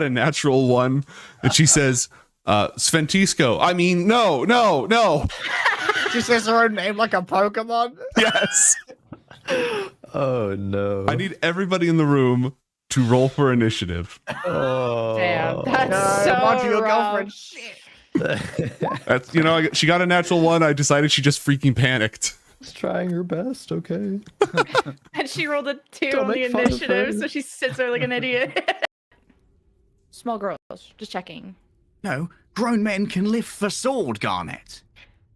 a natural one, and she says, Sventisco. I mean, no. She says her own name like a Pokemon. Yes. Oh no. I need everybody in the room to roll for initiative. Oh. Damn, that's so Bunch of your rough. girlfriend. Shit. That's, you know, she got a natural one. I decided she just freaking panicked. She's trying her best, okay. And she rolled a 2 Don't on the make fun of initiative, her. so she sits there like an idiot. Small girls, just checking. No, grown men can live for sword, Garnet.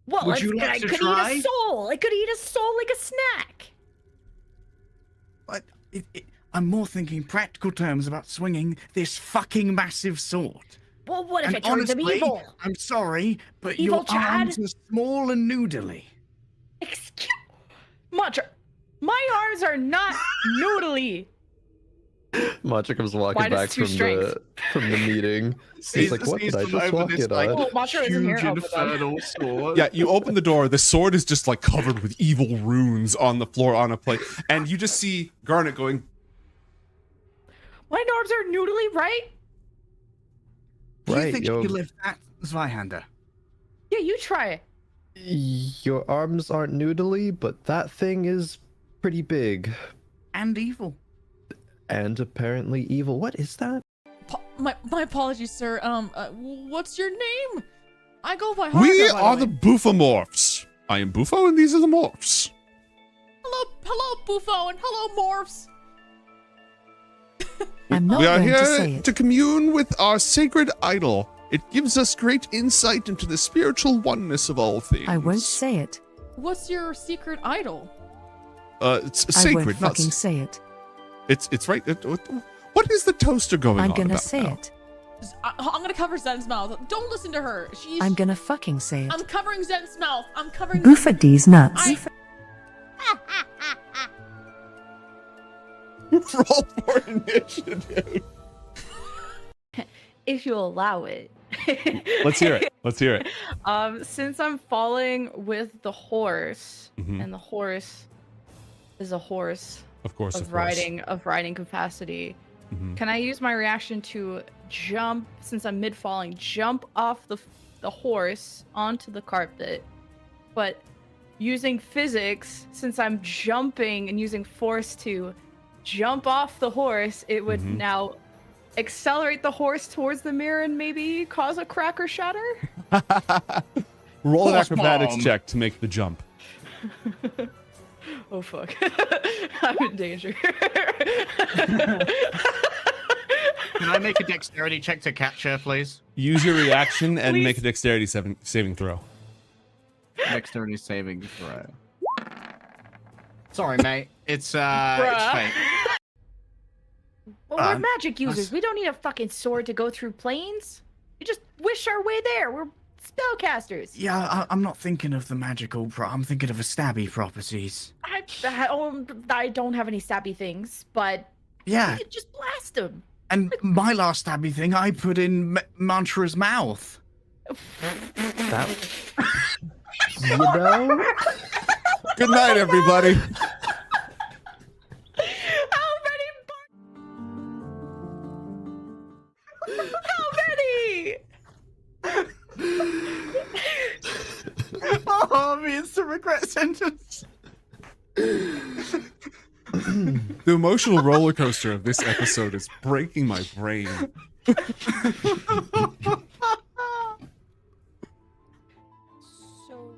Well, Would you like I to could try? eat a soul. I could eat a soul like a snack. But I'm more thinking practical terms about swinging this fucking massive sword. Well, what if And it turns him honestly, evil? I'm sorry, but Evil your Chad? arms are small and noodly. Excuse Mantra, my arms are not noodly. Matcha comes walking Minus back 2 strength. from the meeting. He's like, what did I just walk in on? Oh, Mantra isn't here. Huge Oh, hold on. infernal sword. Yeah, you open the door. The sword is just like covered with evil runes on the floor on a plate. And you just see Garnet going, My arms are noodly, right? Do you Right, think yo. you could live that, Zweihander? Yeah, you try it. Your arms aren't noodly, but that thing is pretty big. And evil. And apparently evil. What is that? My apologies, sir. What's your name? I go by we Harga, by are the the way. Buffomorphs. I am Buffo and these are the Morphs. Hello, Buffo, and hello, Morphs. I'm not We are going to say here it. to commune with our sacred idol. It gives us great insight into the spiritual oneness of all things. I won't say it. What's your secret idol? It's I sacred, won't not fucking say it. It's right. What is the toaster going I'm on gonna about say now? it. I'm gonna cover Zen's mouth. Don't listen to her. I'm gonna fucking say it. I'm covering Zen's mouth. I'm covering. Boofa D's nuts. Roll for initiative. If you allow it. Let's hear it. Let's hear it. Since I'm falling with the horse, Mhm. and the horse is a horse Of course. of riding capacity, Mhm. can I use my reaction to jump, since I'm mid falling, jump off the horse onto the carpet, but using physics, since I'm jumping and using force to jump off the horse, it would Mhm. now accelerate the horse towards the mirror and maybe cause a crack or shatter? Roll an Horse acrobatics bomb. check to make the jump. Oh fuck. I'm in danger. Can I make a dexterity check to catch her, please? Use your reaction and Please. make a dexterity saving throw. Dexterity saving throw. Sorry, mate. It's fake. Well, we're magic users. We don't need a fucking sword to go through planes. We just wish our way there. We're spellcasters. Yeah, I'm not thinking of the magical I'm thinking of the stabby properties. I don't have any stabby things, but Yeah, we could just blast them. and my last stabby thing I put in Mantra's mouth. That. You know? Good night, everybody. How many? Oh, the instant regret sentence. The emotional roller coaster of this episode is breaking my brain. So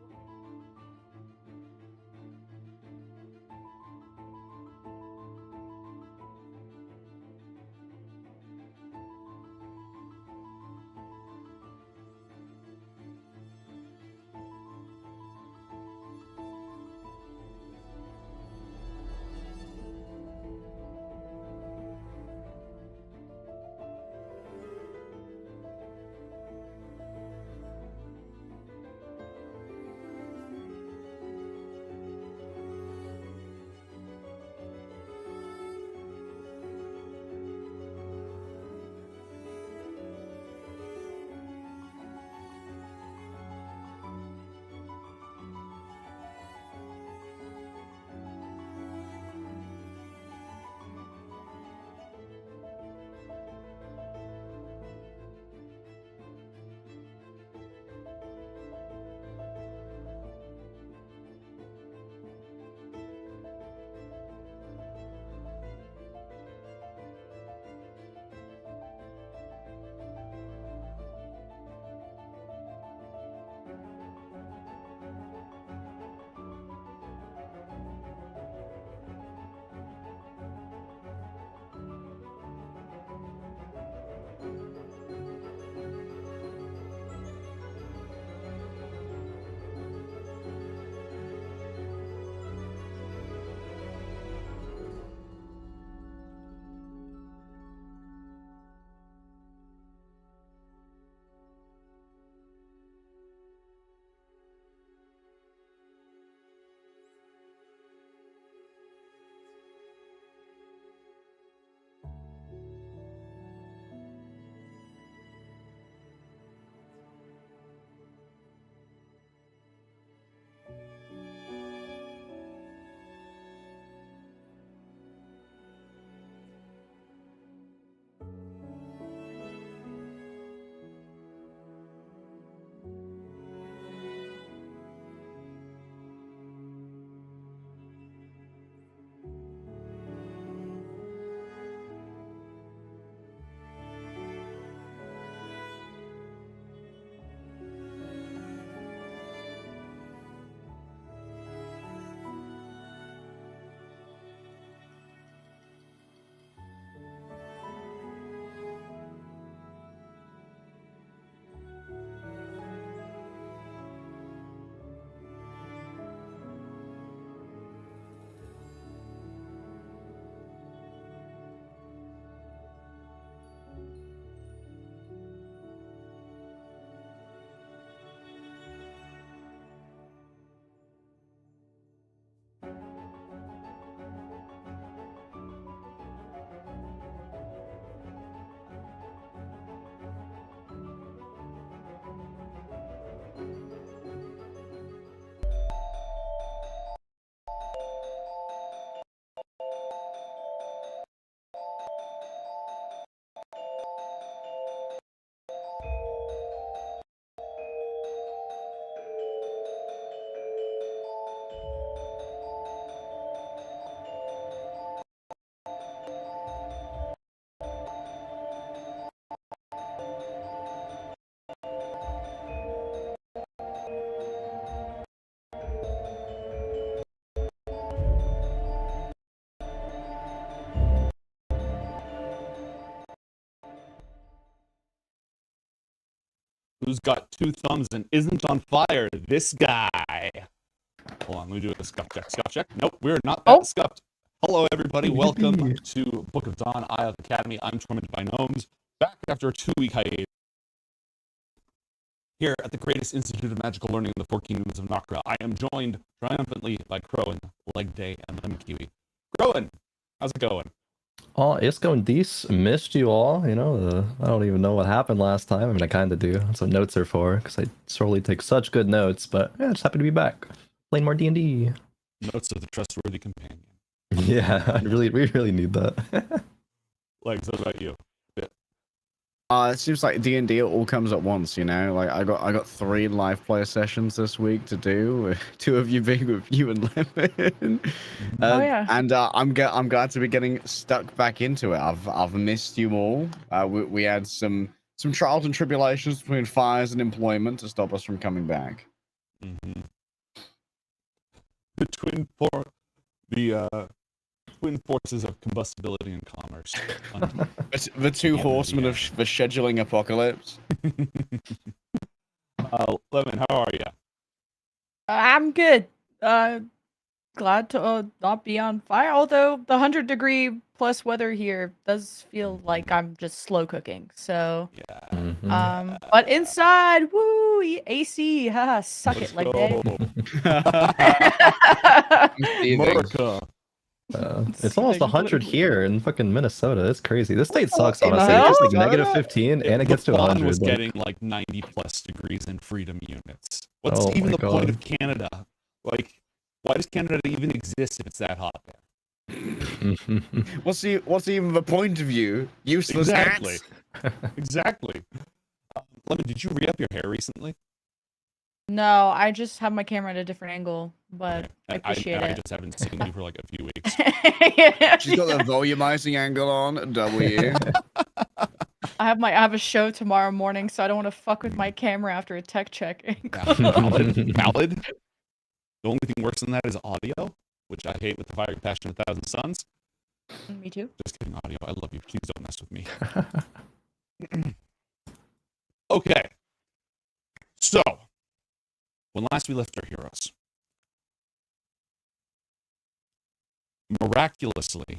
Who's got 2 thumbs and isn't on fire? This guy. Hold on, let me do a scuff check. Scuff check? Nope, we're not that scuffed. Hello, everybody. Welcome to Book of Dawn, Ioth Academy. I'm Tormented by Gnomes, back after a 2-week hiatus. Here at the greatest institute of magical learning in the 4 kingdoms of Nakra, I am joined triumphantly by Crowan, Leg Day, and Lemon Kiwi. Crowan, how's it going? Oh, it's going decent. Missed you all. You know, I don't even know what happened last time. I mean, I kind of do. That's what notes are for, because I sorely take such good notes. But yeah, just happy to be back, playing more D&D. Notes of the trustworthy companion. Yeah, we really need that. Legs, what about you? It seems like D&D all comes at once, you know. Like I got 3 live player sessions this week to do. 2 of you being with you and Lemon. Oh, yeah. And I'm glad to be getting stuck back into it. I've missed you all. We had some trials and tribulations between fires and employment to stop us from coming back. Mm-hmm. The twin forces of combustibility and commerce. The 2 horsemen of the scheduling apocalypse. Lemon, how are you? I'm good. Glad to not be on fire. Although the 100-degree plus weather here does feel like I'm just slow cooking. So, Yeah. but inside, woo, AC, haha, suck Let's it, Leg go. Day. America. It's almost 100 here in fucking Minnesota. It's crazy. This state sucks, in the honestly. It gets like hell? negative 15 and it gets to Bhutan 100. was like- getting like 90 plus degrees in freedom units. What's Oh even my the point God. of Canada? Like, why does Canada even exist if it's that hot there? What's even the point of you? Useless Exactly. hats? Exactly. Lemon, did you re-up your hair recently? No, I just have my camera at a different angle, but I appreciate I it. just haven't seen you for like a few weeks. She's got the volumizing angle on. W. I have a show tomorrow morning, so I don't want to fuck with my camera after a tech check. Valid. The only thing worse than that is audio, which I hate with the fire passion of 1,000 suns. Me too. Just kidding, audio. I love you. Please don't mess with me. Okay. So, when last we left our heroes, miraculously,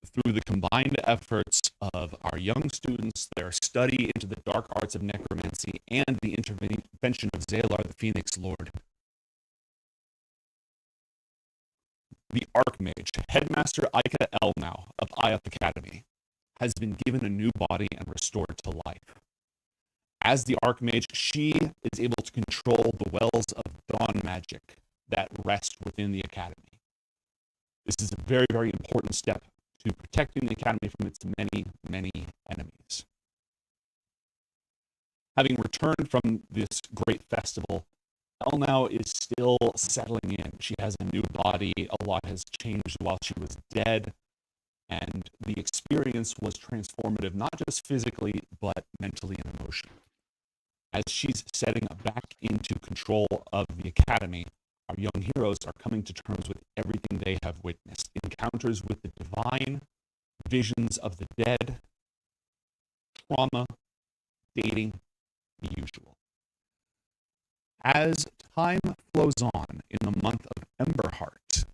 through the combined efforts of our young students, their study into the dark arts of necromancy, and the intervention of Zaylar, the Phoenix Lord, the Archmage, Headmaster Ika Elnau of Ioth Academy, has been given a new body and restored to life. As the Archmage, she is able to control the wells of dawn magic that rest within the Academy. This is a very, very important step to protecting the Academy from its many, many enemies. Having returned from this great festival, Elnau is still settling in. She has a new body. A lot has changed while she was dead. And the experience was transformative, not just physically, but mentally and emotionally. As she's setting back into control of the Academy, our young heroes are coming to terms with everything they have witnessed. Encounters with the divine, visions of the dead, trauma, dating, the usual. As time flows on in the month of Emberheart,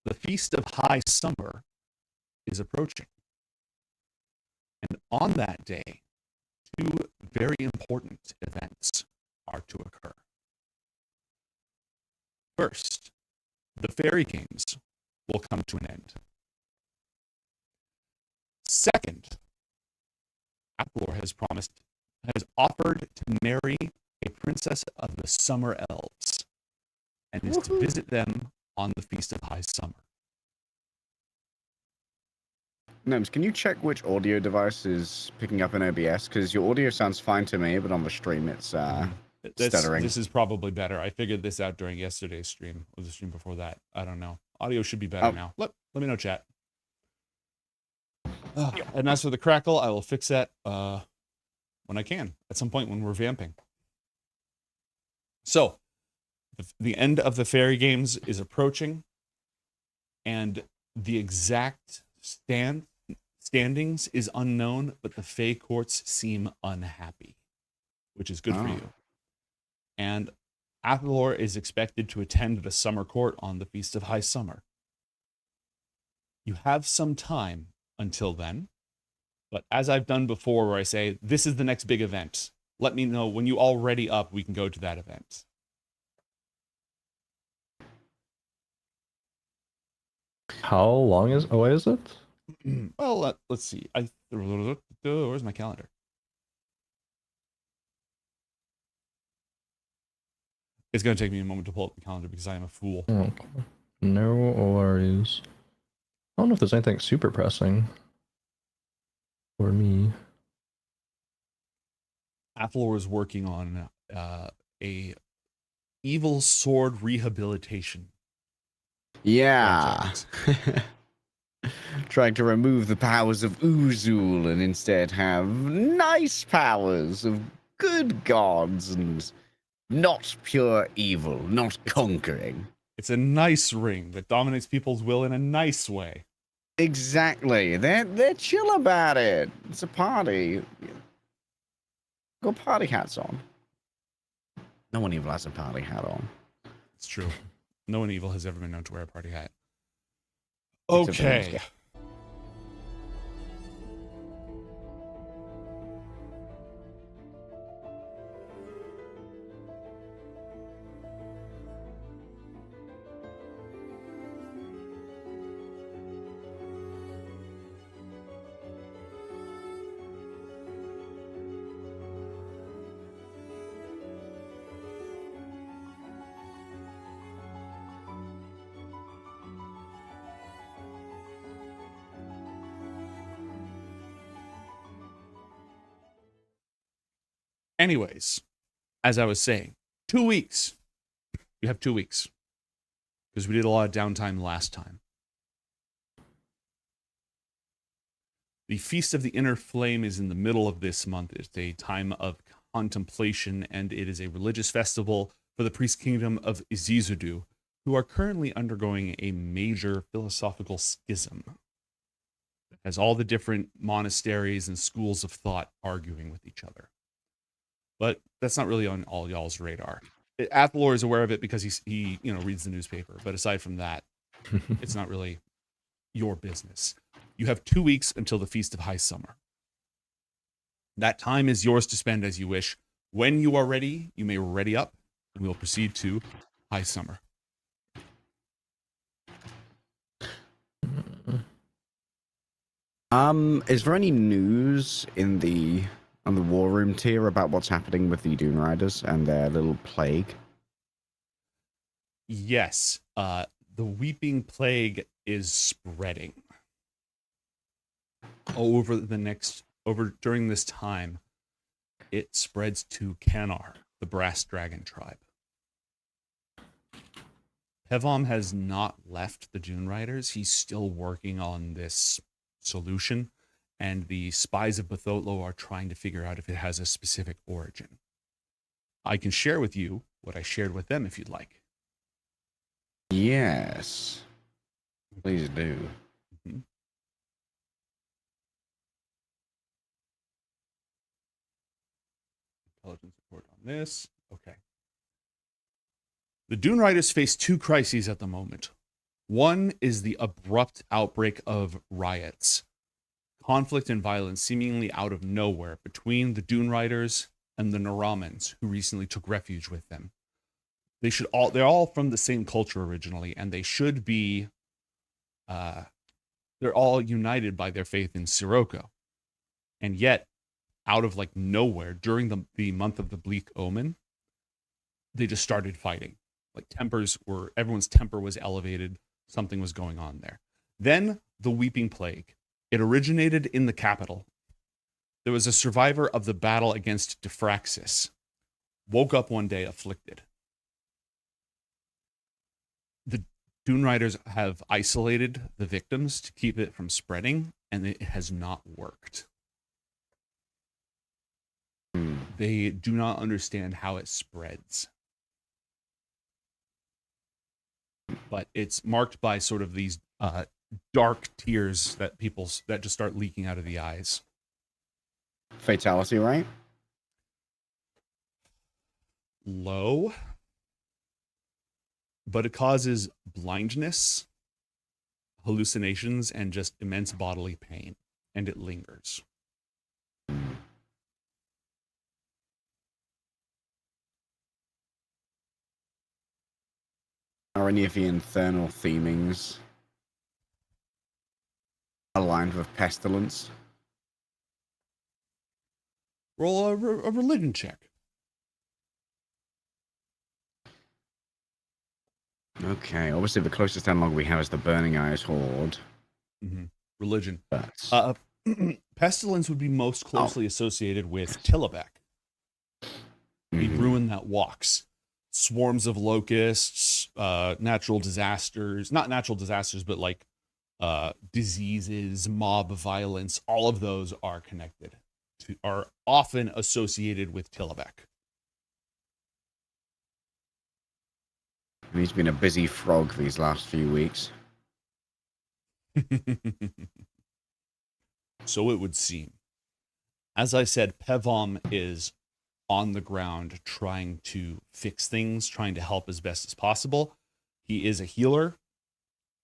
the Feast of High Summer is approaching. And on that day, 2 very important events are to occur. First, the fairy games will come to an end. Second, Athalor has offered to marry a princess of the Summer Elves and is to visit them on the Feast of High Summer. Gnomes, can you check which audio device is picking up in OBS? Because your audio sounds fine to me, but on the stream it's stuttering. This is probably better. I figured this out during yesterday's stream, or the stream before that. I don't know. Audio should be better now. Let me know, chat. And as for the crackle, I will fix that when I can, at some point when we're vamping. So, the end of the fairy games is approaching, and the exact standings is unknown, but the Fey courts seem unhappy, which is good for you. And Athalor is expected to attend the summer court on the Feast of High Summer. You have some time until then, but as I've done before, where I say, this is the next big event, let me know when you all ready up, we can go to that event. How long away is it? Well, let's see. Where's my calendar? It's going to take me a moment to pull up the calendar because I am a fool. Okay. No worries. I don't know if there's anything super pressing for me. Athalor is working on a evil sword rehabilitation. Yeah. Trying to remove the powers of Uzul and instead have nice powers of good gods and not pure evil, not conquering. It's a nice ring that dominates people's will in a nice way. Exactly. They're chill about it. It's a party. Got party hats on. No one evil has a party hat on. It's true. No one evil has ever been known to wear a party hat. Except for Okay. Wednesday. Anyways, as I was saying, 2 weeks. You have 2 weeks. Because we did a lot of downtime last time. The Feast of the Inner Flame is in the middle of this month. It's a time of contemplation, and it is a religious festival for the priest kingdom of Izizudu, who are currently undergoing a major philosophical schism. It has all the different monasteries and schools of thought arguing with each other. But that's not really on all y'all's radar. Athalor is aware of it because he reads the newspaper. But aside from that, it's not really your business. You have 2 weeks until the Feast of High Summer. That time is yours to spend as you wish. When you are ready, you may ready up, and we will proceed to High Summer. Is there any news on the war room tier about what's happening with the Dune Riders and their little plague? Yes, the Weeping Plague is spreading during this time. It spreads to Kanar, the Brass Dragon tribe. Pevom has not left the Dune Riders. He's still working on this solution, and the spies of Bathotlo are trying to figure out if it has a specific origin. I can share with you what I shared with them if you'd like. Yes. Please do. Mm-hmm. Intelligence report on this. Okay. The Dune Riders face 2 crises at the moment. One is the abrupt outbreak of riots, conflict and violence seemingly out of nowhere between the Dune Riders and the Naramans, who recently took refuge with them. They're all from the same culture originally, and they should be, they're all united by their faith in Sirocco. And yet, out of like nowhere, during the month of the Bleak Omen, they just started fighting. Like everyone's temper was elevated. Something was going on there. Then the Weeping Plague. It originated in the capital. There was a survivor of the battle against Diffraxis. Woke up one day afflicted. The Dune Riders have isolated the victims to keep it from spreading, and it has not worked. They do not understand how it spreads. But it's marked by sort of these dark tears that just start leaking out of the eyes. Fatality, right? Low, but it causes blindness, hallucinations, and just immense bodily pain, and it lingers. Are any of the infernal themings aligned with pestilence? Roll a religion check. Okay, obviously the closest analog we have is the Burning Eyes Horde. Mm-hmm. Religion. But Pestilence would be most closely associated with Tillabek, the ruin that walks. Swarms of locusts, natural disasters, not natural disasters, but like diseases, mob violence, all of those are connected to, are often associated with Tillabek. He's been a busy frog these last few weeks. So it would seem. As I said, Pevom is on the ground trying to fix things, trying to help as best as possible. He is a healer,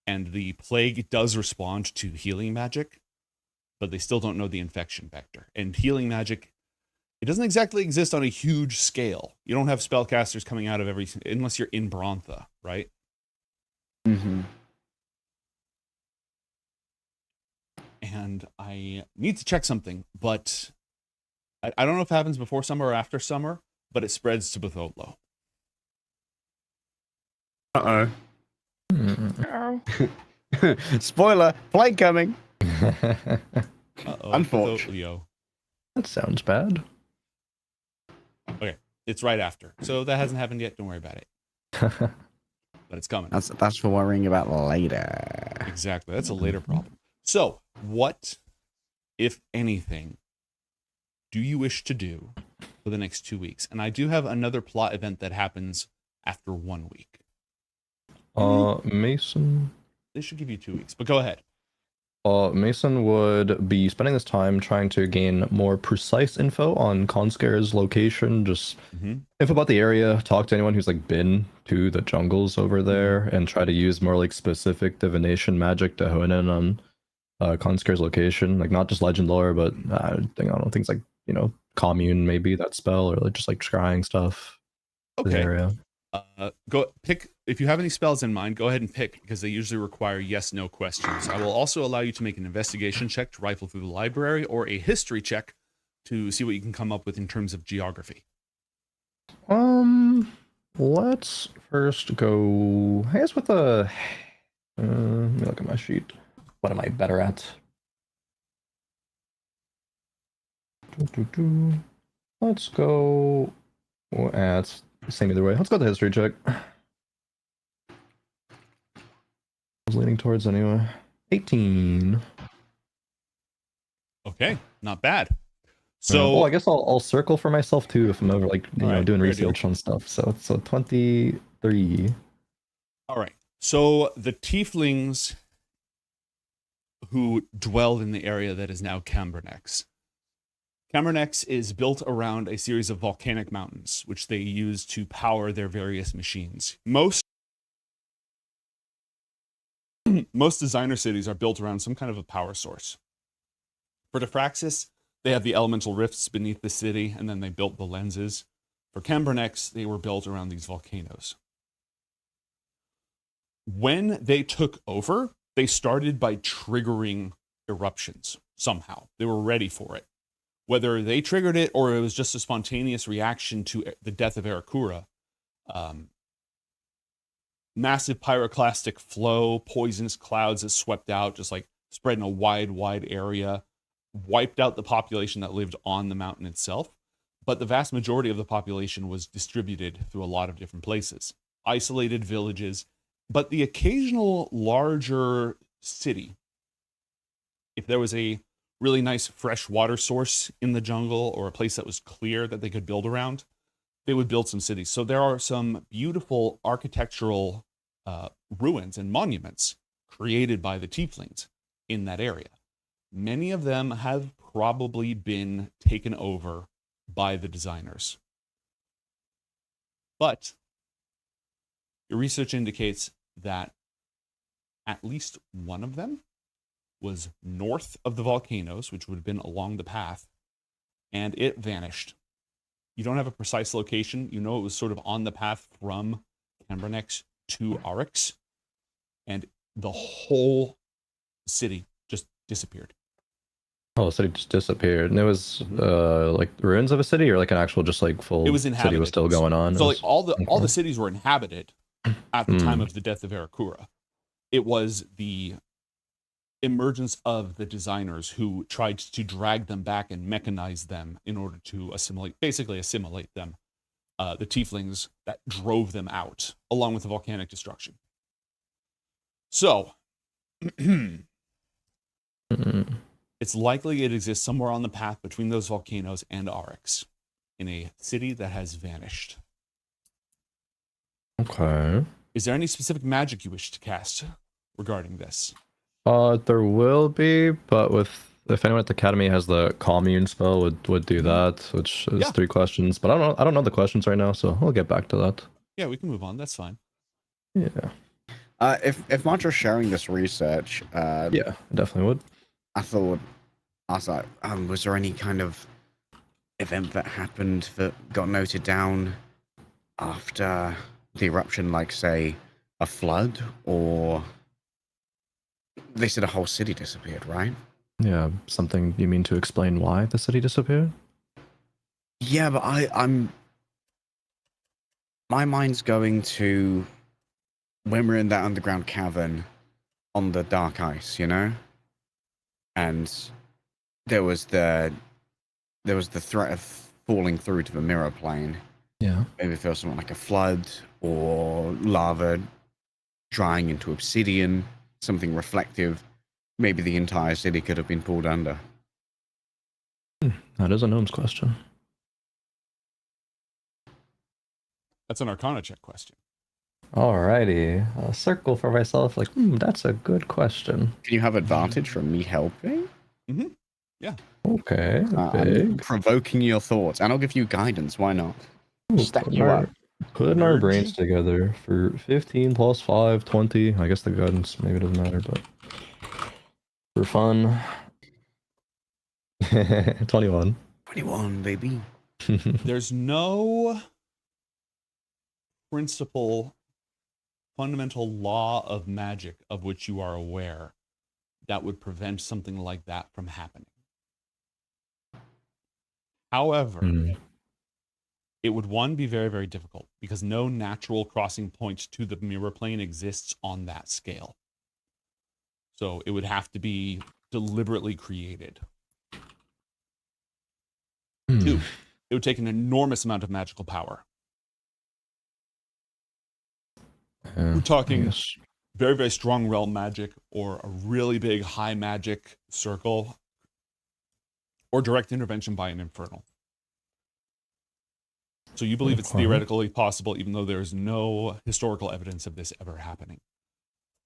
and the plague does respond to healing magic, but they still don't know the infection vector. And healing magic, it doesn't exactly exist on a huge scale. You don't have spellcasters coming out of every, unless you're in Brontha, right? Mm-hmm. And I need to check something, but I don't know if it happens before summer or after summer, but it spreads to Betholo. Uh-oh. Oh. Spoiler, plague coming. Uh-oh, Unfortunately. Betholio. That sounds bad. Okay, it's right after. So that hasn't happened yet. Don't worry about it. But it's coming. That's for worrying about later. Exactly. That's a later problem. So, what, if anything, do you wish to do for the next 2 weeks? And I do have another plot event that happens after 1 week. Mason. They should give you 2 weeks, but go ahead. Mason would be spending this time trying to gain more precise info on Conscare's location, just info about the area, talk to anyone who's like been to the jungles over there, and try to use more like specific divination magic to hone in on Conscare's location, like not just legend lore, but I don't know, things like, you know, commune, maybe that spell, or like just like scrying stuff. For the Okay. area. Go pick, if you have any spells in mind, go ahead and pick, because they usually require yes/no questions. I will also allow you to make an investigation check to rifle through the library, or a history check to see what you can come up with in terms of geography. Let's first go, I guess, with a let me look at my sheet. What am I better at? Let's go at, same either way. Let's go with the history check. I was leaning towards anyway. 18. Okay, not bad. So, well, I guess I'll circle for myself too if I'm ever like you know right, doing fair research on stuff. So 23. all right. So the tieflings who dwell in the area that is now Cambernex. Cambernex is built around a series of volcanic mountains, which they use to power their various machines. Most designer cities are built around some kind of a power source. For Diffraxis, they have the elemental rifts beneath the city, and then they built the lenses. For Cambernex, they were built around these volcanoes. When they took over, they started by triggering eruptions somehow. They were ready for it. Whether they triggered it or it was just a spontaneous reaction to the death of Arakura, massive pyroclastic flow, poisonous clouds that swept out, just like spread in a wide area, wiped out the population that lived on the mountain itself. But the vast majority of the population was distributed through a lot of different places, isolated villages, but the occasional larger city. If there was a really nice fresh water source in the jungle or a place that was clear that they could build around, they would build some cities. So there are some beautiful architectural ruins and monuments created by the tieflings in that area. Many of them have probably been taken over by the designers. But your research indicates that at least one of them was north of the volcanoes, which would have been along the path, and it vanished. You don't have a precise location. You know it was sort of on the path from Cambernex to Oryx, and the whole city just disappeared. Oh, the city just disappeared. And it was like ruins of a city, or like an actual just like full It was city inhabited. was still going on. So It like was- all the cities were inhabited at the time of the death of Arakura. It was the emergence of the designers who tried to drag them back and mechanize them in order to basically assimilate them. The tieflings that drove them out, along with the volcanic destruction. So, it's likely it exists somewhere on the path between those volcanoes and Oryx, in a city that has vanished. Okay. Is there any specific magic you wish to cast regarding this? There will be, but if anyone at the academy has the commune spell, would do that, which is 3 questions. But I don't know the questions right now, so we'll get back to that. Yeah, we can move on. That's fine. Yeah. If Marjo's sharing this research, Yeah, I definitely would. I thought, was there any kind of event that happened that got noted down after the eruption, like say a flood, or they said a whole city disappeared, right? Yeah, something you mean to explain why the city disappeared? Yeah, but I'm my mind's going to when we're in that underground cavern on the dark ice, you know? And there was the threat of falling through to the mirror plane. Yeah. Maybe if there was something like a flood or lava drying into obsidian, something reflective. Maybe the entire city could have been pulled under. That is a gnome's question. That's an Arcana check question. Alrighty. I'll circle for myself like, that's a good question. Can you have advantage from me helping? Mm-hmm. Yeah. Okay. I'm Big. provoking your thoughts, and I'll give you guidance. Why not? Stack you up. Putting our Merge. brains together for 15 plus 5, 20. I guess the guidance maybe doesn't matter, but for fun. 21. 21, baby. There's no fundamental law of magic of which you are aware that would prevent something like that from happening. However, it would, one, be very, very difficult because no natural crossing point to the mirror plane exists on that scale. So it would have to be deliberately created. 2, it would take an enormous amount of magical power. We're talking very, very strong realm magic, or a really big high magic circle, or direct intervention by an infernal. So you believe it's theoretically possible, even though there is no historical evidence of this ever happening.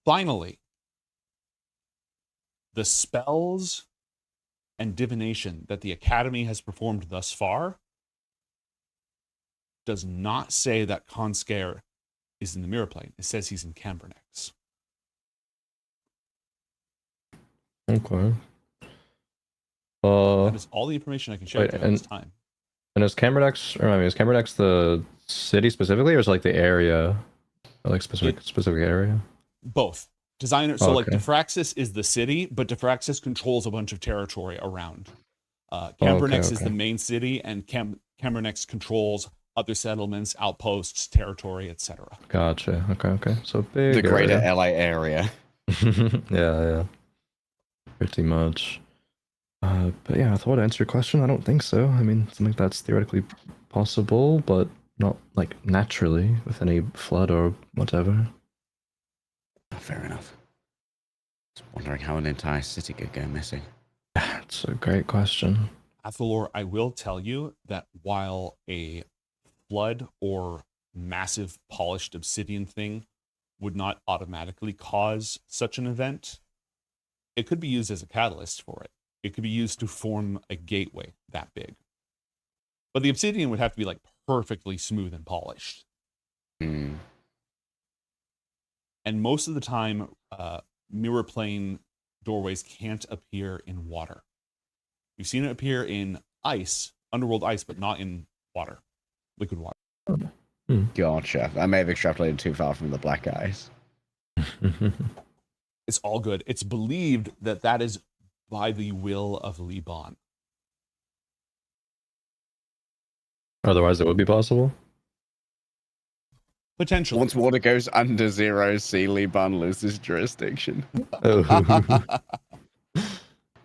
Finally, the spells and divination that the Academy has performed thus far does not say that Conscare is in the mirror plane. It says he's in Cambernex. Okay. That is all the information I can share with you at this time. And is Cambernex the city specifically, or is it like the area? Like specific area? Both. Designers, so like Okay. Diffraxis is the city, but Diffraxis controls a bunch of territory around. Cambernex is the main city, and Cambernex controls other settlements, outposts, territory, etc. Gotcha. Okay. So big. The greater area. LA area. yeah. Pretty much. But yeah, I thought to answer your question. I don't think so. I mean, something that's theoretically possible, but not like naturally with any flood or whatever. Fair enough. Just wondering how an entire city could go missing. It's a great question. Athalor, I will tell you that while a flood or massive polished obsidian thing would not automatically cause such an event. It could be used as a catalyst for it. It could be used to form a gateway that big. But the obsidian would have to be like perfectly smooth and polished. Hmm. And most of the time, mirror plane doorways can't appear in water. We've seen it appear in ice, underworld ice, but not in water, liquid water. Gotcha. I may have extrapolated too far from the black ice. It's all good. It's believed that that is by the will of Liban. Otherwise, it would be possible. Potentially. Once water goes under 0, Liban loses jurisdiction. Oh.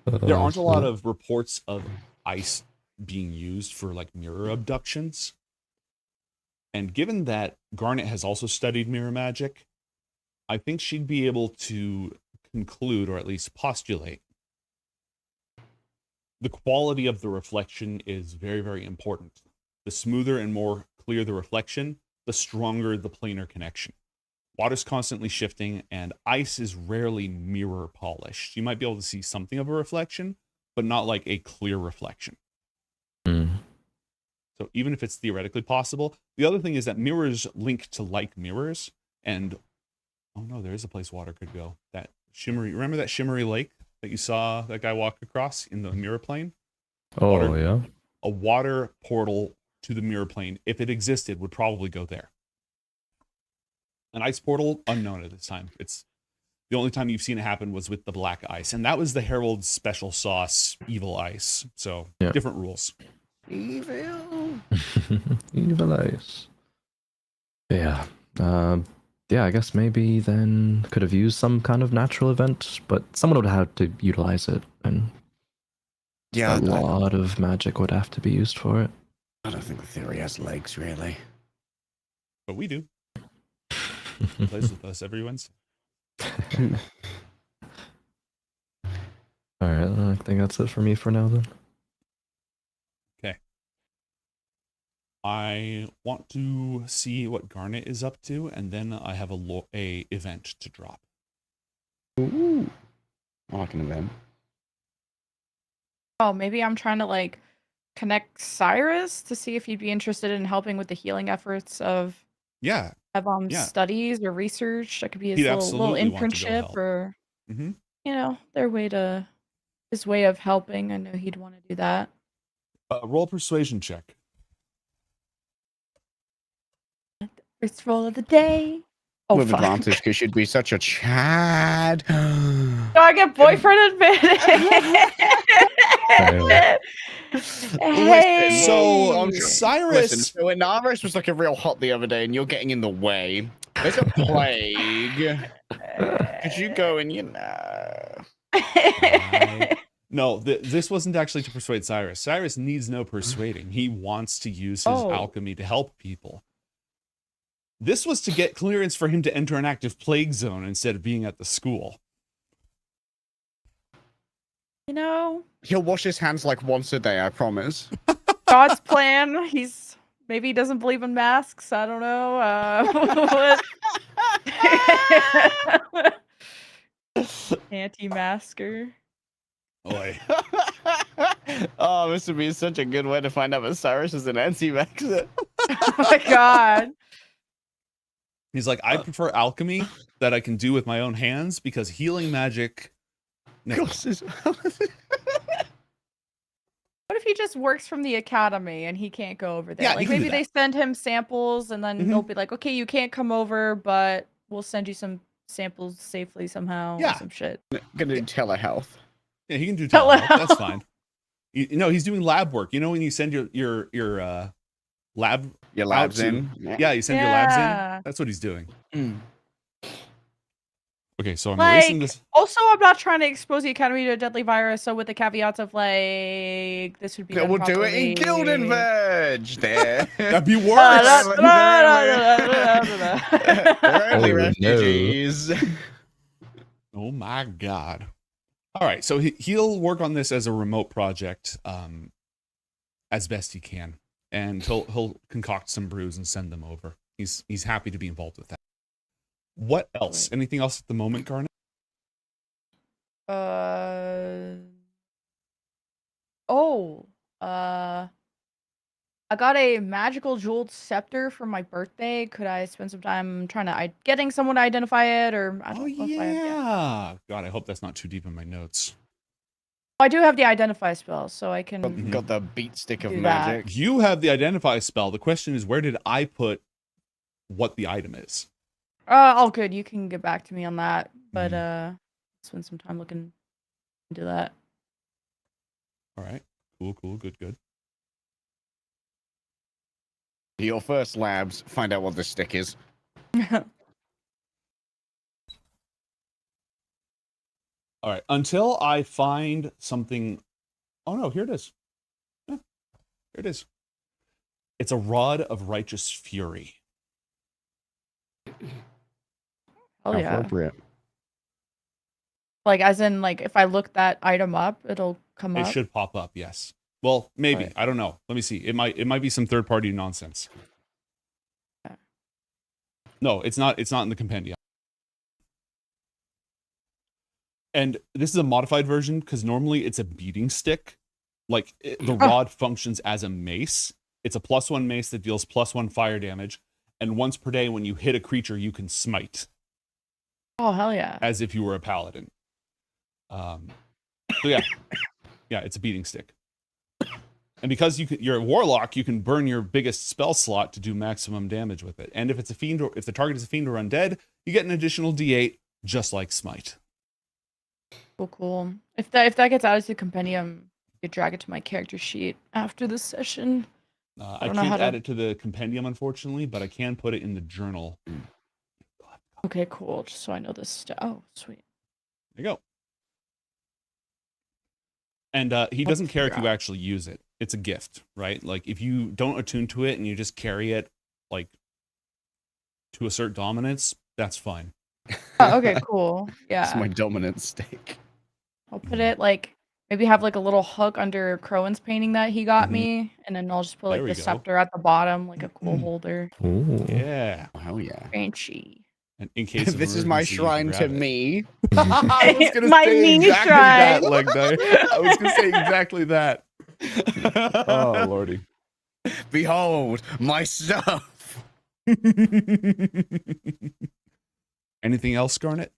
There aren't a lot of reports of ice being used for like mirror abductions. And given that Garnet has also studied mirror magic, I think she'd be able to conclude, or at least postulate, the quality of the reflection is very, very important. The smoother and more clear the reflection, the stronger the planar connection. Water's constantly shifting, and ice is rarely mirror polished. You might be able to see something of a reflection, but not like a clear reflection. So even if it's theoretically possible, the other thing is that mirrors link to like mirrors, and oh no, there is a place water could go. That shimmery, remember that shimmery lake that you saw that guy walk across in the mirror plane? Oh, yeah. A water portal to the mirror plane, if it existed, would probably go there. An ice portal, unknown at this time. It's the only time you've seen it happen was with the black ice, and that was the Herald's special sauce, evil ice. So Yeah. different rules. Evil. Evil ice. Yeah. Yeah, I guess maybe then could have used some kind of natural event, but someone would have to utilize it, and Yeah, a lot of magic would have to be used for it. I don't think the theory has legs, really. But we do. He plays with us every Wednesday. Alright, I think that's it for me for now then. I want to see what Garnet is up to, and then I have a event to drop. Ooh. I like an event. Oh, maybe I'm trying to like connect Cyrus to see if he'd be interested in helping with the healing efforts of Yeah. Evom's Yeah. studies or research. That could be his He'd little absolutely want to go internship help. or Mm-hmm. his way of helping. I know he'd want to do that. Roll persuasion check. First roll of the day. Oh, With fuck. advantage, because she'd be such a Chad. Do I get boyfriend advantage? Hey. So Cyrus. Listen, so Inaris was looking real hot the other day, and you're getting in the way. There's a plague. Could you go and, No, this wasn't actually to persuade Cyrus. Cyrus needs no persuading. He wants to use his alchemy to help people. This was to get clearance for him to enter an active plague zone instead of being at the school. You know, He'll wash his hands like once a day, I promise. God's plan. Maybe he doesn't believe in masks. I don't know. Anti-masker. Oi. Oh, this would be such a good way to find out that Cyrus is an anti-vaxxer. Oh my god. He's like, I prefer alchemy that I can do with my own hands because healing magic. No. What if he just works from the academy and he can't go over there? Yeah, he like can do maybe they send him samples and then they'll be like, okay, you can't come over, but we'll send you some samples safely somehow. Yeah. Or some shit. Gonna do telehealth. Yeah, he can do telehealth. That's fine. You know, he's doing lab work. You know, when you send your lab Your labs out to- in. Yeah, you send your labs Yeah. in. That's what he's doing. Mm. Okay, so I'm releasing Like, this. also, I'm not trying to expose the academy to a deadly virus, so with the caveats of like, this would be. We'll do it in Gilden Verge. There. That'd be worse. They're only Oh, no. refugees. Oh my god. All right, so he'll work on this as a remote project as best he can, and he'll concoct some brews and send them over. He's happy to be involved with that. What else? Anything else at the moment, Garnet? Oh. I got a magical jeweled scepter for my birthday. Could I spend some time trying to getting someone to identify it, or I don't know if I have yet. God, I hope that's not too deep in my notes. I do have the identify spell, so I can. Got the beat stick of Do that. magic. You have the identify spell. The question is, where did I put what the item is? Oh, good. You can get back to me on that, but spend some time looking into that. All right. Cool. Good. Your first labs, find out what the stick is. All right. Until I find something. Oh no, here it is. Yeah, here it is. It's a rod of righteous fury. Oh yeah. Appropriate. Like as in like if I look that item up, it'll come It up. should pop up, yes. Well, maybe. Right. I don't know. Let me see. It might be some third-party nonsense. Okay. No, it's not in the compendium. And this is a modified version because normally it's a beating stick. Like the rod functions as a mace. It's a +1 mace that deals +1 fire damage, and once per day when you hit a creature, you can smite. Oh hell yeah. As if you were a paladin. So yeah, it's a beating stick. And because you're a warlock, you can burn your biggest spell slot to do maximum damage with it. And if it's a fiend, or if the target is a fiend or undead, you get an additional D8, just like smite. Cool. If that gets added to the compendium, you drag it to my character sheet after this session. I can't add it to the compendium, unfortunately, but I can put it in the journal. Okay, cool. Just so I know this stuff. Oh, sweet. There you go. And he doesn't care if you actually use it. It's a gift, right? Like if you don't attune to it and you just carry it like to assert dominance, that's fine. Oh, okay, cool. Yeah. It's my dominant stick. I'll put it like maybe have like a little hook under Crowan's painting that he got me, and then I'll just put like There we the go. scepter at the bottom, like a cool holder. Ooh. Yeah. Oh yeah. Fancy. And in case of This is my emergency, you can shrine to grab it. me. I was gonna My say mini exactly shrine. that, Legna. I was gonna say exactly that. Oh lordy. Behold my stuff. Anything else, Garnet?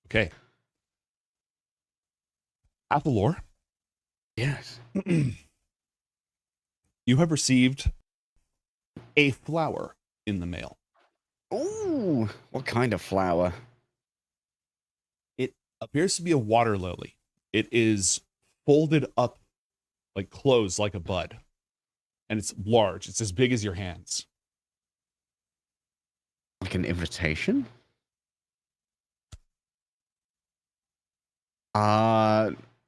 Okay. Athalor, Yes. you have received a flower in the mail. Ooh, what kind of flower? It appears to be a water lily. It is folded up, like closed, like a bud. And it's large. It's as big as your hands. Like an invitation?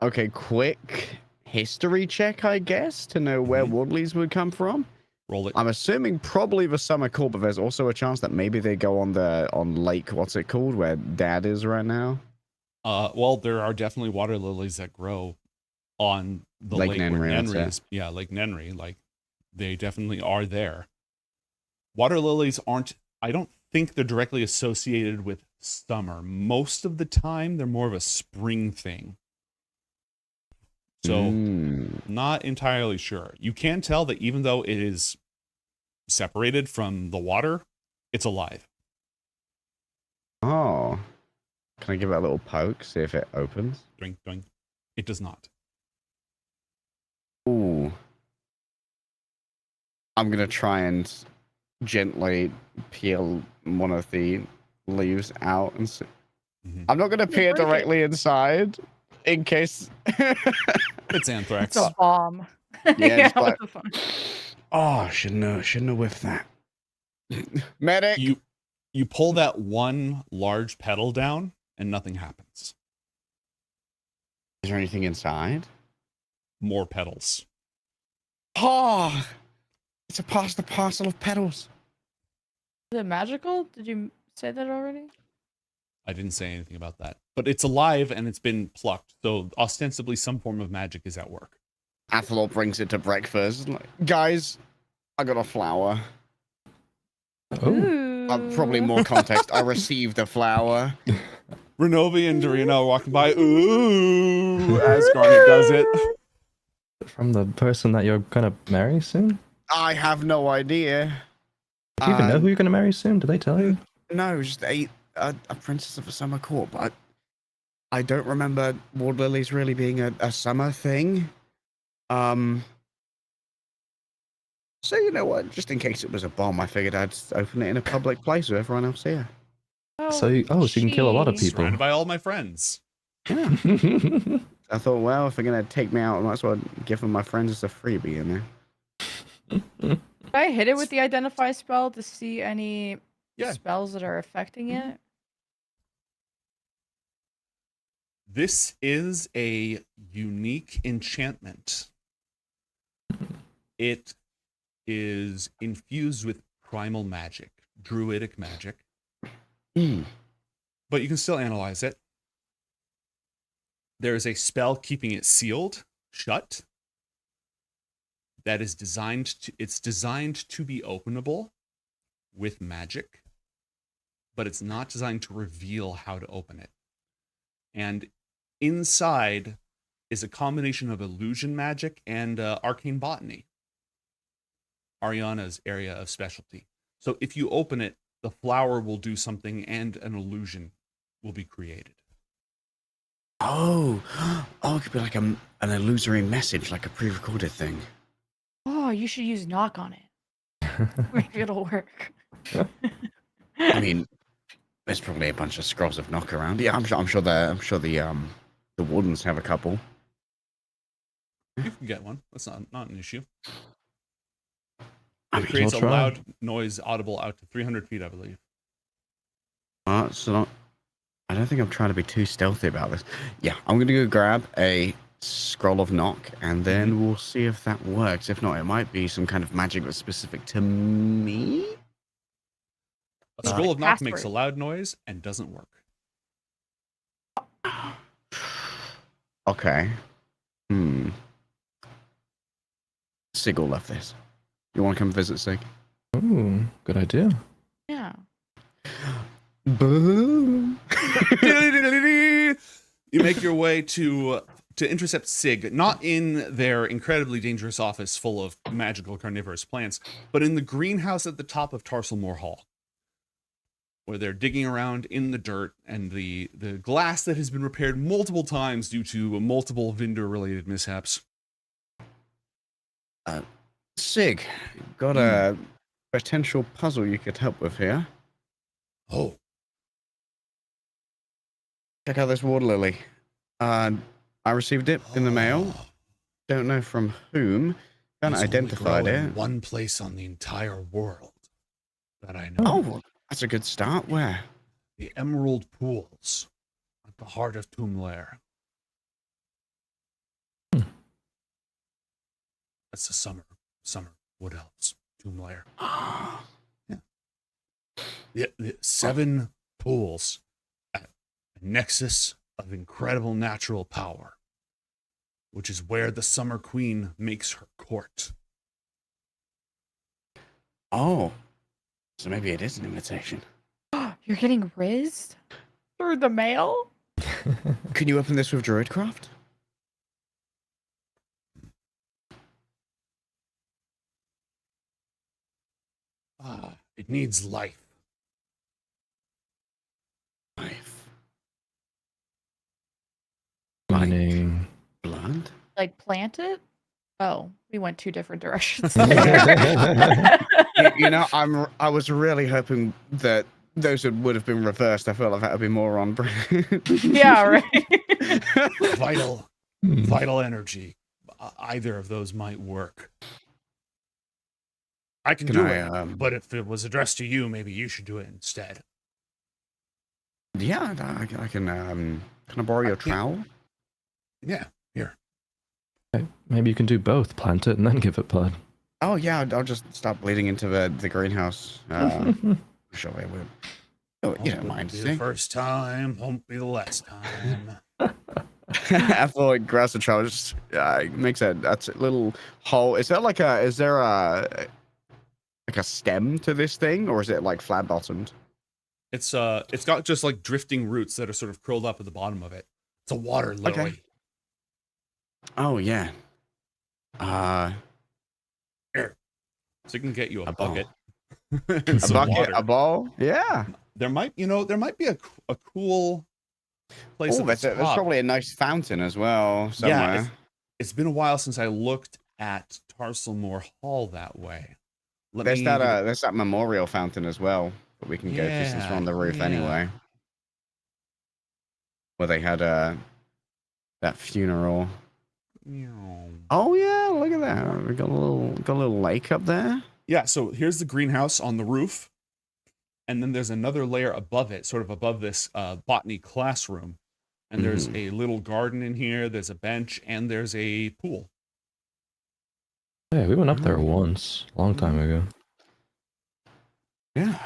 Okay, quick history check, I guess, to know where Woodleys would come from. Roll it. I'm assuming probably the summer court, but there's also a chance that maybe they go on lake, what's it called, where Dad is right now? Well, there are definitely water lilies that grow on the Lake lake where Nenri, that's Nenri it. is. Yeah, Lake Nenri. Like, they definitely are there. Water lilies aren't, I don't think they're directly associated with summer. Most of the time, they're more of a spring thing. So, not entirely sure. You can tell that even though it is separated from the water, it's alive. Oh. Can I give it a little poke, see if it opens? Doink, doink. It does not. Ooh. I'm gonna try and gently peel one of the leaves out and see. I'm not gonna peer break it. directly inside in case. It's anthrax. It's a bomb. Yeah, just what like- the fuck? Oh, shouldn't have whiffed that. Medic. You pull that one large petal down and nothing happens. Is there anything inside? More petals. Oh, it's a parcel of petals. Is it magical? Did you say that already? I didn't say anything about that. But it's alive and it's been plucked. So ostensibly some form of magic is at work. Athalor brings it to breakfast. Like, guys, I got a flower. Oh, Probably more context. I received a flower. Renovi and Dorina are walking by. Ooh, as Garnet does it. From the person that you're gonna marry soon? I have no idea. Do you even know who you're gonna marry soon? Did they tell you? No, just a princess of a summer court, but I don't remember water lilies really being a summer thing. So you know what? Just in case it was a bomb, I figured I'd open it in a public place with everyone else here. So you can kill a lot of people. Surrounded by all my friends. Yeah. I thought, well, if they're gonna take me out, I might as well give them my friends as a freebie, you know. Did I hit it with the identify spell to see any Yeah. spells that are affecting it? This is a unique enchantment. It is infused with primal magic, druidic magic. But you can still analyze it. There is a spell keeping it sealed shut that is designed to be openable with magic, but it's not designed to reveal how to open it. And inside is a combination of illusion magic and arcane botany, Ariana's area of specialty. So if you open it, the flower will do something and an illusion will be created. Oh, it could be like an illusory message, like a pre-recorded thing. Oh, you should use knock on it. Maybe it'll work. I mean, there's probably a bunch of scrolls of knock around. Yeah, I'm sure the wardens have a couple. You can get one. That's not an issue. I It mean, creates a I'll try. loud noise audible out to 300 feet, I believe. so I don't think I'm trying to be too stealthy about this. Yeah, I'm gonna go grab a scroll of knock, and then we'll see if that works. If not, it might be some kind of magic that's specific to me. A scroll of knock Password. makes a loud noise and doesn't work. Okay. Sigil left this. You want to come visit Sig? Ooh, good idea. Yeah. Boom. You make your way to intercept Sig, not in their incredibly dangerous office full of magical carnivorous plants, but in the greenhouse at the top of Tarselmore Hall, where they're digging around in the dirt and the glass that has been repaired multiple times due to multiple vendor-related mishaps. Sig, got a potential puzzle you could help with here. Oh, Check out this water lily. I received it in the mail. Don't know from whom. Haven't These only identified grow it. in one place on the entire world that I know. Oh, that's a good start. Where? The Emerald Pools at the heart of Toomlair. That's the summer wood elves, Toomlair. The 7 pools at a nexus of incredible natural power, which is where the Summer Queen makes her court. Oh, so maybe it is an invitation. You're getting rizzed through the mail? Can you open this with Druidcraft? It needs life. Life. Meaning. Blood? Like plant it? Oh, we went 2 different directions. You know, I was really hoping that those would have been reversed. I felt like that would be more on brand. Yeah, right. Vital energy. Either of those might work. I can do it, but if it was addressed to you, maybe you should do it instead. Yeah, I can. Can I borrow your trowel? Yeah, here. Okay, maybe you can do both. Plant it and then give it blood. Oh yeah, I'll just stop bleeding into the greenhouse. Sure, I will. Oh, you don't mind, Won't be see? the first time, won't be the last time. Athalor grabs the trowel, just makes that's a little hole. Is there a like a stem to this thing, or is it like flat bottomed? It's got just like drifting roots that are sort of curled up at the bottom of it. It's a water lily. Okay. Oh yeah. Here. So you can get you a ball. bucket. And A some bucket, water. a ball. Yeah. There might be a cool place Oh, at there's the top. probably a nice fountain as well somewhere. Yeah, it's been a while since I looked at Tarselmore Hall that way. There's that memorial fountain as well that we can go to since we're on the roof Yeah. anyway. Where they had that funeral. Oh yeah, look at that. We got a little lake up there. Yeah, so here's the greenhouse on the roof, and then there's another layer above it, sort of above this botany classroom. And there's a little garden in here, there's a bench, and there's a pool. Yeah, we went up there once, a long time ago. Yeah.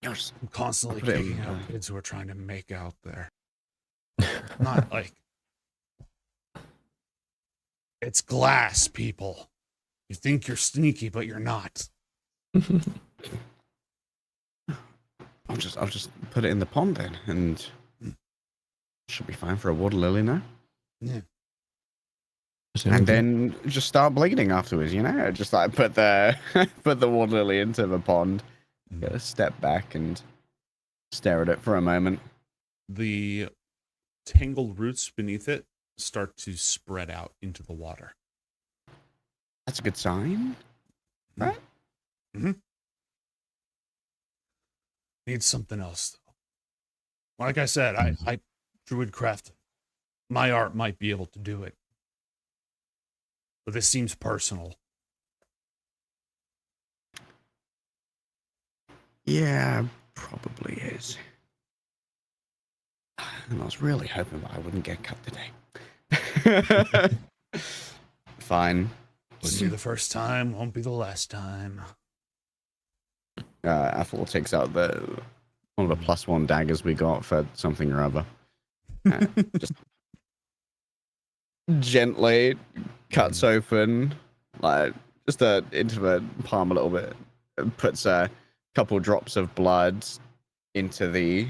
I'm constantly kicking out kids who are trying to make out there. Not like... It's glass, people. You think you're sneaky, but you're not. I'll just put it in the pond then, and should be fine for a water lily now. Yeah. And then just start bleeding afterwards, you know? Just like put the water lily into the pond, get a step back and stare at it for a moment. The tangled roots beneath it start to spread out into the water. That's a good sign, right? Mm-hmm. Need something else, though. Like I said, I Druidcraft, my art might be able to do it. But this seems personal. Yeah, probably is. And I was really hoping that I wouldn't get cut today. Fine. Wouldn't be the first time, won't be the last time. Athalor takes out one of the +1 daggers we got for something or other. Just gently cuts open, like just into the palm a little bit, and puts a couple drops of blood into the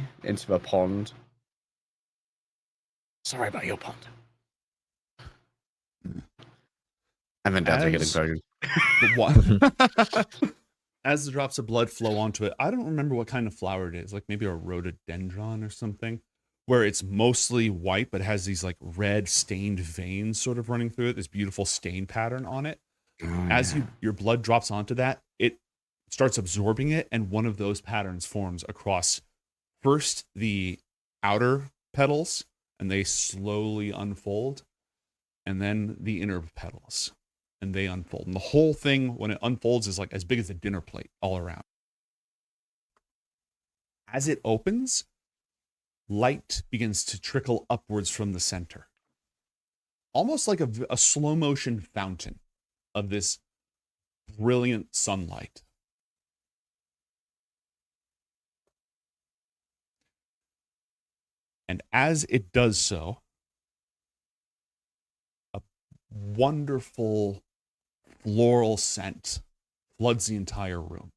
pond. Sorry about your pond. And then Dad's getting potion. As the drops of blood flow onto it, I don't remember what kind of flower it is, like maybe a rhododendron or something, where it's mostly white but has these like red stained veins sort of running through it, this beautiful stain pattern on it. As your blood drops onto that, it starts absorbing it, and one of those patterns forms across first the outer petals, and they slowly unfold, and then the inner petals, and they unfold. And the whole thing, when it unfolds, is like as big as a dinner plate all around. As it opens, light begins to trickle upwards from the center. Almost like a slow motion fountain of this brilliant sunlight. And as it does so, a wonderful floral scent floods the entire room.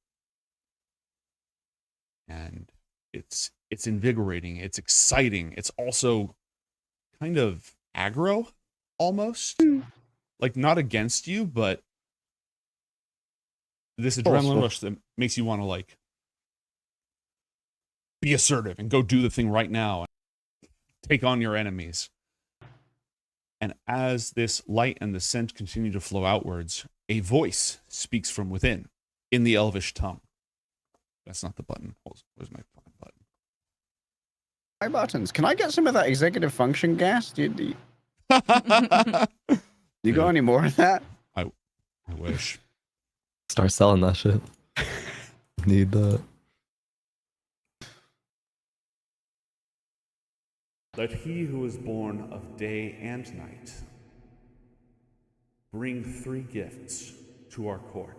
And it's invigorating, it's exciting, it's also kind of aggro, almost. Like, not against you, but this adrenaline rush that makes you want to, like, be assertive and go do the thing right now and take on your enemies. And as this light and the scent continue to flow outwards, a voice speaks from within in the Elvish tongue. That's not the button. Where's my fucking button? My buttons. Can I get some of that executive function gas? You got any more of that? I wish. Start selling that shit. Need that. Let he who is born of day and night bring 3 gifts to our court.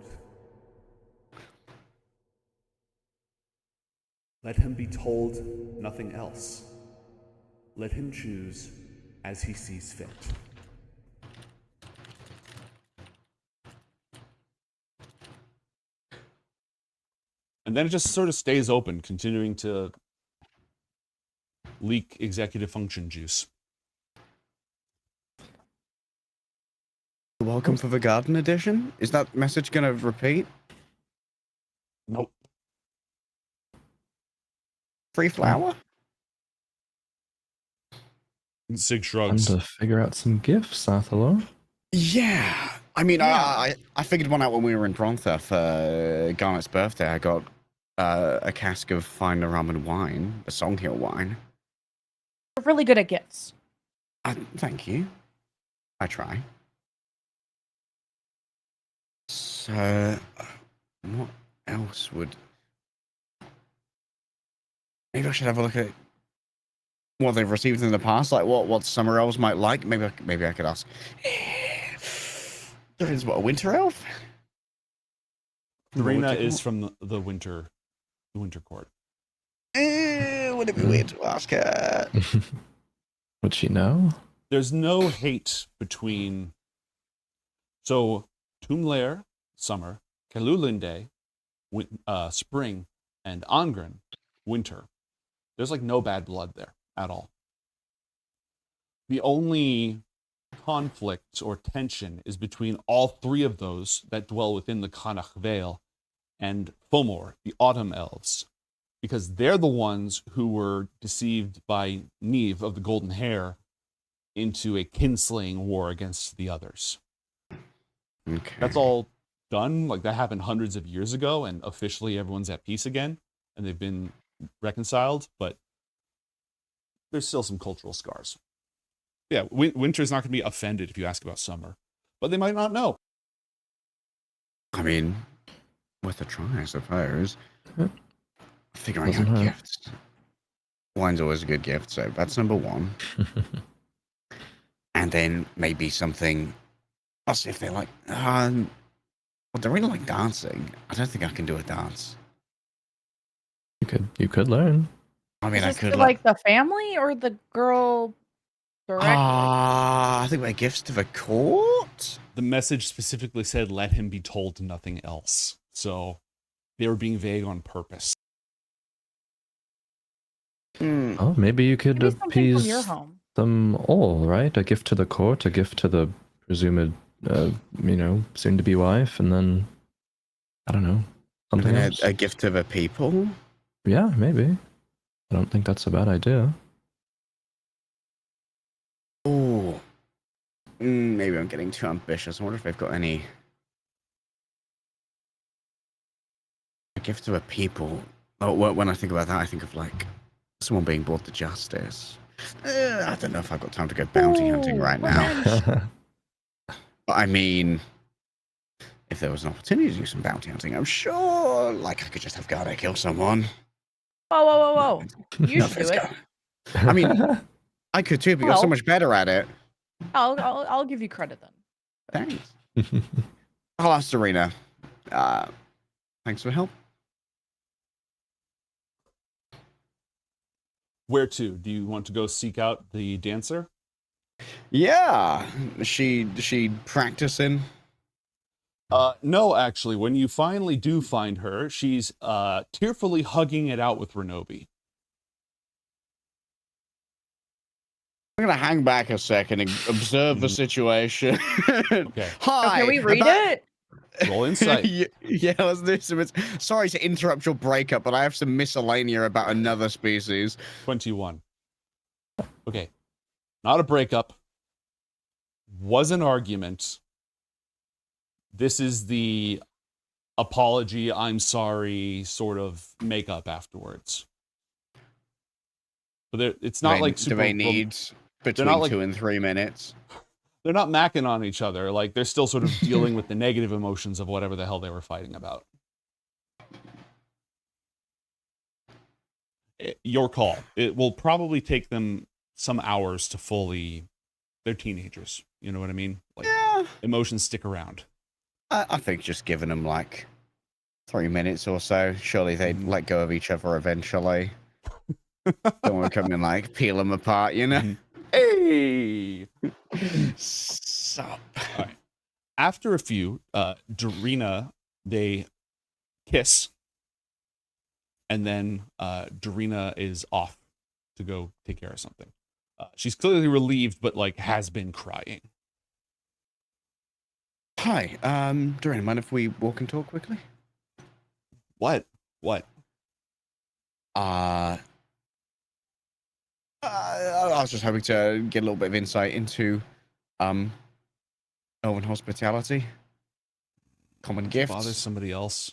Let him be told nothing else. Let him choose as he sees fit. And then it just sort of stays open, continuing to leak executive function juice. Welcome for the garden edition. Is that message gonna repeat? Nope. Free flower? Sig Time shrugs. to figure out some gifts, Athalor. Yeah. I mean, Yeah. I figured one out when we were in Drontha for Garnet's birthday. I got a cask of fine Ramen wine, a Songhill wine. We're really good at gifts. Thank you. I try. So, what else would... Maybe I should have a look at what they've received in the past, like what summer elves might like. Maybe I could ask. There is what, a winter elf? Dorina is from the winter court. Would it be weird to ask her? Would she know? There's no hate between. So, Tumlair, summer, Kelulinde, spring, and Angren, winter. There's like no bad blood there at all. The only conflict or tension is between all three of those that dwell within the Kanach Vale and Fomor, the autumn elves, because they're the ones who were deceived by Neve of the Golden Hair into a kinslaying war against the others. Okay. That's all done. Like, that happened hundreds of years ago, and officially everyone's at peace again, and they've been reconciled, but there's still some cultural scars. Yeah, winter's not going to be offended if you ask about summer, but they might not know. I mean, worth a try, I suppose. Yep. Figuring Doesn't out hurt. gifts. Wine's always a good gift, so that's number one. And then maybe something. I'll see if they like. Well, they really like dancing. I don't think I can do a dance. You could learn. I mean, Is I this could for, like the family or the girl directly? I think we're gifts to the court. The message specifically said, let him be told nothing else. So they were being vague on purpose. Oh, maybe you could Maybe something from appease your home. them all, right? A gift to the court, a gift to the presumed, soon-to-be wife, and then, I don't know, something else. A gift to the people. Yeah, maybe. I don't think that's a bad idea. Oh, maybe I'm getting too ambitious. I wonder if they've got any. A gift to the people. Oh, when I think about that, I think of like someone being brought to justice. I don't know if I've got time to go bounty hunting right now. But I mean, if there was an opportunity to do some bounty hunting, I'm sure, like, I could just have Garda kill someone. Whoa. You No, should do it's it. Garda. I mean, I could too, but you're so Well. much better at it. I'll give you credit then. Thanks. I'll ask Serena. Thanks for the help. Where to? Do you want to go seek out the dancer? Yeah. She practicing? No, actually. When you finally do find her, she's tearfully hugging it out with Renobi. I'm gonna hang back a second and observe the situation. Okay. Hi. Oh, can we read it? Roll insight. Yeah, let's do some. Sorry to interrupt your breakup, but I have some miscellanea about another species. 21. Okay. Not a breakup. Was an argument. This is the apology, I'm sorry, sort of makeup afterwards. But it's not like super. Do they need between not like- 2 and 3 minutes? They're not macking on each other. Like, they're still sort of dealing with the negative emotions of whatever the hell they were fighting about. Your call. It will probably take them some hours to fully. They're teenagers. You know what I mean? Like, Yeah. emotions stick around. I think just giving them like 3 minutes or so. Surely they'd let go of each other eventually. Don't want to come and like peel them apart, you know? Hey! Sup. All right. After a few, Dorina, they kiss, and then Dorina is off to go take care of something. She's clearly relieved, but like has been crying. Hi, Doreen, mind if we walk and talk quickly? What? I was just hoping to get a little bit of insight into elven hospitality, common gifts. Bother somebody else.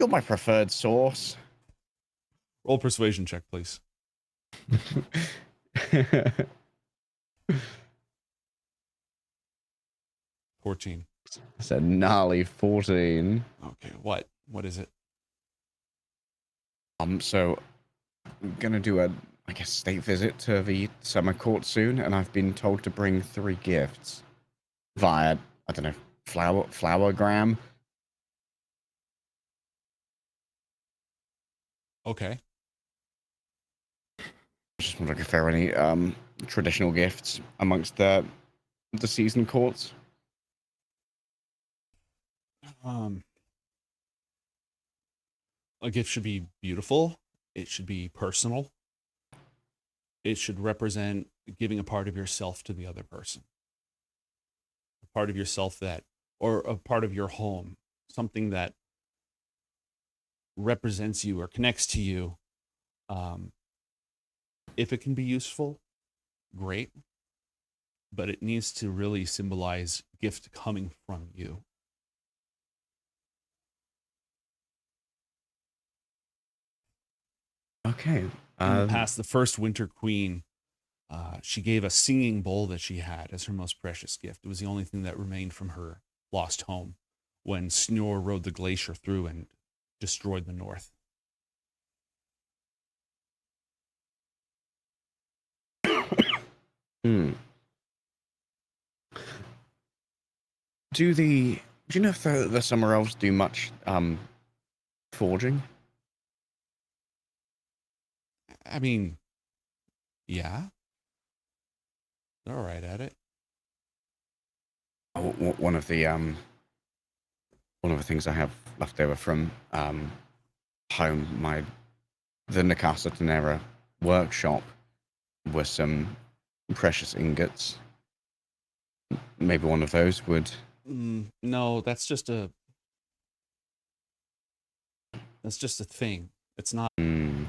You're my preferred source. Roll persuasion check, please. 14. It's a gnarly 14. Okay, what? What is it? So I'm gonna do a, I guess, state visit to the summer court soon, and I've been told to bring 3 gifts via, I don't know, flowergram. Okay. Just wondering if there are any traditional gifts amongst the season courts. A gift should be beautiful. It should be personal. It should represent giving a part of yourself to the other person. A part of yourself that, or a part of your home, something that represents you or connects to you. If it can be useful, great. But it needs to really symbolize gift coming from you. Okay. In the past, the first Winter Queen, she gave a singing bowl that she had as her most precious gift. It was the only thing that remained from her lost home when Snore rode the glacier through and destroyed the north. Do you know if the summer elves do much forging? I mean, yeah. They're all right at it. Oh, one of the things I have left over from home, the Nakasa Tenera workshop, were some precious ingots. Maybe one of those would. No, that's just a thing. It's not. I'm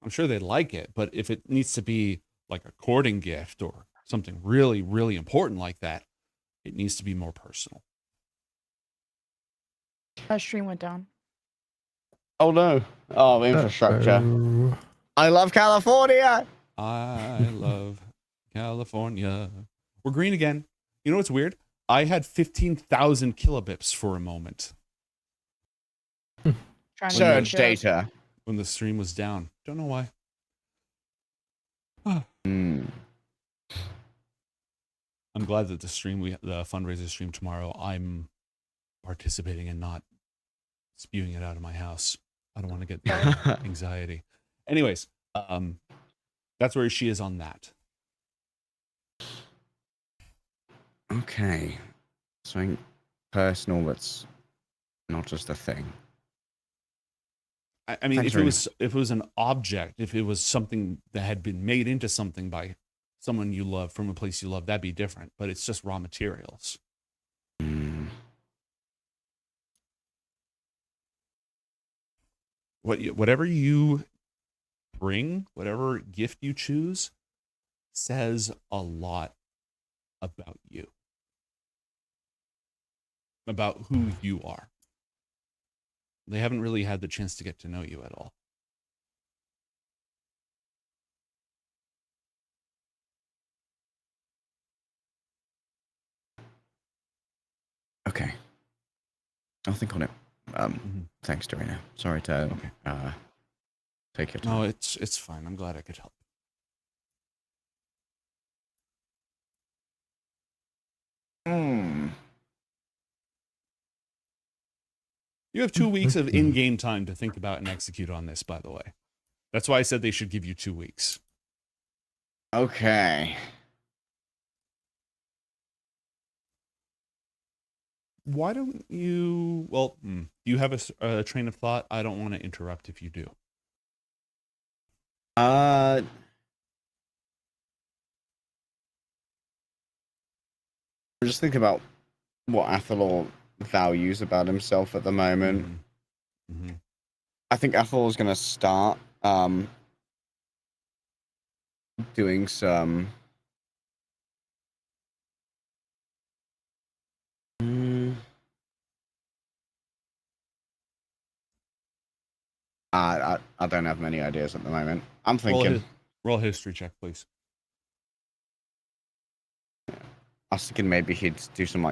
sure they'd like it, but if it needs to be like a courting gift or something really, really important like that, it needs to be more personal. Stream went down. Oh no! Oh, infrastructure. I love California. I love California. We're green again. You know what's weird? I had 15,000 kilobits for a moment. Surge data. When the stream was down. Don't know why. I'm glad that the fundraiser stream tomorrow, I'm participating and not spewing it out of my house. I don't want to get anxiety. Anyways, that's where she is on that. Okay. Something personal that's not just a thing. I mean, if it was an object, if it was something that had been made into something by someone you love from a place you love, that'd be different. But it's just raw materials. Whatever you bring, whatever gift you choose, says a lot about you, about who you are. They haven't really had the chance to get to know you at all. Okay. I'll think on it. Thanks, Dorina. Sorry to take your time. No, it's fine. I'm glad I could help. You have 2 weeks of in-game time to think about and execute on this, by the way. That's why I said they should give you 2 weeks. Okay. Why don't you? Well, do you have a train of thought? I don't want to interrupt if you do. I'm just thinking about what Athalor values about himself at the moment. Mm-hmm. I think Athalor's gonna start doing some. I don't have many ideas at the moment. I'm thinking. Roll a history check, please. I was thinking maybe he'd do some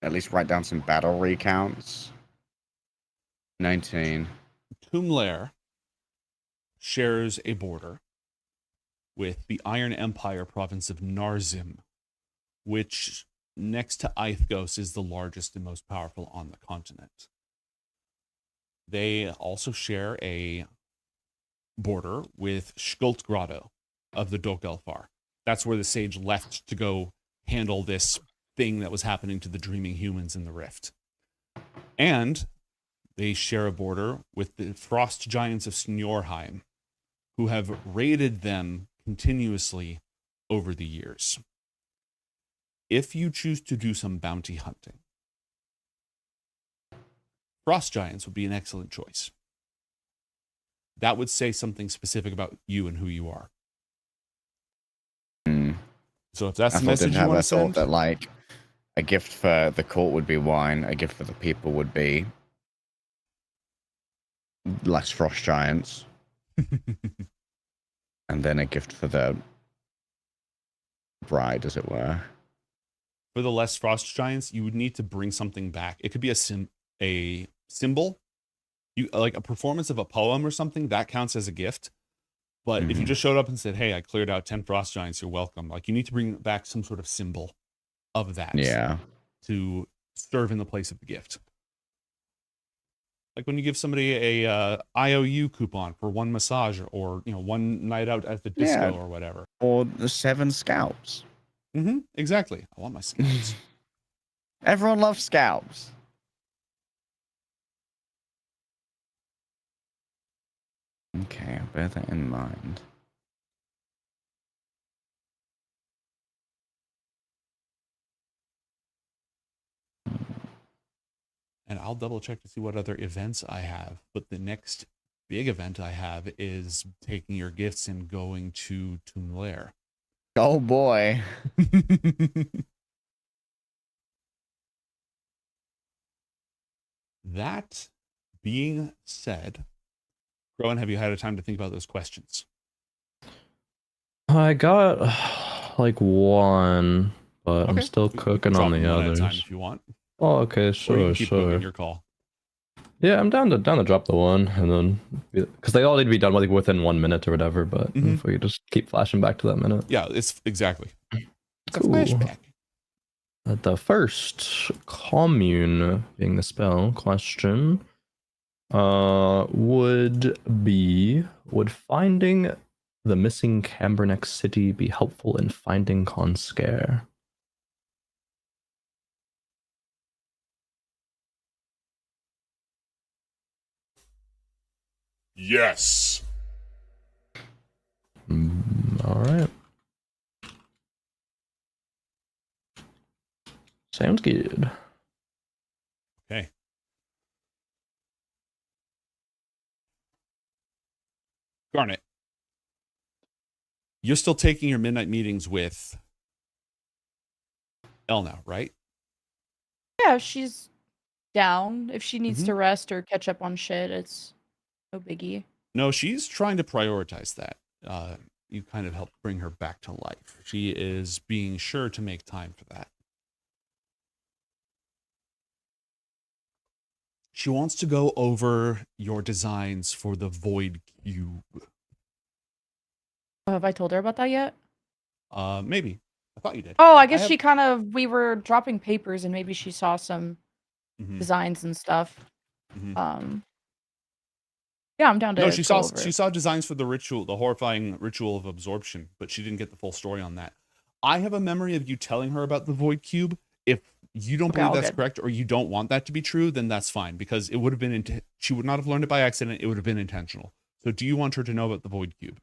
at least write down some battle recounts. 19. Tumlair shares a border with the Iron Empire province of Narzim, which, next to Ithgos, is the largest and most powerful on the continent. They also share a border with Skultgrado of the Dokelfar. That's where the sage left to go handle this thing that was happening to the dreaming humans in the rift. And they share a border with the frost giants of Snorheim, who have raided them continuously over the years. If you choose to do some bounty hunting, frost giants would be an excellent choice. That would say something specific about you and who you are. So if that's the message you want to send, that a gift for the court would be wine, a gift for the people would be less frost giants, and then a gift for the bride, as it were. For the less frost giants, you would need to bring something back. It could be a symbol, like a performance of a poem or something that counts as a gift. But if you just showed up and said, "Hey, I cleared out 10 frost giants, you're welcome," like you need to bring back some sort of symbol of that, to serve in the place of the gift. Like when you give somebody a IOU coupon for one massage, or one night out at the disco, or whatever, or the 7 scalps. Exactly. I want my scalps. Everyone loves scalps. Okay, I'll bear that in mind. And I'll double check to see what other events I have. But the next big event I have is taking your gifts and going to Tumlair. Oh boy. That being said, Rowan, have you had a time to think about those questions? I got one, but I'm still cooking on the others. Time if you want. Oh, okay, sure. Your call. Yeah, I'm down to drop the one, and then because they all need to be done within 1 minute or whatever. But if we just keep flashing back to that minute. Yeah, it's exactly. It's cool. a flashback. The first commune being the spell question would finding the missing Camberneck city be helpful in finding Conscare? Yes. All right. Sounds good. Okay. Garnet, you're still taking your midnight meetings with Elle now, right? Yeah, she's down. If she needs to rest or catch up on shit, it's no biggie. No, she's trying to prioritize that. You kind of helped bring her back to life. She is being sure to make time for that. She wants to go over your designs for the Void Cube. Have I told her about that yet? Maybe. I thought you did. Oh, I guess we were dropping papers and maybe she saw some designs and stuff. Yeah, I'm down to. No, she saw designs for the ritual, the horrifying ritual of absorption, but she didn't get the full story on that. I have a memory of you telling her about the Void Cube. If you don't Okay, believe all that's good. correct, or you don't want that to be true, then that's fine, because it would have been she would not have learned it by accident. It would have been intentional. So do you want her to know about the void cube?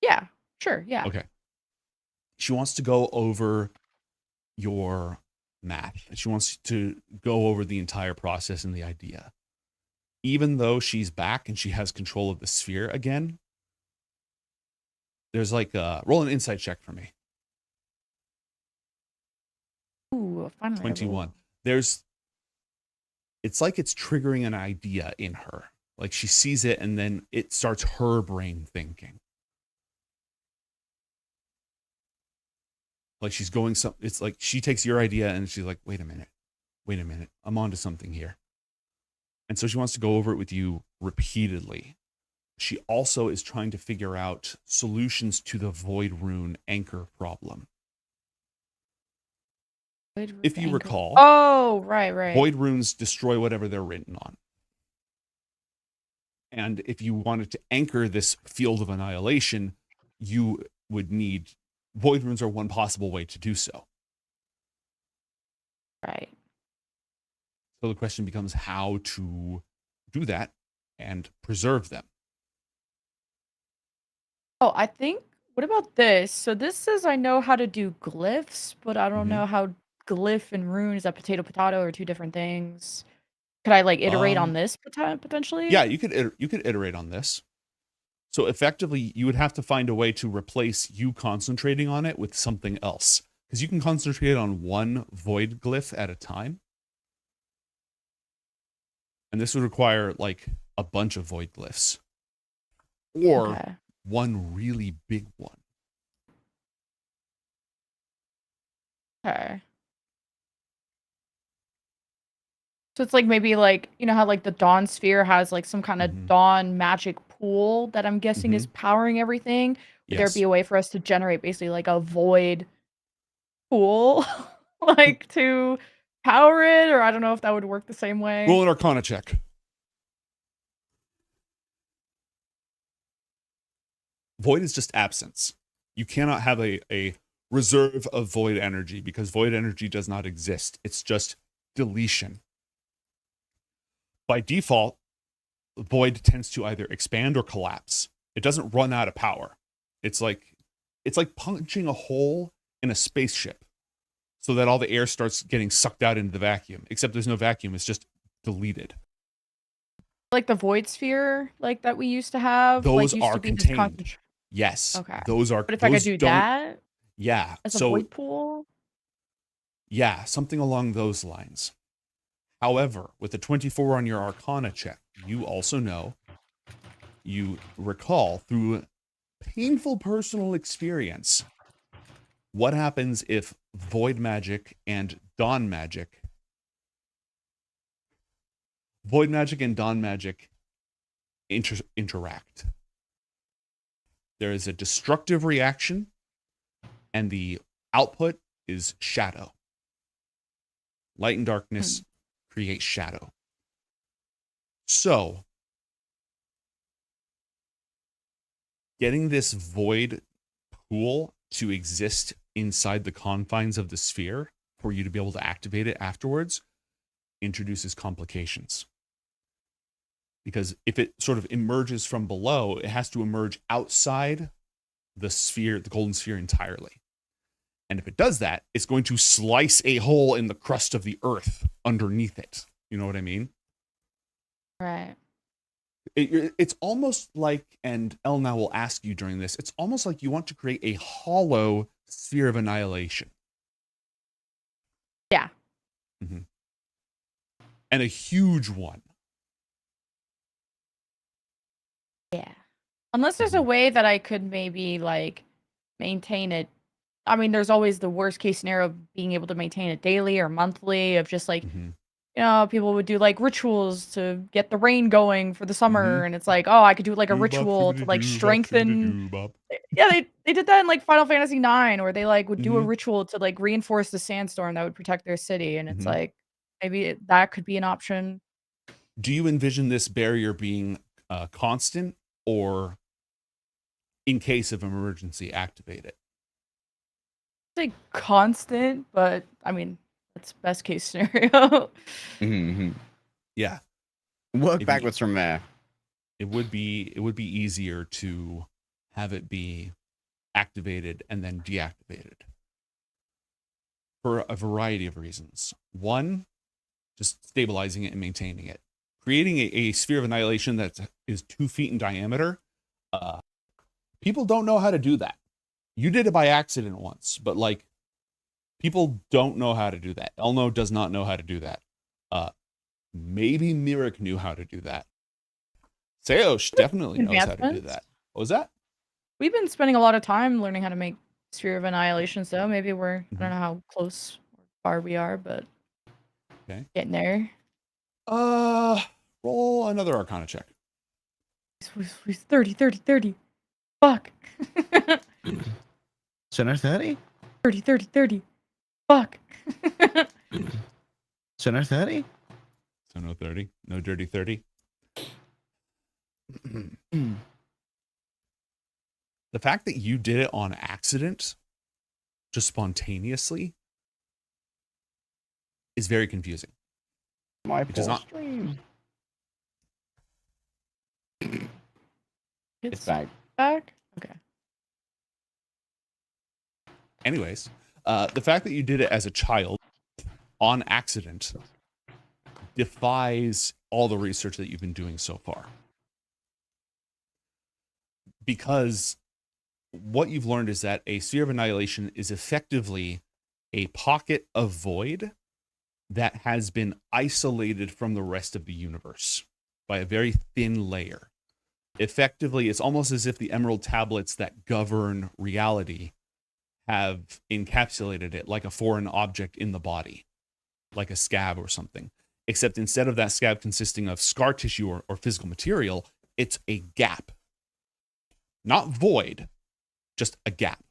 Yeah, sure, yeah. Okay. She wants to go over your math. She wants to go over the entire process and the idea. Even though she's back and she has control of the sphere again, there's like roll an insight check for me. Ooh, finally. 21. It's like it's triggering an idea in her. Like she sees it and then it starts her brain thinking. Like she's going it's like she takes your idea and she's like, wait a minute, I'm onto something here. And so she wants to go over it with you repeatedly. She also is trying to figure out solutions to the void rune anchor problem. If you recall, oh, right. void runes destroy whatever they're written on. And if you wanted to anchor this field of annihilation, you would need void runes are one possible way to do so. Right. So the question becomes how to do that and preserve them. Oh, I think. What about this? So this says I know how to do glyphs, but I don't Mhm. know how glyph and rune is that potato are two different things. Could I like iterate on this potentially? Yeah, you could iterate on this. So effectively, you would have to find a way to replace you concentrating on it with something else, because you can concentrate on one void glyph at a time. And this would require like a bunch of void glyphs or Okay. one really big one. Okay. So it's like maybe like you know how like the Dawn Sphere has like some kind of Mhm. Dawn magic pool that I'm guessing is powering everything. Would there be Yes. a way for us to generate basically like a void pool like to power it? Or I don't know if that would work the same way. Roll an Arcana check. Void is just absence. You cannot have a reserve of void energy because void energy does not exist. It's just deletion. By default, void tends to either expand or collapse. It doesn't run out of power. It's like punching a hole in a spaceship so that all the air starts getting sucked out into the vacuum, except there's no vacuum. It's just deleted. Like the void sphere like that we used to have like Those used are to be this contained. Yes. Okay. Those are. But if I could do that Yeah. as a So void pool? yeah, something along those lines. However, with the 24 on your Arcana check, you also know, you recall through painful personal experience, what happens if void magic and dawn magic interact. There is a destructive reaction, and the output is shadow. Light and darkness create shadow. So, getting this void pool to exist inside the confines of the sphere for you to be able to activate it afterwards introduces complications. Because if it sort of emerges from below, it has to emerge outside the sphere, the golden sphere entirely. And if it does that, it's going to slice a hole in the crust of the earth underneath it. You know what I mean? Right. It's almost like, and Elna will ask you during this, it's almost like you want to create a hollow sphere of annihilation. Yeah. Mm-hmm. And a huge one. Yeah. Unless there's a way that I could maybe like maintain it. I mean, there's always the worst case scenario of being able to maintain it daily or monthly of just like, you know, people would do like rituals to get the rain going for the summer. And it's like, oh, I could do like a ritual to like strengthen. Yeah, they did that in like Final Fantasy IX, where they like would do a ritual to like reinforce the sandstorm that would protect their city. And it's like, maybe that could be an option. Do you envision this barrier being constant, or in case of emergency activate it? say constant, but I mean that's best case scenario. Mm-hmm. Yeah, Work If you- backwards from there. it would be easier to have it be activated and then deactivated for a variety of reasons. One, just stabilizing it and maintaining it. Creating a sphere of annihilation that is 2 feet in diameter. People don't know how to do that. You did it by accident once, but like people don't know how to do that. Elno does not know how to do that. Maybe Mirik knew how to do that. Seosh definitely knows how to do Advancements? that. What was that? We've been spending a lot of time learning how to make Sphere of Annihilation, so maybe we're I don't know how close or far we are, but Okay. getting there. Roll another Arcana check. He's 30, 30, 30. Fuck. So no 30? 30, 30, 30. Fuck. So no 30? So no 30. No dirty 30. The fact that you did it on accident, just spontaneously, is very confusing. My Which is poor not- stream. It's It's back. back? Okay. Anyways, the fact that you did it as a child on accident defies all the research that you've been doing so far. Because what you've learned is that a sphere of annihilation is effectively a pocket of void that has been isolated from the rest of the universe by a very thin layer. Effectively, it's almost as if the emerald tablets that govern reality have encapsulated it like a foreign object in the body, like a scab or something. Except instead of that scab consisting of scar tissue or physical material, it's a gap. Not void, just a gap.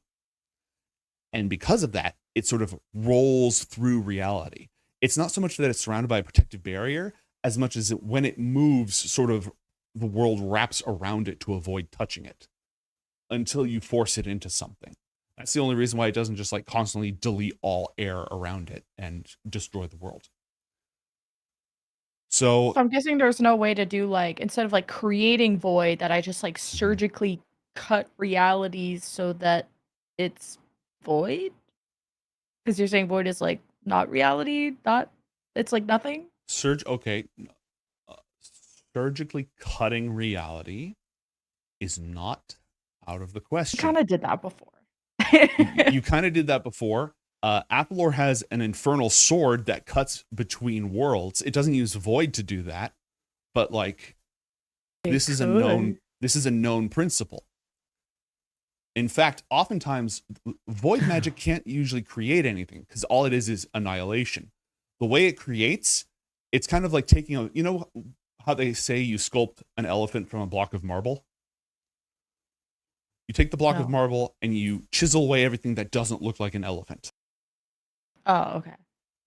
And because of that, it sort of rolls through reality. It's not so much that it's surrounded by a protective barrier, as much as when it moves, sort of the world wraps around it to avoid touching it until you force it into something. That's the only reason why it doesn't just like constantly delete all air around it and destroy the world. So So I'm guessing there's no way to do like instead of like creating void that I just like surgically cut realities so that it's void? Because you're saying void is like not reality, not it's like nothing? okay, surgically cutting reality is not out of the I question. kind of did that before. You kind of did that before. Athalor has an infernal sword that cuts between worlds. It doesn't use void to do that, but like this is a known principle. In fact, oftentimes void magic can't usually create anything because all it is annihilation. The way it creates, it's kind of like taking a, you know how they say you sculpt an elephant from a block of marble? You take the block of No. marble and you chisel away everything that doesn't look like an elephant. Oh, okay.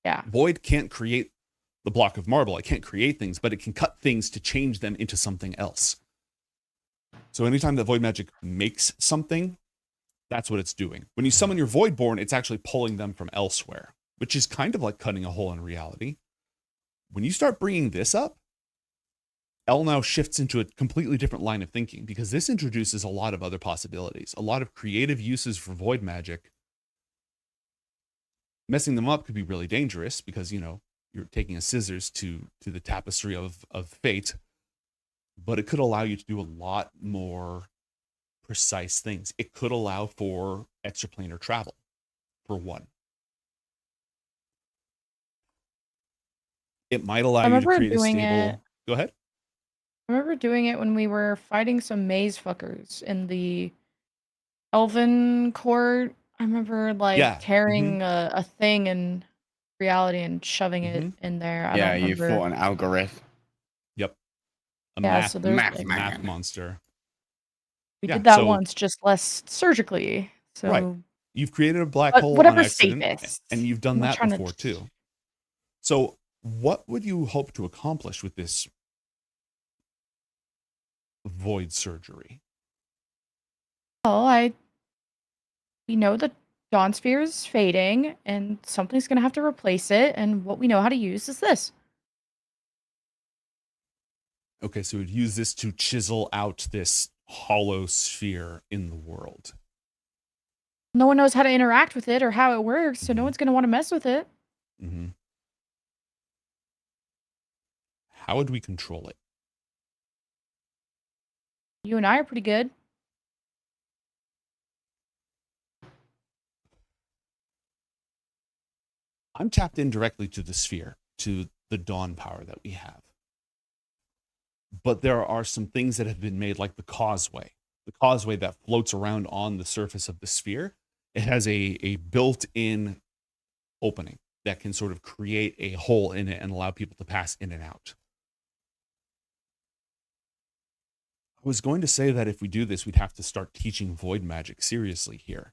Yeah. Void can't create the block of marble. It can't create things, but it can cut things to change them into something else. So anytime that void magic makes something, that's what it's doing. When you summon your Voidborn, it's actually pulling them from elsewhere, which is kind of like cutting a hole in reality. When you start bringing this up, L now shifts into a completely different line of thinking because this introduces a lot of other possibilities, a lot of creative uses for void magic. Messing them up could be really dangerous because, you know, you're taking a scissors to the tapestry of fate, but it could allow you to do a lot more precise things. It could allow for extraplanar travel, for one. It might allow you to create a stable... Go ahead. I remember doing it when we were fighting some maze fuckers in the Elven court. I remember like tearing a thing in reality and shoving it in there. I Yeah, don't you remember. fought an algorithm. Yep. So there's math like, Math monster. we Yeah, did that so- once, just less surgically. So Right. You've created a black But hole on whatever's accident, safest. and you've done I'm not that trying to- before too. So what would you hope to accomplish with this void surgery? well, we know the Dawn Sphere is fading, and something's gonna have to replace it, and what we know how to use is this. Okay, so we'd use this to chisel out this hollow sphere in the world. No one knows how to interact with it or how it works, so no Mhm. one's gonna want to mess with it. Mm-hmm. How would we control it? You and I are pretty good. I'm tapped in directly to the sphere, to the dawn power that we have. But there are some things that have been made, like the causeway that floats around on the surface of the sphere. It has a built-in opening that can sort of create a hole in it and allow people to pass in and out. I was going to say that if we do this, we'd have to start teaching void magic seriously here,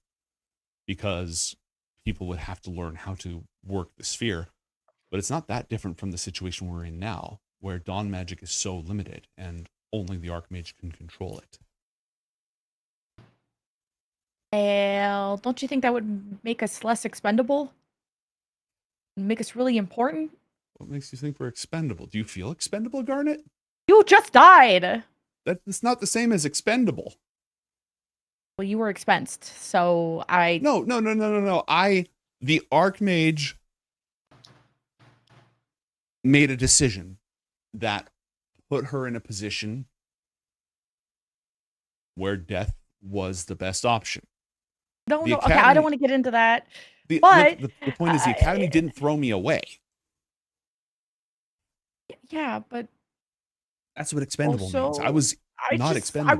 because people would have to learn how to work the sphere. But it's not that different from the situation we're in now, where dawn magic is so limited and only the archmage can control it. Well, don't you think that would make us less expendable? Make us really important? What makes you think we're expendable? Do you feel expendable, Garnet? You just died! That's not the same as expendable. Well, you were expensed, so I... No. The archmage made a decision that put her in a position where death was the best option. No, The no, okay, I Academy- don't want to get into that. The But point is, the Academy didn't throw me away. Yeah, but That's what expendable means. also, I was I not just, expendable. I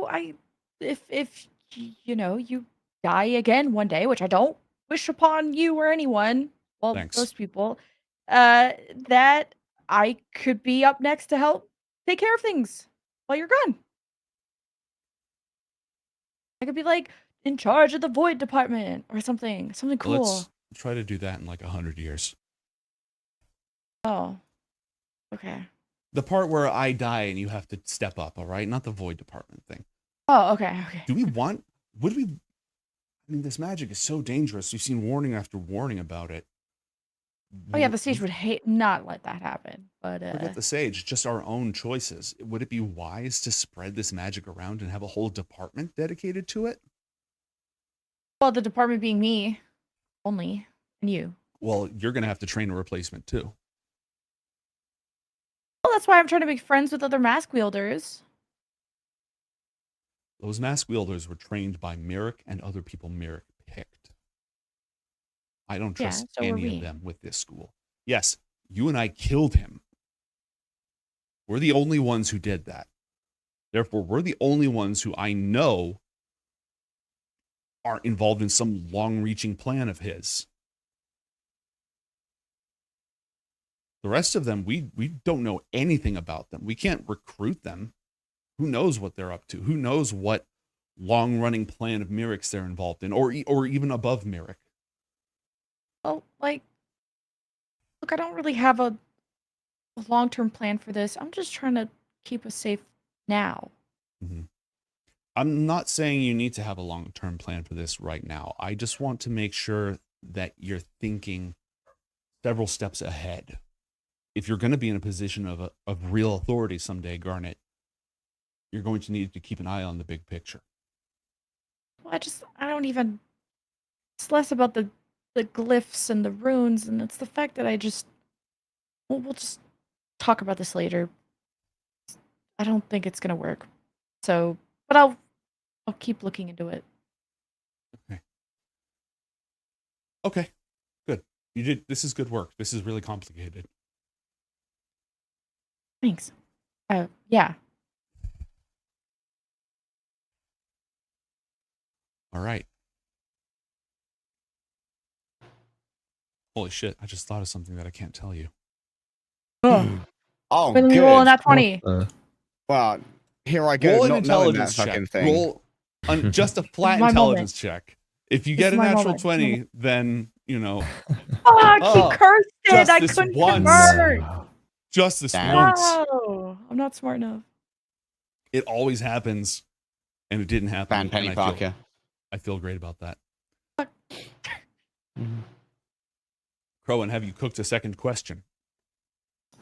would, if you die again one day, which I don't wish upon you or anyone, well, Thanks. most people, that I could be up next to help take care of things while you're gone. I could be like in charge of the void department or something cool. Let's try to do that in like 100 years. Oh, okay. The part where I die and you have to step up, all right? Not the void department thing. Oh, okay. Would we, I mean, this magic is so dangerous. We've seen warning after warning about it. Oh yeah, the sage would not let that happen. But Forget the sage, just our own choices. Would it be wise to spread this magic around and have a whole department dedicated to it? well, the department being me only, and you. Well, you're going to have to train a replacement too. Well, that's why I'm trying to make friends with other mask wielders. Those mask wielders were trained by Merrick and other people Merrick picked. I don't Yeah, trust so were any we. of them with this school. Yes, you and I killed him. We're the only ones who did that. Therefore, we're the only ones who I know are involved in some long-reaching plan of his. The rest of them, we don't know anything about them. We can't recruit them. Who knows what they're up to? Who knows what long-running plan of Merrick's they're involved in, or even above Merrick? Well, like, look, I don't really have a long-term plan for this. I'm just trying to keep us safe now. Mm-hmm. I'm not saying you need to have a long-term plan for this right now. I just want to make sure that you're thinking several steps ahead. If you're going to be in a position of real authority someday, Garnet, you're going to need to keep an eye on the big picture. Well, it's less about the glyphs and the runes, and it's the fact that we'll just talk about this later. I don't think it's gonna work. So, but I'll keep looking into it. Okay, good. You did. This is good work. This is really complicated. Thanks. Yeah. All right. Holy shit, I just thought of something that I can't tell you. Oh, Oh, when we roll in good. that 20. Well, here I go, Roll an not knowing that intelligence check. fucking thing. Roll just a flat My intelligence check. If you This get is a my natural moment. 20, then, you know, Fuck, Oh, he cursed it. just I this couldn't once. convert. just this Damn. once. Wow. I'm not smart enough. It always happens, and it didn't happen. Ban and Penny I Parker. I feel great about that. Crowan, have you cooked a second question?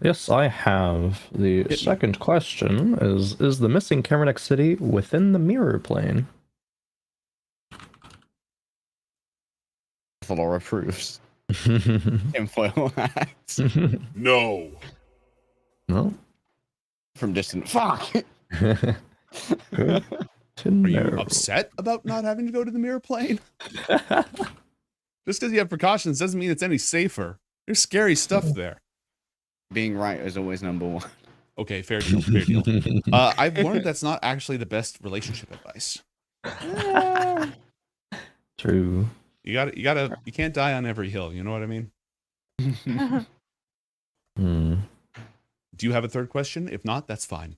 Yes, I have. The me. second question is the missing Karanek city within the mirror plane? Athalor approves. Tinfoil hats. No. No? From distant. Fuck! Good to Are you know. upset about not having to go to the mirror plane? Just because you have precautions doesn't mean it's any safer. There's scary stuff there. Being right is always number one. Okay, fair deal, fair deal. I've learned that's not actually the best relationship advice. True. You can't die on every hill, you know what I mean? Do you have a third question? If not, that's fine.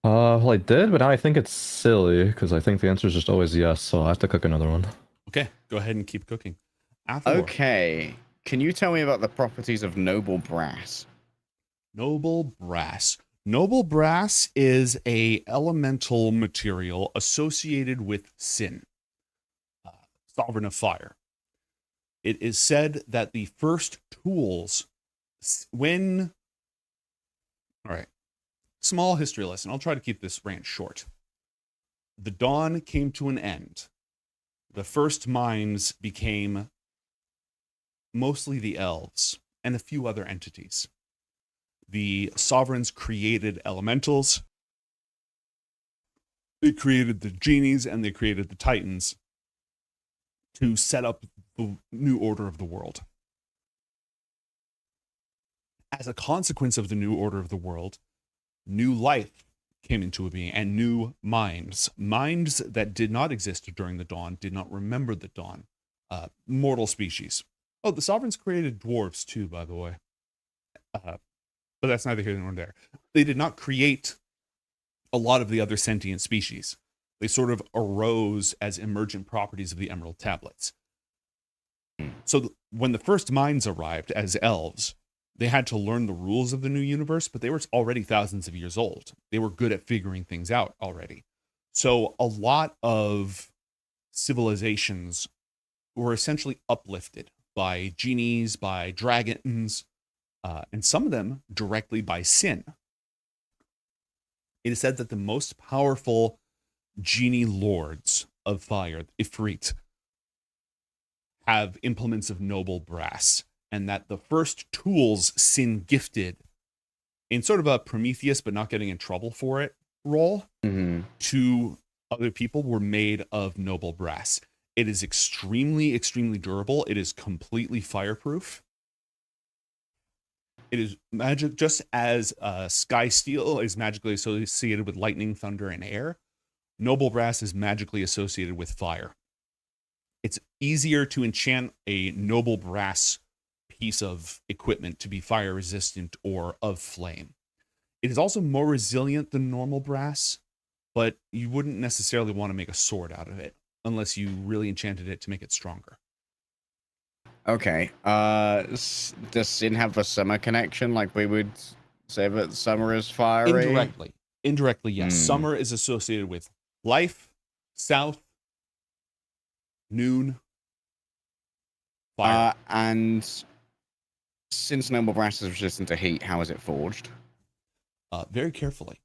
Well, I did, but now I think it's silly, because I think the answer is just always yes, so I have to cook another one. Okay, go ahead and keep cooking. Athalor. Okay. Can you tell me about the properties of noble brass? Noble brass. Noble brass is a elemental material associated with sin, sovereign of fire. It is said that the first tools, when... All right, small history lesson. I'll try to keep this rant short. The dawn came to an end. The first mines became mostly the elves and a few other entities. The sovereigns created elementals. They created the genies and they created the titans to set up the new order of the world. As a consequence of the new order of the world, new life came into being and new minds. Minds that did not exist during the dawn, did not remember the dawn. Mortal species. Oh, the sovereigns created dwarves too, by the way. But that's neither here nor there. They did not create a lot of the other sentient species. They sort of arose as emergent properties of the Emerald Tablets. So when the first minds arrived as elves, they had to learn the rules of the new universe, but they were already thousands of years old. They were good at figuring things out already. So a lot of civilizations were essentially uplifted by genies, by dragons, and some of them directly by sin. It is said that the most powerful genie lords of fire, Ifrit, have implements of noble brass, and that the first tools sin gifted in sort of a Prometheus but not getting in trouble for it role to other people were made of noble brass. It is extremely, extremely durable. It is completely fireproof. It is magic, just as sky steel is magically associated with lightning, thunder, and air. Noble brass is magically associated with fire. It's easier to enchant a noble brass piece of equipment to be fire resistant or of flame. It is also more resilient than normal brass, but you wouldn't necessarily want to make a sword out of it unless you really enchanted it to make it stronger. Okay. Does sin have a summer connection like we would say that summer is fiery? Indirectly, yes. Summer is associated with life, south, noon, fire. And since noble brass is resistant to heat, how is it forged? Very carefully.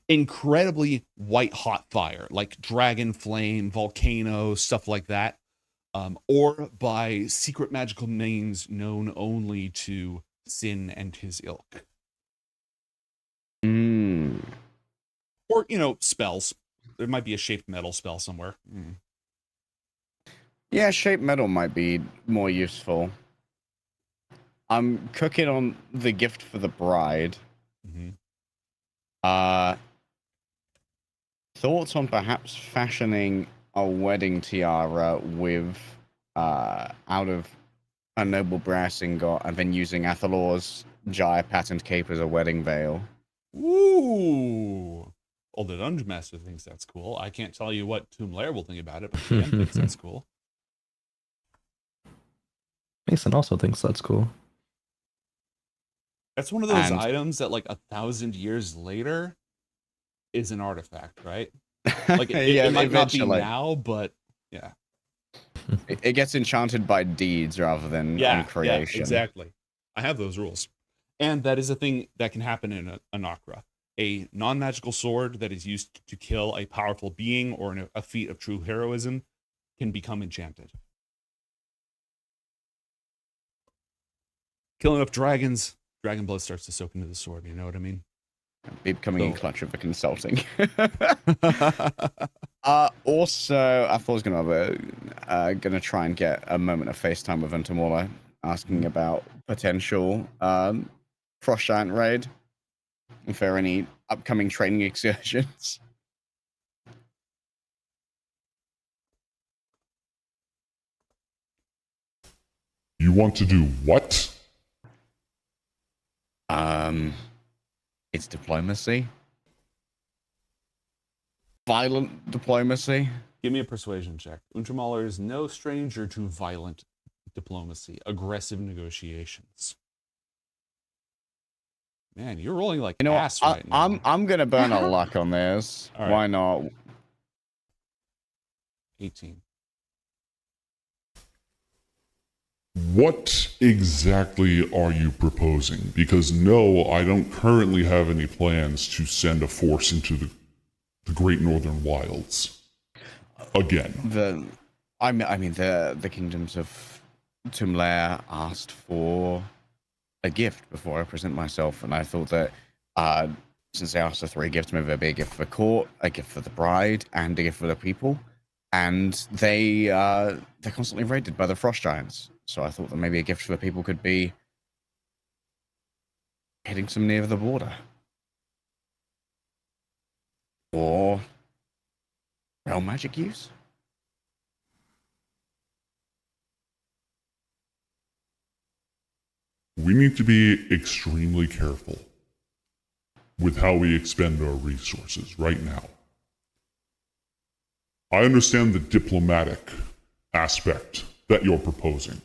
Incredibly white hot fire, like dragon flame, volcano, stuff like that. Or by secret magical means known only to Sin and his ilk. Or, spells. There might be a shaped metal spell somewhere. Yeah, shaped metal might be more useful. I'm cooking on the gift for the bride. Thoughts on perhaps fashioning a wedding tiara with out of a noble brass ingot and then using Athalor's gyre patterned cape as a wedding veil. Ooh. Well, the Dungeon Master thinks that's cool. I can't tell you what Tomb Lair will think about it, but the DM thinks that's cool. Mason also thinks that's cool. That's one of those items that, like, 1,000 years later is an artifact, right? Like, it might not be now, but yeah. It gets enchanted by deeds rather than on creation. Yeah, exactly. I have those rules. And that is a thing that can happen in a Nakra. A non-magical sword that is used to kill a powerful being or a feat of true heroism can become enchanted. Killing enough dragons, dragon blood starts to soak into the sword, you know what I mean? Be becoming in clutch of the consulting. Also, I thought I was gonna try and get a moment of FaceTime with Antamola, asking about potential Frost Giant raid. If there are any upcoming training excursions. You want to do what? It's diplomacy. Violent diplomacy. Give me a persuasion check. Untramaler is no stranger to violent diplomacy, aggressive negotiations. Man, you're rolling like ass right now. I'm gonna burn a luck on this. All right. Why not? 18. What exactly are you proposing? Because no, I don't currently have any plans to send a force into the Great Northern Wilds. Again. The kingdoms of Tumlair asked for a gift before I present myself, and I thought that since they asked for 3 gifts, maybe there'd be a gift for the court, a gift for the bride, and a gift for the people. And they're constantly raided by the Frost Giants. So I thought that maybe a gift for the people could be hitting some near the border. Or realm magic use. We need to be extremely careful with how we expend our resources right now. I understand the diplomatic aspect that you're proposing.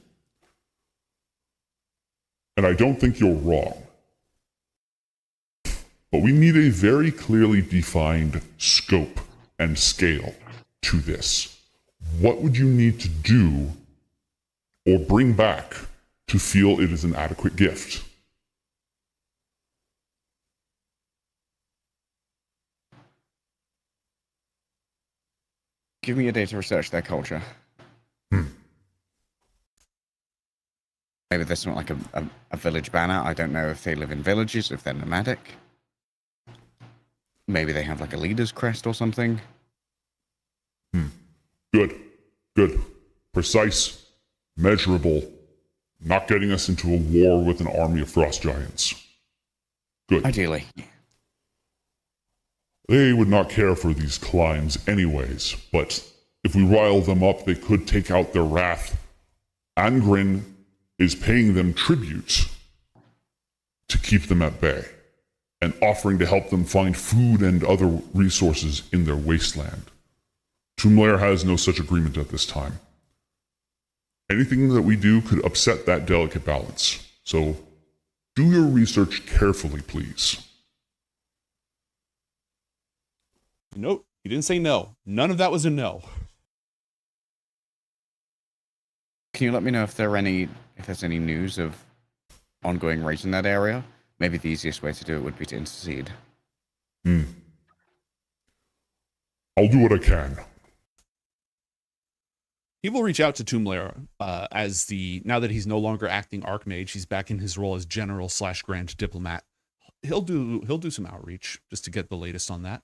And I don't think you're wrong. But we need a very clearly defined scope and scale to this. What would you need to do or bring back to feel it is an adequate gift? Give me a day to research their culture. Maybe there's something like a village banner. I don't know if they live in villages, if they're nomadic. Maybe they have like a leader's crest or something. Good. Precise, measurable, not getting us into a war with an army of frost giants. Good. Ideally. They would not care for these climbs anyways, but if we rile them up, they could take out their wrath. Angrin is paying them tribute to keep them at bay and offering to help them find food and other resources in their wasteland. Tumlair has no such agreement at this time. Anything that we do could upset that delicate balance. So do your research carefully, please. Nope, he didn't say no. None of that was a no. Can you let me know if there's any news of ongoing raids in that area? Maybe the easiest way to do it would be to intercede. I'll do what I can. He will reach out to Tumlair now that he's no longer acting Archmage, he's back in his role as General/Grand Diplomat. He'll do some outreach just to get the latest on that.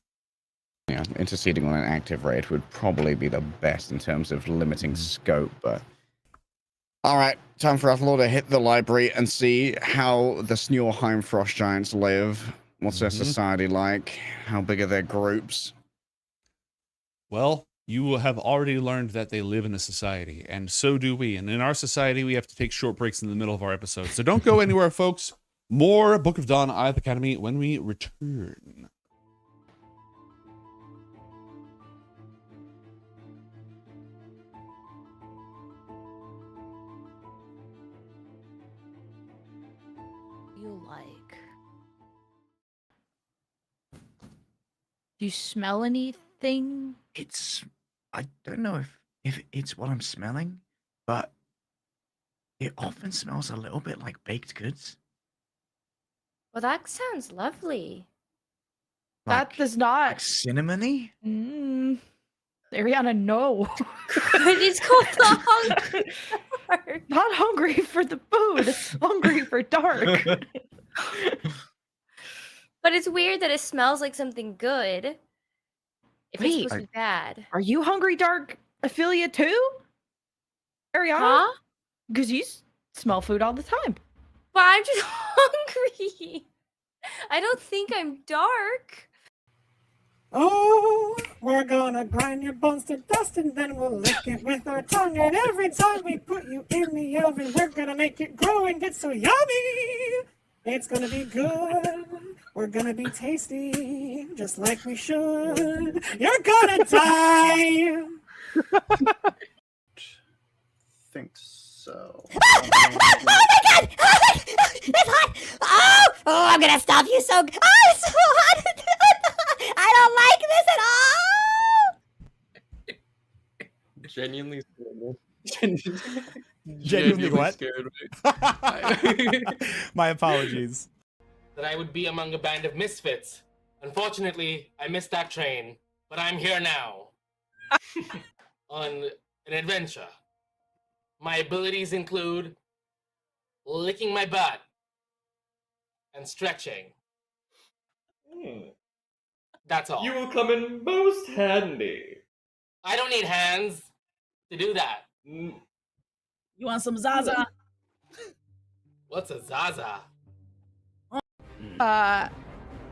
Yeah, interceding on an active raid would probably be the best in terms of limiting scope, but... Alright, time for Athalor to hit the library and see how the Snjorheim Frost Giants live. What's their society like? How big are their groups? Well, you have already learned that they live in a society, and so do we. And in our society, we have to take short breaks in the middle of our episodes. So don't go anywhere, folks. More Book of Dawn, Ioth Academy when we return. Do you smell anything? I don't know if if it's what I'm smelling, but it often smells a little bit like baked goods. Well, that sounds lovely. That Like, does not. like cinnamony. Ariana, no. It's called the Hungry Dark. Not hungry for the food. It's hungry for dark. But it's weird that it smells like something good. If it's Wait. supposed to be bad. Are you hungry dark affiliate too? Ariana? Huh? Because you smell food all the time. But I'm just hungry. I don't think I'm dark. Oh, we're gonna grind your bones to dust and then we'll lick it with our tongue. And every time we put you in the oven, we're gonna make it grow and get so yummy. It's gonna be good. We're gonna be tasty, just like we should. You're gonna die. Think so. Oh my god! It's hot! Oh, I'm gonna stop you so. Oh, it's so hot! I don't like this at all! Genuinely scared. Genuinely what? Scared, My apologies. That I would be among a band of misfits. Unfortunately, I missed that train, but I'm here now. On an adventure. My abilities include licking my butt and stretching. That's all. You will come in most handy. I don't need hands to do that. You want some Zaza? What's a Zaza? I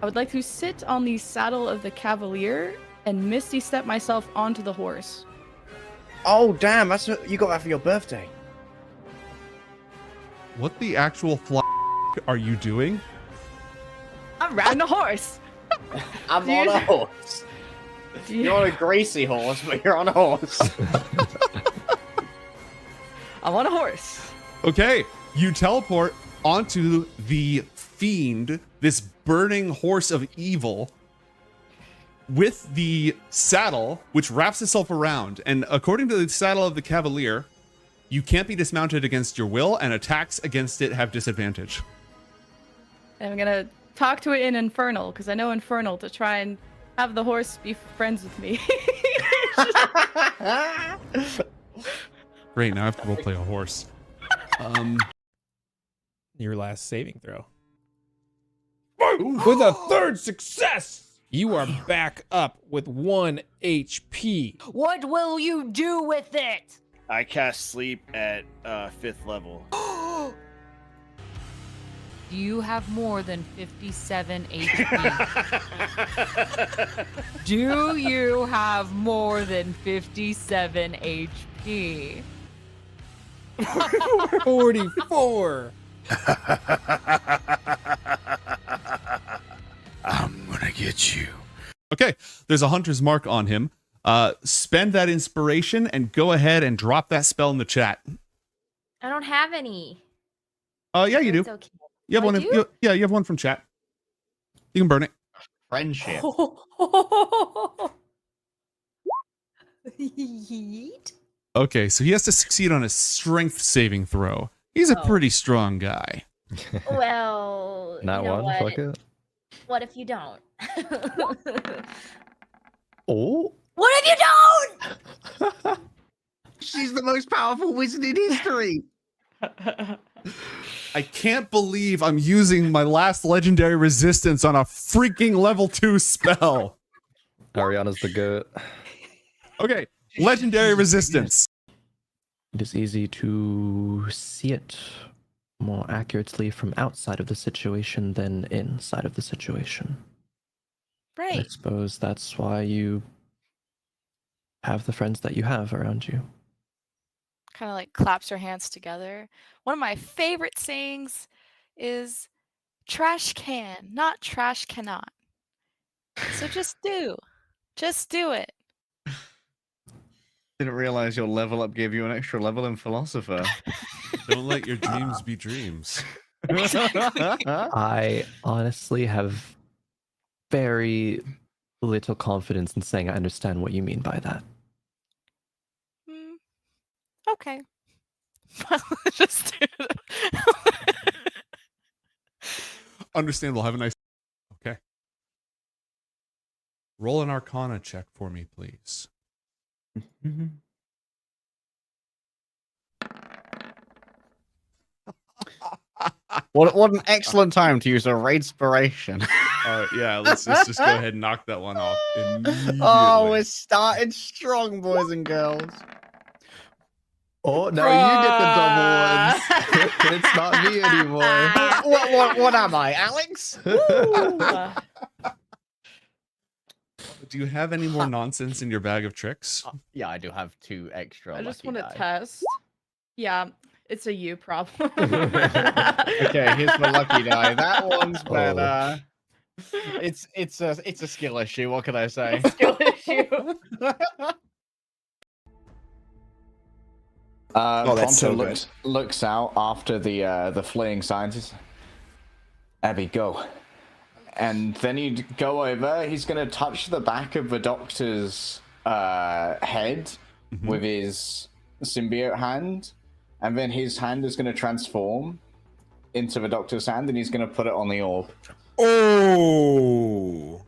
would like to sit on the saddle of the cavalier and misty step myself onto the horse. Oh damn! That's what, you got that for your birthday. What the actual are you doing? I'm riding a horse. I'm Dude. on a horse. You're on a Gracie horse, but you're on a horse. I'm on a horse. Okay, you teleport onto the fiend, this burning horse of evil, with the saddle, which wraps itself around. And according to the saddle of the cavalier, you can't be dismounted against your will, and attacks against it have disadvantage. And I'm gonna talk to it in Infernal, because I know Infernal to try and have the horse be friends with me. Great, now I have to roleplay a horse. Your last saving throw. With a third success, you are back up with 1 HP. What will you do with it? I cast sleep at 5th level. You have more than 57 HP. Do you have more than 57 HP? 44. I'm gonna get you. Okay, there's a hunter's mark on him. Spend that inspiration and go ahead and drop that spell in the chat. I don't have any. Yeah, you do. It's okay. You have I one. do? Yeah, you have one from chat. You can burn it. Friendship. Yeet. Okay, so he has to succeed on a strength saving throw. He's a pretty strong guy. Well, Not you know one. what? Fuck it. What if you don't? Oh. What if you don't? She's the most powerful wizard in history. I can't believe I'm using my last legendary resistance on a freaking level 2 spell. Ariana's the goat. Okay, legendary resistance. It is easy to see it more accurately from outside of the situation than inside of the situation. I Right. suppose that's why you have the friends that you have around you. Kind of like claps her hands together. One of my favorite sayings is trash can, not trash cannot. So just do it. Didn't realize your level up gave you an extra level in philosopher. Don't let your dreams be dreams. I honestly have very little confidence in saying I understand what you mean by that. Okay. Just Understandable. Have a nice. Okay. Roll an Arcana check for me, please. What an excellent time to use a Raidspiration. Yeah, let's just go ahead and knock that one off immediately. Oh, we're starting strong, boys and girls. Oh, now you get the double ones. It's not me anymore. What am I, Alex? Do you have any more nonsense in your bag of tricks? Yeah, I do have 2 extra. I just lucky want to die. test. Yeah, it's a you problem. Okay, here's my lucky die. That one's Oh. better. It's a skill issue. What can I say? Skill issue. That's so Pronto looks out after the fleeing scientist. Abby, go. And then you go over. He's gonna touch the back of the doctor's head with his symbiote hand, and then his hand is gonna transform into the doctor's hand, and he's gonna put it on the orb. Oh.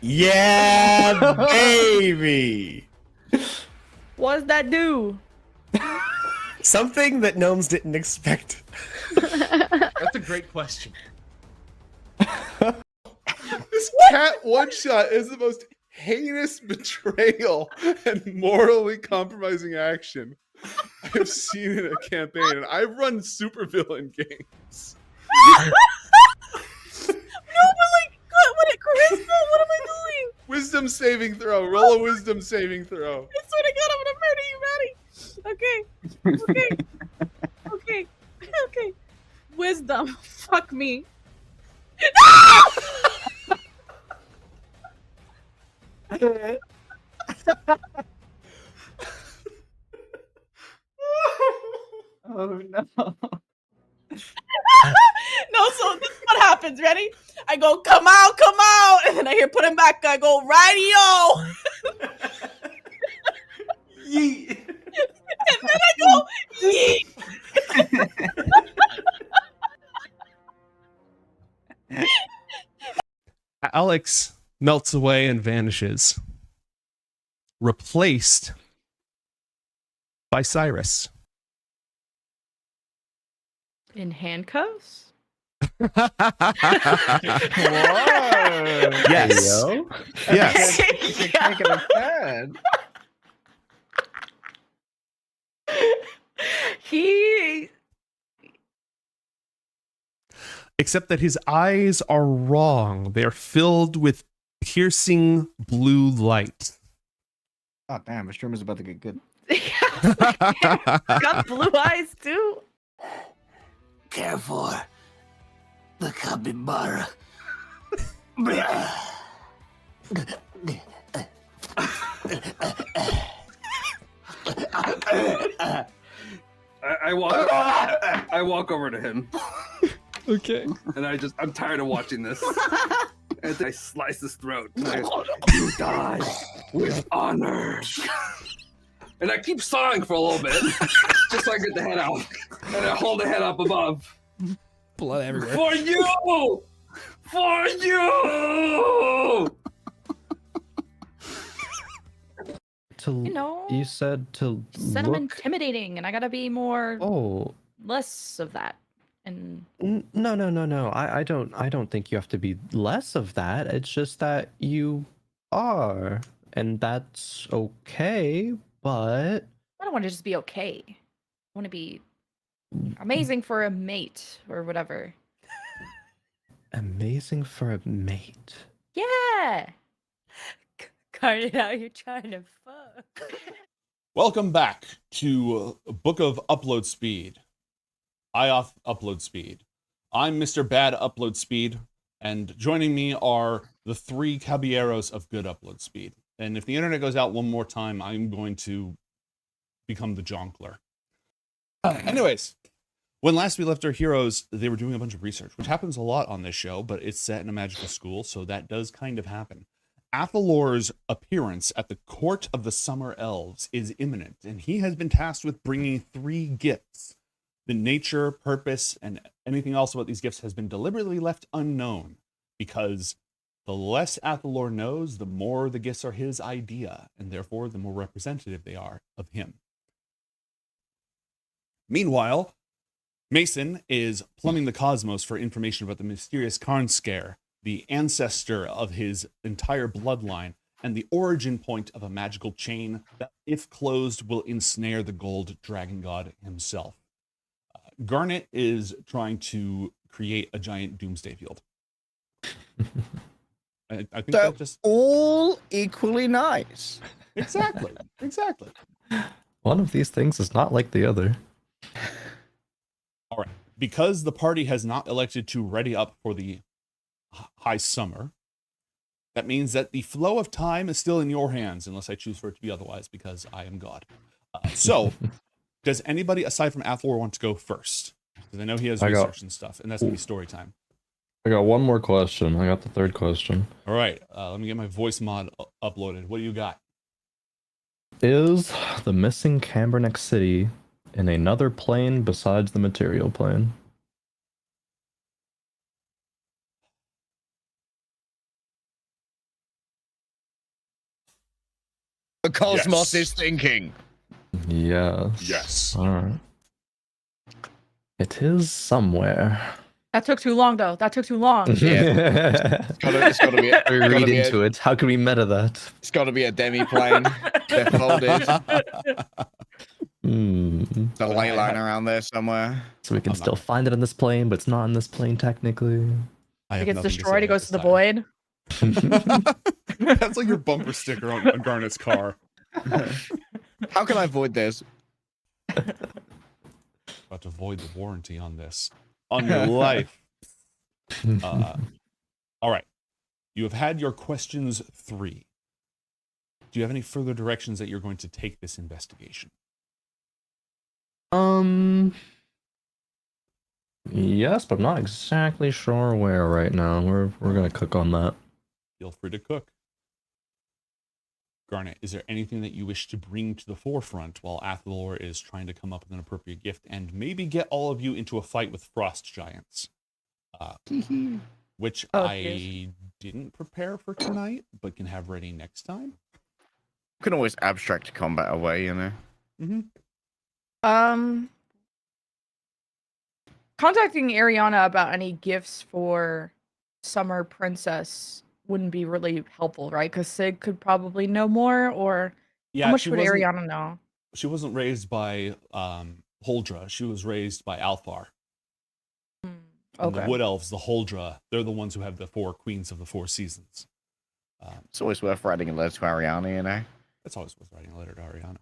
Yeah, baby. What does that do? Something that gnomes didn't expect. That's a great question. This cat one-shot is the most heinous betrayal and morally compromising action I've seen in a campaign, and I've run supervillain games. No, but like, what charisma? What am I doing? Wisdom saving throw. Roll a wisdom saving throw. I swear to God, I'm gonna murder you, Maddie. Okay. Okay. Okay. Wisdom. Fuck me. Oh no. No, so this is what happens. Ready? I go, come out, and then I hear put him back. I go, radio. Yeet. And then I go, yeet. Alex melts away and vanishes, replaced by Cyrus. In handcuffs? Yes. Yes. Taking a turn. He. Except that his eyes are wrong. They're filled with piercing blue light. Oh damn, the stream is about to get good. Got blue eyes too. Careful. The capybara. I walk over to him. Okay. And I'm tired of watching this. And I slice his throat. And I go, you die with honor. And I keep sawing for a little bit, just so I get the head out. And I hold the head up above. Blood everywhere. For you! For you! You said to Said I'm look. intimidating, and I gotta be more. Oh. Less of that. And No. I don't think you have to be less of that. It's just that you are, and that's okay. But I don't want to just be okay. I want to be amazing for a mate or whatever. amazing for a mate. Yeah. Cut it out. You're trying to fuck. Welcome back to Book of Upload Speed. Ioth Upload Speed. I'm Mr. Bad Upload Speed, and joining me are the 3 caballeros of good upload speed. And if the internet goes out one more time, I'm going to become the jonkler. Anyways, when last we left our heroes, they were doing a bunch of research, which happens a lot on this show, but it's set in a magical school, so that does kind of happen. Athalor's appearance at the court of the Summer Elves is imminent, and he has been tasked with bringing 3 gifts. The nature, purpose, and anything else about these gifts has been deliberately left unknown, because the less Athalor knows, the more the gifts are his idea, and therefore the more representative they are of him. Meanwhile, Mason is plumbing the cosmos for information about the mysterious Karn Scare, the ancestor of his entire bloodline, and the origin point of a magical chain that, if closed, will ensnare the gold dragon god himself. Garnet is trying to create a giant doomsday field. I think that just all equally nice. Exactly. One of these things is not like the other. All right. Because the party has not elected to ready up for the high summer, that means that the flow of time is still in your hands, unless I choose for it to be otherwise, because I am God. So, does anybody aside from Athalor want to go first? Because I know he has research and stuff, and that's going to be story time. I got one more question. I got the third question. All right. Let me get my voice mod uploaded. What do you got? Is the missing Camberneck City in another plane besides the material plane? The cosmos is thinking. Yes. All right. It is somewhere. That took too long, though. That took too long. Yeah. it's gotta be. We read into it. How can we meta that? It's got to be a demi-plane. They're folded. The light line around there somewhere. So we can still find it on this plane, but it's not on this plane technically. It gets destroyed. It goes to the void. That's like your bumper sticker on Garnet's car. How can I avoid this? About to void the warranty on this. On your life. All right. You have had your questions 3. Do you have any further directions that you're going to take this investigation? Yes, but I'm not exactly sure where right now. We're gonna cook on that. Feel free to cook. Garnet, is there anything that you wish to bring to the forefront while Athalor is trying to come up with an appropriate gift and maybe get all of you into a fight with frost giants? Which I didn't prepare for tonight, but can have ready next time. You can always abstract combat away, you know. Contacting Ariana about any gifts for Summer Princess wouldn't be really helpful, right? Because Sig could probably know more, or how much would Ariana know? She wasn't raised by Holdra. She was raised by Althar. And the Wood Elves, the Holdra, they're the ones who have the 4 queens of the 4 seasons. It's always worth writing a letter to Ariana, you know? It's always worth writing a letter to Ariana.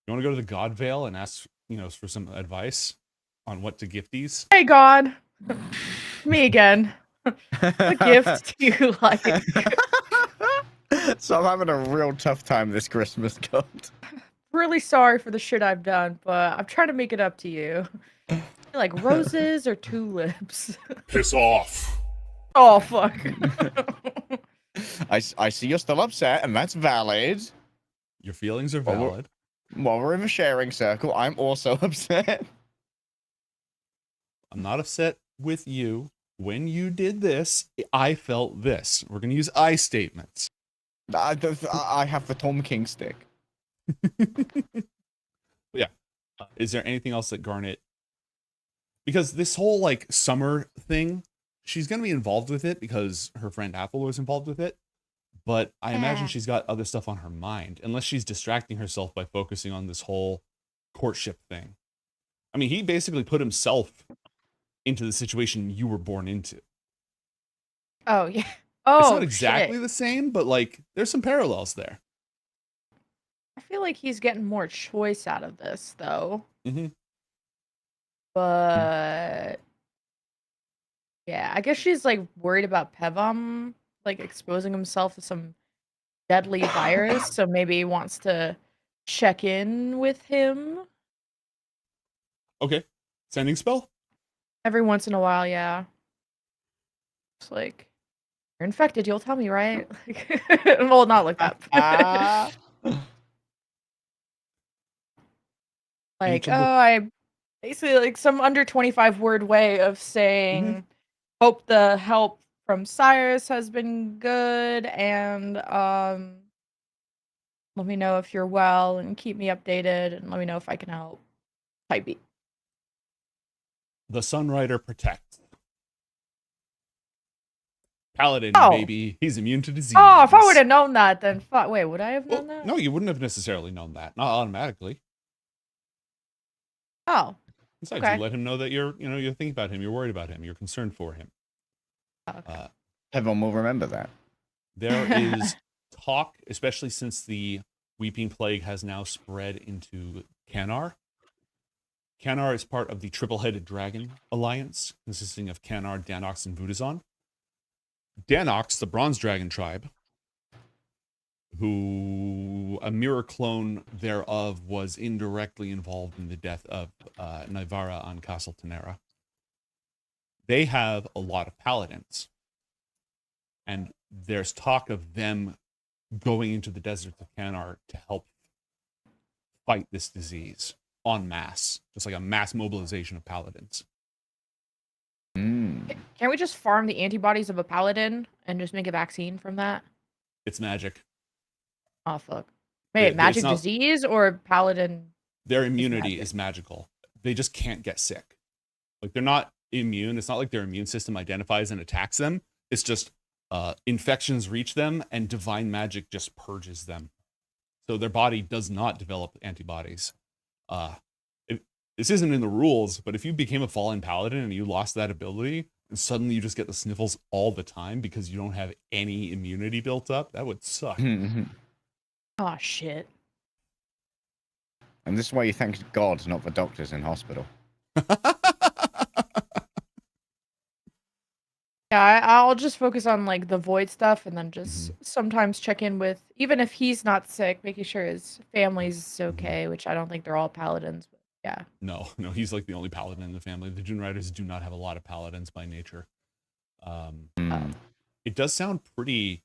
You want to go to the God Vale and ask, for some advice on what to gift these? Hey, God. Me again. What gift do you like? So I'm having a real tough time this Christmas, God. Really sorry for the shit I've done, but I'm trying to make it up to you. You like roses or tulips? Piss off. Oh, fuck. I see you're still upset, and that's valid. Your feelings are valid. While we're in the sharing circle, I'm also upset. I'm not upset with you. When you did this, I felt this. We're going to use I statements. I have the Tom King stick. Yeah. Is there anything else that Garnet... Because this whole, summer thing, she's going to be involved with it because her friend Athalor is involved with it. But I imagine she's got other stuff on her mind, unless she's distracting herself by focusing on this whole courtship thing. I mean, he basically put himself into the situation you were born into. Oh, yeah. Oh, it's not exactly the same, but, there's some parallels there. I feel like he's getting more choice out of this, though. But... yeah, I guess she's, worried about Pevam, exposing himself to some deadly virus, so maybe he wants to check in with him. Okay. Sending spell? Every once in a while, yeah. It's You're infected, you'll tell me, right? Well, not like that. Like, Ancient I basically like some under 25 word way of saying, hope the help from Cyrus has been good, and let me know if you're well and keep me updated, and let me know if I can help. Type B. The Sunrider protects. Paladin, Oh. baby. He's immune to disease. Oh, if I would have known that, then fuck. Wait, would I have known that? No, you wouldn't have necessarily known that. Not automatically. Oh. Besides, Okay. you let him know that you're thinking about him, you're worried about him, you're concerned for him. Everyone will remember that. There is talk, especially since the Weeping Plague has now spread into Canar. Canar is part of the Triple-Headed Dragon Alliance, consisting of Canar, Danox, and Vudazon. Danox, the Bronze Dragon tribe, who a mirror clone thereof was indirectly involved in the death of Nivara on Castle Tenera. They have a lot of paladins. And there's talk of them going into the deserts of Canar to help fight this disease en masse. Just like a mass mobilization of paladins. Can't we just farm the antibodies of a paladin and just make a vaccine from that? It's magic. Oh, fuck. Wait, magic disease or paladin? Their immunity is magical. They just can't get sick. Like, they're not immune. It's not like their immune system identifies and attacks them. It's just infections reach them and divine magic just purges them. So their body does not develop antibodies. This isn't in the rules, but if you became a fallen paladin and you lost that ability, and suddenly you just get the sniffles all the time because you don't have any immunity built up, that would suck. Oh, shit. And this is why you thank God, not the doctors in hospital. Yeah, I'll just focus on like the void stuff and then just sometimes check in with, even if he's not sick, making sure his family's okay, which I don't think they're all paladins, but yeah. No, he's like the only paladin in the family. The Dune Riders do not have a lot of paladins by nature. It does sound pretty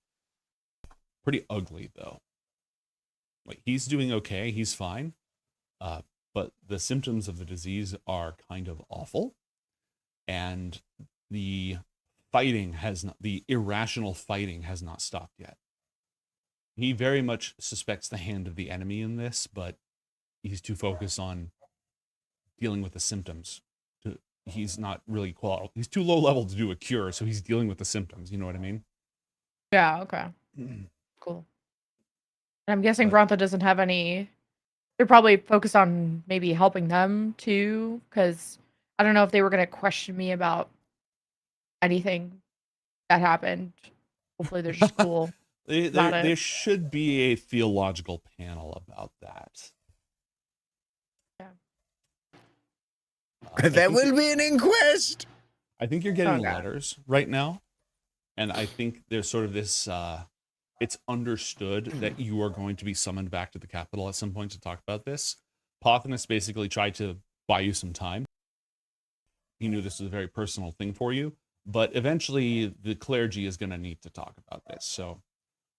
ugly though. Like, he's doing okay, he's fine, but the symptoms of the disease are kind of awful, and the irrational fighting has not stopped yet. He very much suspects the hand of the enemy in this, but he's too focused on dealing with the symptoms. He's not really he's too low level to do a cure, so he's dealing with the symptoms. You know what I mean? Yeah, okay. Cool. And I'm guessing Brontha doesn't have any. They're probably focused on maybe helping them too, because I don't know if they were going to question me about anything that happened. Hopefully they're just cool. There should be a theological panel about that. There will be an inquest. I think you're getting letters right now, and I think there's sort of this. It's understood that you are going to be summoned back to the capital at some point to talk about this. Pothinus basically tried to buy you some time. He knew this was a very personal thing for you, but eventually the clergy is going to need to talk about this. So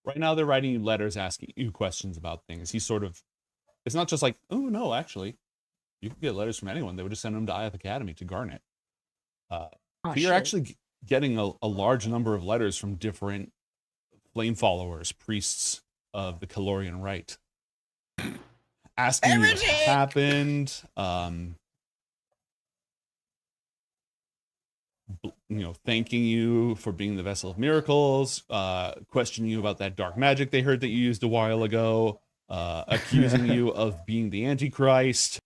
right now they're writing you letters asking you questions about things. He's sort of, it's not just like, oh no, actually, you can get letters from anyone. They would just send them to Ioth Academy to Garnet. So you're actually getting a large number of letters from different flame followers, priests of the Calorian Rite, asking you what happened, thanking you for being the vessel of miracles, questioning you about that dark magic they heard that you used a while ago, accusing you of being the Antichrist.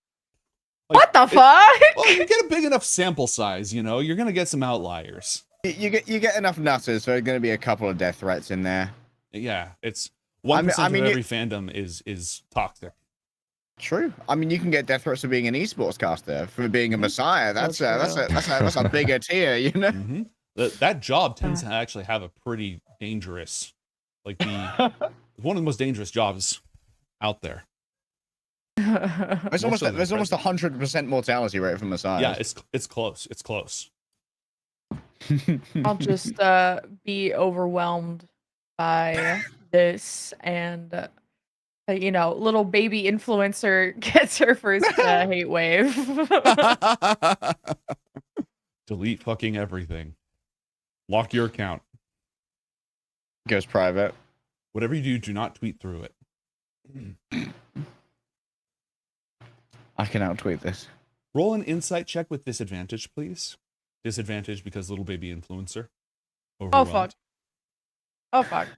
What the fuck? Well, you get a big enough sample size, you're gonna get some outliers. You get enough nutters, so there's going to be a couple of death threats in there. Yeah, it's 1% of every fandom is toxic. True. I mean, you can get death threats for being an esports caster, for being a messiah. That's a bigger tier, That job tends to actually have a pretty dangerous, one of the most dangerous jobs out there. There's almost 100% mortality rate for messiah. Yeah, it's close. It's close. I'll just be overwhelmed by this, and little baby influencer gets her first hate wave. Delete fucking everything. Lock your account. Goes private. Whatever you do not tweet through it. I can outtweet this. Roll an insight check with disadvantage, please. Disadvantage because little baby influencer. Oh fuck. Oh fuck.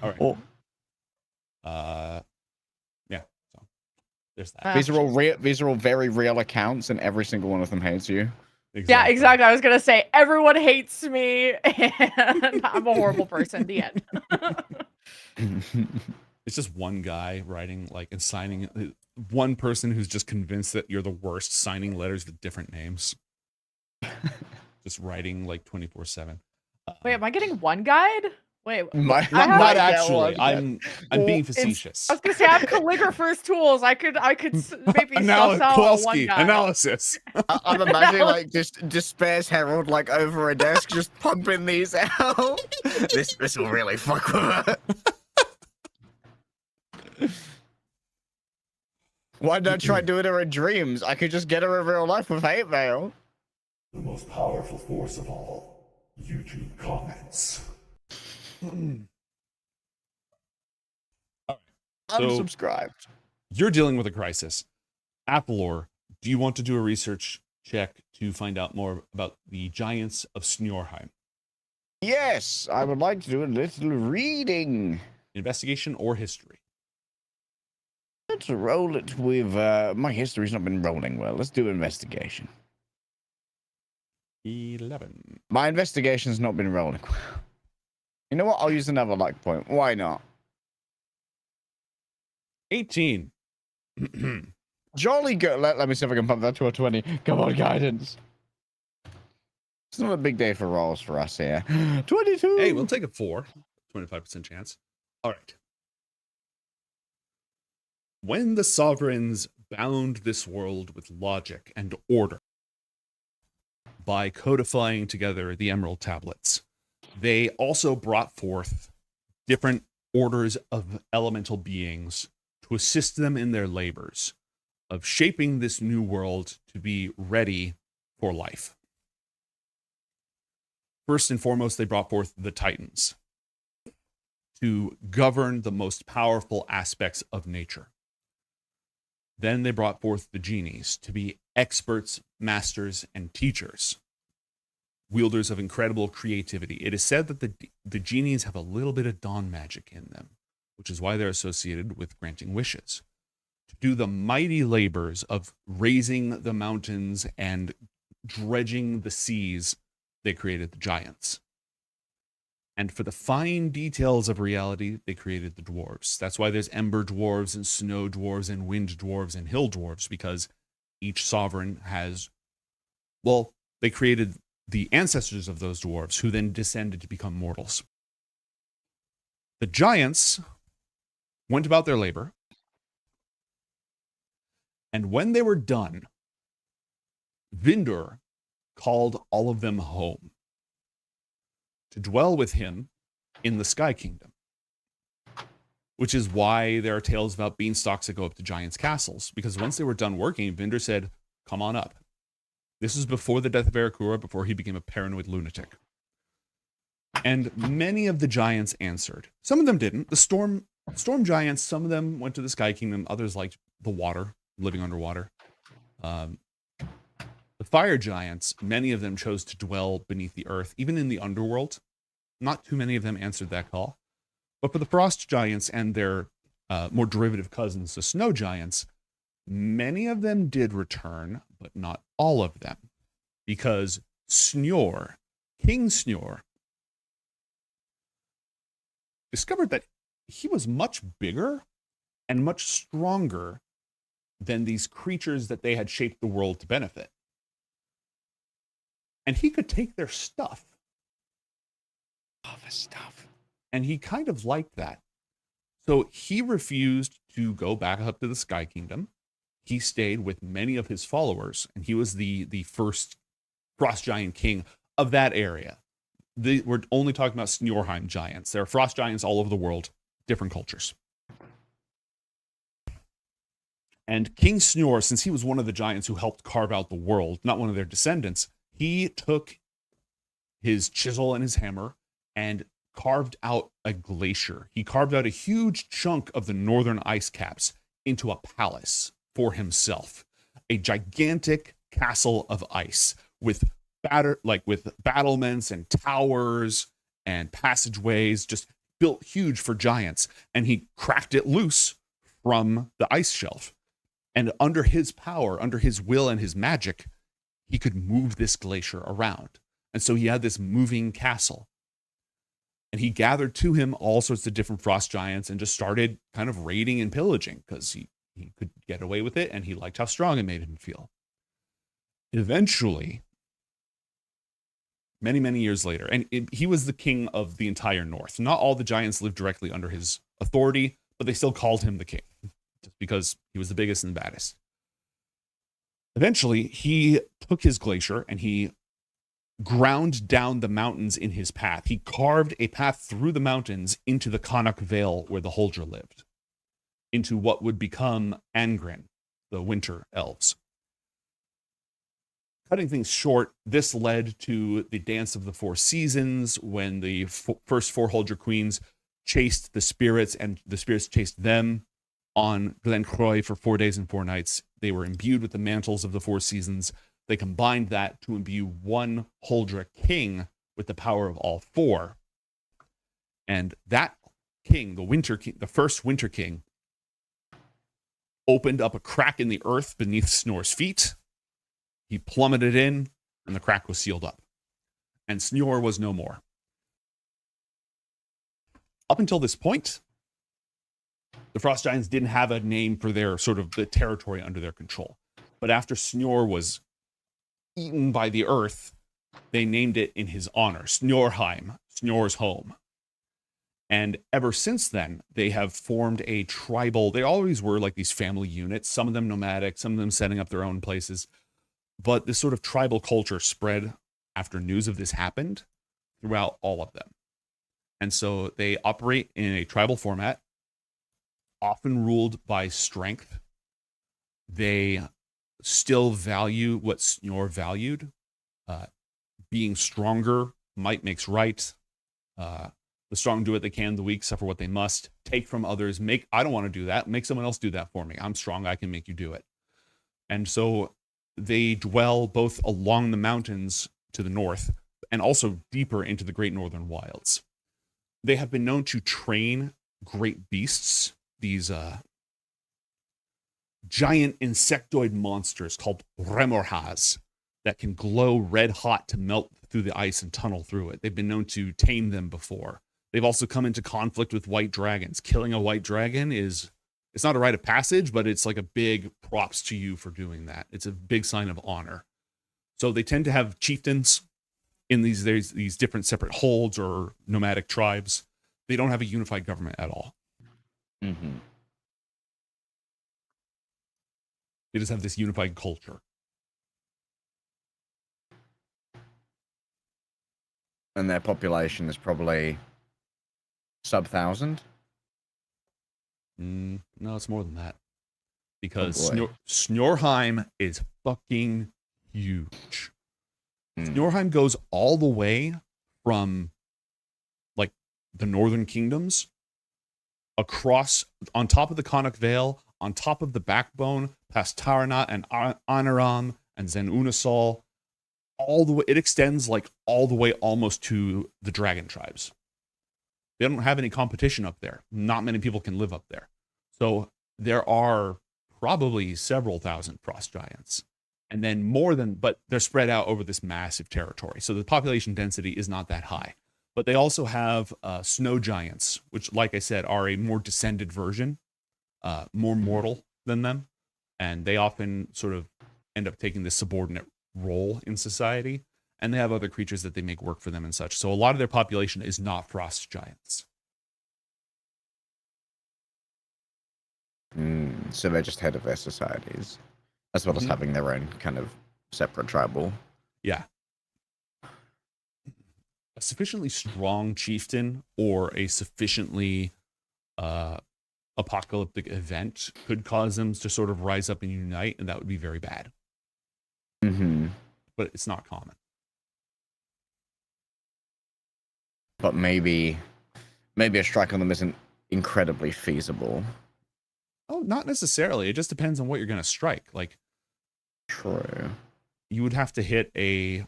All right. Oh. Yeah. So there's that. These are all very real accounts, and every single one of them hates you. Yeah, exactly. I was gonna say everyone hates me, and I'm a horrible person. The end. It's just one guy writing and signing. One person who's just convinced that you're the worst, signing letters with different names. Just writing 24/7. Wait, am I getting one guide? Wait, not actually. I'm being facetious. I was gonna say I have calligrapher's tools. I could maybe suss out one guide. Analysis. I'm imagining just Despair's Herald over a desk, just pumping these out. This will really fuck with her. Why not try doing her in dreams? I could just get her in real life with hate mail. The most powerful force of all, YouTube comments. All right. I'm So, subscribed. You're dealing with a crisis. Athalor, do you want to do a research check to find out more about the giants of Snorheim? Yes, I would like to do a little reading. Investigation or history? Let's roll it with my history's not been rolling well. Let's do investigation. 11. My investigation's not been rolling well. You know what? I'll use another luck point. Why not? 18. Jolly good. Let me see if I can pump that to a 20. Come on, guidance. It's not a big day for rolls for us here. 22. Hey, we'll take a 4. 25% chance. All right. When the sovereigns bound this world with logic and order by codifying together the Emerald Tablets, they also brought forth different orders of elemental beings to assist them in their labors of shaping this new world to be ready for life. First and foremost, they brought forth the Titans to govern the most powerful aspects of nature. Then they brought forth the genies to be experts, masters, and teachers, wielders of incredible creativity. It is said that the genies have a little bit of dawn magic in them, which is why they're associated with granting wishes. To do the mighty labors of raising the mountains and dredging the seas, they created the giants. And for the fine details of reality, they created the dwarves. That's why there's ember dwarves and snow dwarves and wind dwarves and hill dwarves, because each sovereign has, well, they created the ancestors of those dwarves who then descended to become mortals. The giants went about their labor, and when they were done, Vindur called all of them home to dwell with him in the Sky Kingdom, which is why there are tales about beanstalks that go up to giants' castles, because once they were done working, Vindur said, come on up. This was before the death of Arakura, before he became a paranoid lunatic. And many of the giants answered. Some of them didn't. The storm giants, some of them went to the Sky Kingdom, others liked the water, living underwater. The fire giants, many of them chose to dwell beneath the earth, even in the underworld. Not too many of them answered that call. But for the frost giants and their more derivative cousins, the snow giants, many of them did return, but not all of them. Because Snor, King Snor, discovered that he was much bigger and much stronger than these creatures that they had shaped the world to benefit. And he could take their stuff. All the stuff. And he kind of liked that. So he refused to go back up to the Sky Kingdom. He stayed with many of his followers, and he was the first frost giant king of that area. We're only talking about Snorheim giants. There are frost giants all over the world, different cultures. And King Snor, since he was one of the giants who helped carve out the world, not one of their descendants, he took his chisel and his hammer and carved out a glacier. He carved out a huge chunk of the northern ice caps into a palace for himself, a gigantic castle of ice with battlements and towers and passageways, just built huge for giants. And he cracked it loose from the ice shelf. And under his power, under his will and his magic, he could move this glacier around. And so he had this moving castle. And he gathered to him all sorts of different frost giants and just started kind of raiding and pillaging because he could get away with it and he liked how strong it made him feel. Eventually, many, many years later, and he was the king of the entire north. Not all the giants lived directly under his authority, but they still called him the king just because he was the biggest and the baddest. Eventually, he took his glacier and he ground down the mountains in his path. He carved a path through the mountains into the Connacht Vale where the Huldra lived, into what would become Angren, the winter elves. Cutting things short, this led to the Dance of the Four Seasons when the first four Huldra queens chased the spirits and the spirits chased them on Glen Croy for 4 days and 4 nights. They were imbued with the mantles of the Four Seasons. They combined that to imbue one Huldra king with the power of all four. And that king, the Winter King, the first Winter King, opened up a crack in the earth beneath Snor's feet. He plummeted in, and the crack was sealed up. And Snor was no more. Up until this point, the Frost Giants didn't have a name for their sort of the territory under their control. But after Snor was eaten by the earth, they named it in his honor, Snorheim, Snor's home. And ever since then, they have formed a tribal, they always were like these family units, some of them nomadic, some of them setting up their own places. But this sort of tribal culture spread after news of this happened throughout all of them. And so they operate in a tribal format, often ruled by strength. They still value what Snor valued. Being stronger, might makes right. The strong do what they can, the weak suffer what they must. Take from others, I don't want to do that. Make someone else do that for me. I'm strong, I can make you do it. And so they dwell both along the mountains to the north and also deeper into the great northern wilds. They have been known to train great beasts, these giant insectoid monsters called Remorhaz that can glow red hot to melt through the ice and tunnel through it. They've been known to tame them before. They've also come into conflict with white dragons. Killing a white dragon it's not a rite of passage, but it's like a big props to you for doing that. It's a big sign of honor. So they tend to have chieftains in these different separate holds or nomadic tribes. They don't have a unified government at all. Mm-hmm. They just have this unified culture. And their population is probably sub-1,000? No, it's more than that. Because Snorheim is fucking huge. Snorheim goes all the way from like the northern kingdoms across on top of the Connacht Vale, on top of the Backbone, past Taranat and Anaram and Zen Unasol, all the way. It extends like all the way almost to the dragon tribes. They don't have any competition up there. Not many people can live up there. So there are probably several thousand frost giants. And then but they're spread out over this massive territory. So the population density is not that high. But they also have snow giants, which, like I said, are a more descended version, more mortal than them. And they often sort of end up taking this subordinate role in society. And they have other creatures that they make work for them and such. So a lot of their population is not frost giants. So they're just head of their societies, as well as having their own kind of separate tribal. Yeah. a sufficiently strong chieftain or a sufficiently apocalyptic event could cause them to sort of rise up and unite, and that would be very bad. Mm-hmm. But it's not common. But maybe a strike on them isn't incredibly feasible. Oh, not necessarily. It just depends on what you're going to strike. Like, true. You would have to hit a.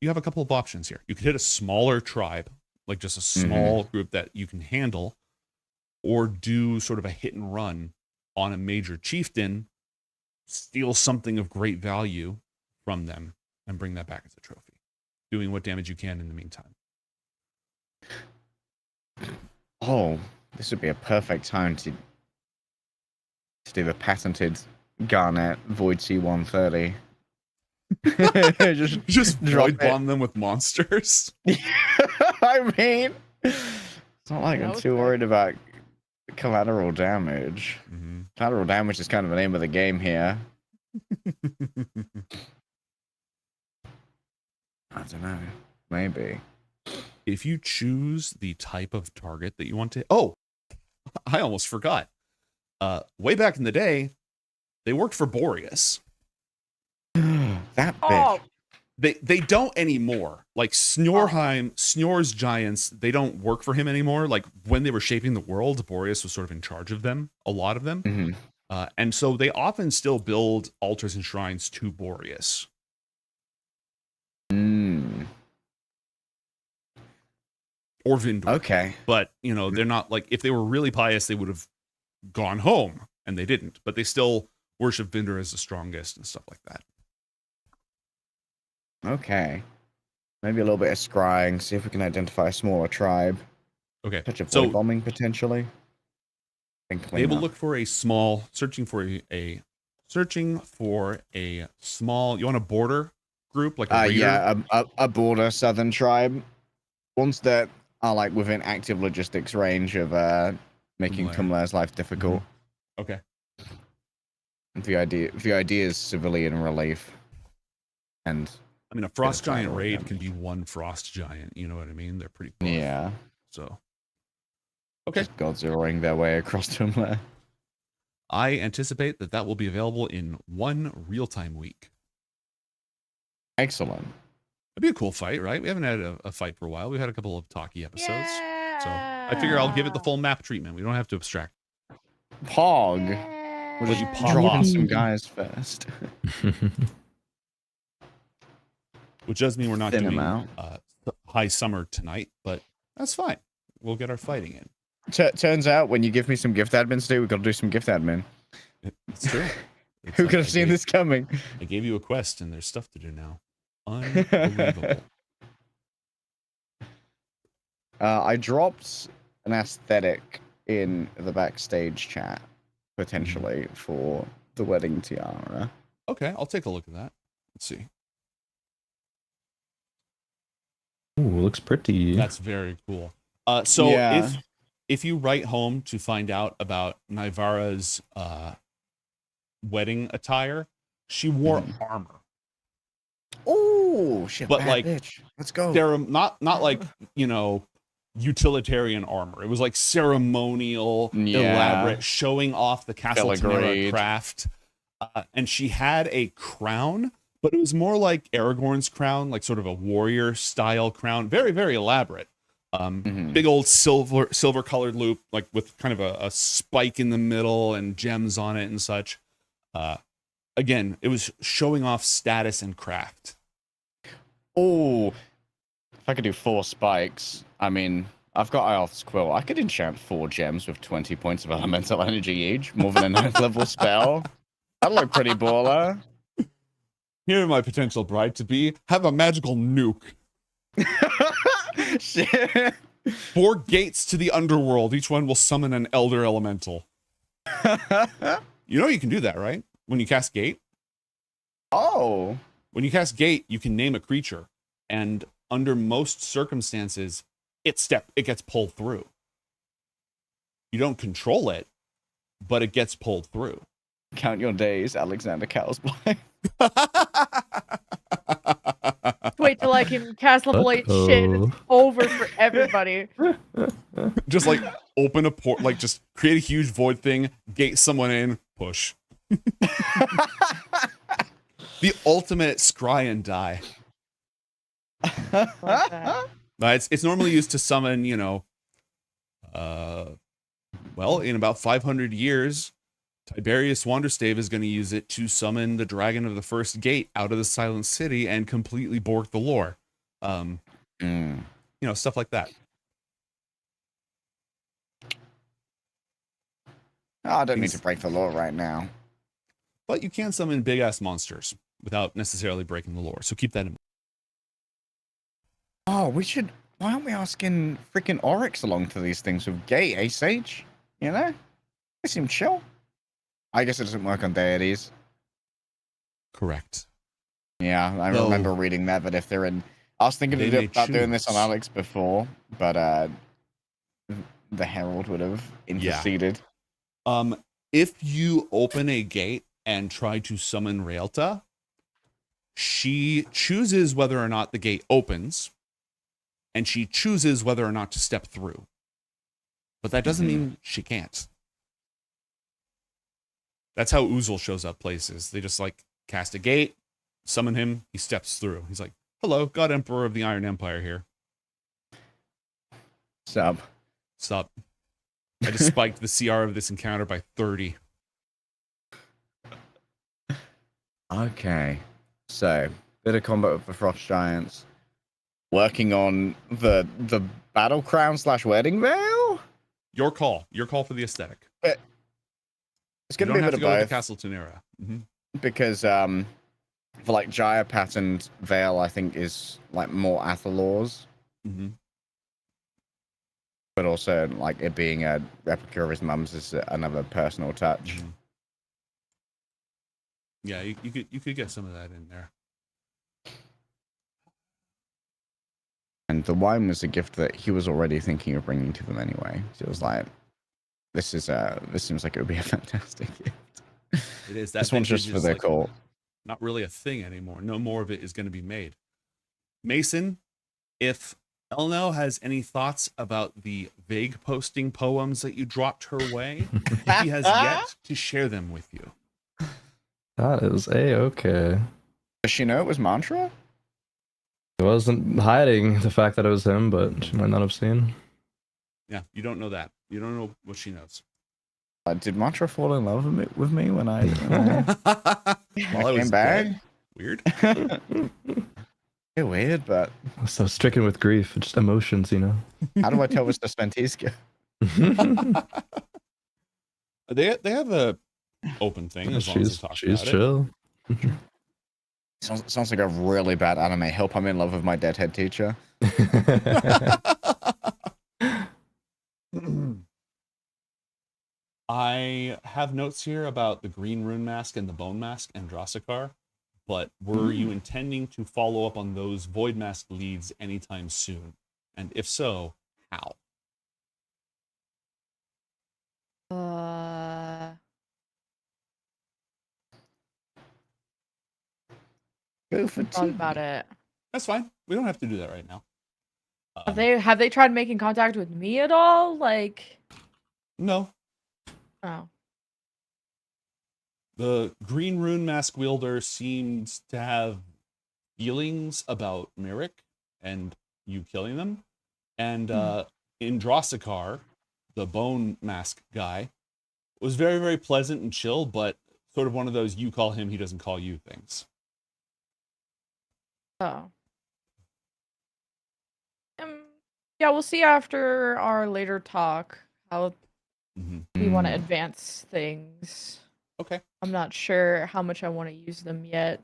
You have a couple of options here. You could hit a smaller tribe, like just a small group that you can handle, or do sort of a hit and run on a major chieftain, steal something of great value from them, and bring that back as a trophy, doing what damage you can in the meantime. Oh, this would be a perfect time to do the patented Garnet Void C-130. just drop void bomb them with monsters. I mean, it's not like I'm too worried about collateral damage. Collateral damage is kind of the name of the game here. I don't know. Maybe. If you choose the type of target that you want to... Oh, I almost forgot. Way back in the day, they worked for Boreas. That bitch. They don't anymore. Like Snor's giants, they don't work for him anymore. Like when they were shaping the world, Boreas was sort of in charge of them, a lot of them. And so they often still build altars and shrines to Boreas. Or Vindor. Okay. But, you know, they're not like, if they were really pious, they would have gone home, and they didn't. But they still worship Vindor as the strongest and stuff like that. Okay. Maybe a little bit of scrying, see if we can identify a smaller tribe. Okay. Touch of void bombing, potentially. They will look for a small, searching for a small, you want a border group? Like a yeah, a border southern tribe. Ones that are like within active logistics range of making Tumlair's life difficult. Okay. And the idea is civilian relief. And I mean, a frost giant raid can be one frost giant. You know what I mean? They're pretty close. Yeah. So. Okay. Just God-zeroing their way across Tumlair. I anticipate that will be available in one real-time week. Excellent. It'd be a cool fight, right? We haven't had a fight for a while. We've had a couple of talky episodes. So I figure I'll give it the full map treatment. We don't have to abstract. Pog. We'll let you pop Drop in off. some guys first. Which does mean we're not Thin doing them high summer tonight, but that's fine. We'll get our fighting in. Turns out, when you give me some gift admin to do, we've got to do some gift admin. It's true. Who could have seen this coming? I gave you a quest, and there's stuff to do now. Unbelievable. I dropped an aesthetic in the backstage chat, potentially, for the wedding tiara. Okay, I'll take a look at that. Let's see. Ooh, looks pretty. That's very cool. So Yeah. if you write home to find out about Naivara's wedding attire, she wore armor. Oh shit! But bad like, bitch. Let's go. Not like, you know, utilitarian armor. It was like ceremonial, elaborate, showing off the Castle Tamara Filigree. craft. And she had a crown, but it was more like Aragorn's crown, like sort of a warrior style crown. Very, very elaborate. Big old silver colored loop, like with kind of a spike in the middle and gems on it and such. Again, it was showing off status and craft. Oh, if I could do 4 spikes, I mean, I've got Ioth's Quill. I could enchant 4 gems with 20 points of elemental energy each, more than a 9th level spell. That'd look pretty baller. Here, my potential bride to be, have a magical nuke. Shit. 4 gates to the underworld. Each one will summon an elder elemental. You know you can do that, right? When you cast Gate? Oh. When you cast Gate, you can name a creature, and under most circumstances, it gets pulled through. You don't control it, but it gets pulled through. Count your days, Alexander Cowsby. wait till I can cast level 8 shit. It's over for everybody. Just like open a port, like just create a huge void thing, gate someone in, push. The ultimate scry and die. It's normally used to summon, you know, well, in about 500 years, Tiberius Wanderstave is going to use it to summon the dragon of the first gate out of the Silent City and completely bork the lore. You know, stuff like that. Oh, I don't need to break the law right now. But you can summon big ass monsters without necessarily breaking the lore. So keep that in mind. Oh, we should. Why aren't we asking freaking Oryx along to these things with Gate, eh, Sage? You know? They seem chill. I guess it doesn't work on deities. Correct. Yeah, I remember reading that if they're in. I was thinking about doing this on Alex before, but the Herald would have interceded. If you open a gate and try to summon Raelta, she chooses whether or not the gate opens, and she chooses whether or not to step through. But that doesn't mean she can't. That's how Uzel shows up places. They just like cast a gate, summon him, he steps through. He's like, hello, God Emperor of the Iron Empire here. Sup. I just spiked the CR of this encounter by 30. Okay. So, bit of combat with the Frost Giants. Working on the Battle Crown / Wedding Veil? Your call. Your call for the aesthetic. But it's going to be a bit of both. both. Castle Tenera. Because for like Jaya patterned Veil, I think is like more Athalor's. But also like it being a replica of his mum's is another personal touch. Yeah, you could get some of that in there. And the wine was a gift that he was already thinking of bringing to them anyway. So it was like, this seems like it would be a fantastic gift. It is. That This one's just for their cult. Not really a thing anymore. No more of it is going to be made. Mason, if Elno has any thoughts about the vague posting poems that you dropped her way, he has yet to share them with you. That is A-okay. Does she know it was Mantra? She wasn't hiding the fact that it was him, but she might not have seen. Yeah, you don't know that. You don't know what she knows. Did Mantra fall in love with me when I came back? Weird. It's weird, but So stricken with grief, just emotions, you know. how do I tell Mr. Sventisca? They have a open thing as long as they talk she's about chill. Sounds like a really bad anime. Help, I'm in love with my deadhead teacher. I have notes here about the Green Rune Mask and the Bone Mask and Drossikar, but were you intending to follow up on those Void Mask leads anytime soon? And if so, how? Go for Thought about it. That's fine. We don't have to do that right now. Have they tried making contact with me at all? Like, no. Oh. The Green Rune Mask wielder seems to have feelings about Myrick and you killing them. And in Drossikar, the Bone Mask guy, was very, very pleasant and chill, but sort of one of those you call him, he doesn't call you things. Oh. Yeah, we'll see after our later talk how we want to advance things. Okay. I'm not sure how much I want to use them yet.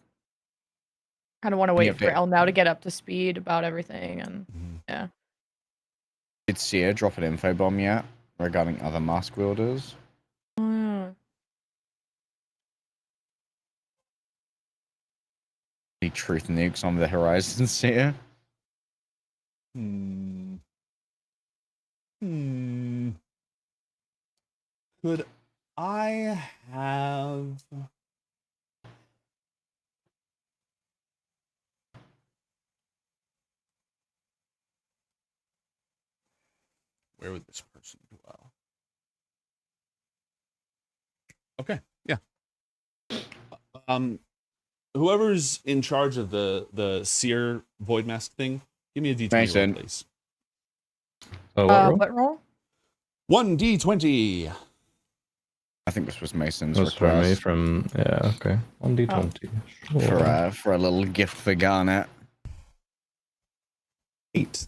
Kind of want to wait have for to- El now to get up to speed about everything, and yeah. Did Seer drop an info bomb yet regarding other mask wielders? Any truth nukes on the horizon, Seer? Could I have... Where would this person dwell? Okay, yeah. Whoever's in charge of the seer void mask thing, give me a d20 roll, please. What roll? 1d20. I think this was Mason's That's for me request. from okay. 1d20. For a little gift for Garnet. 8.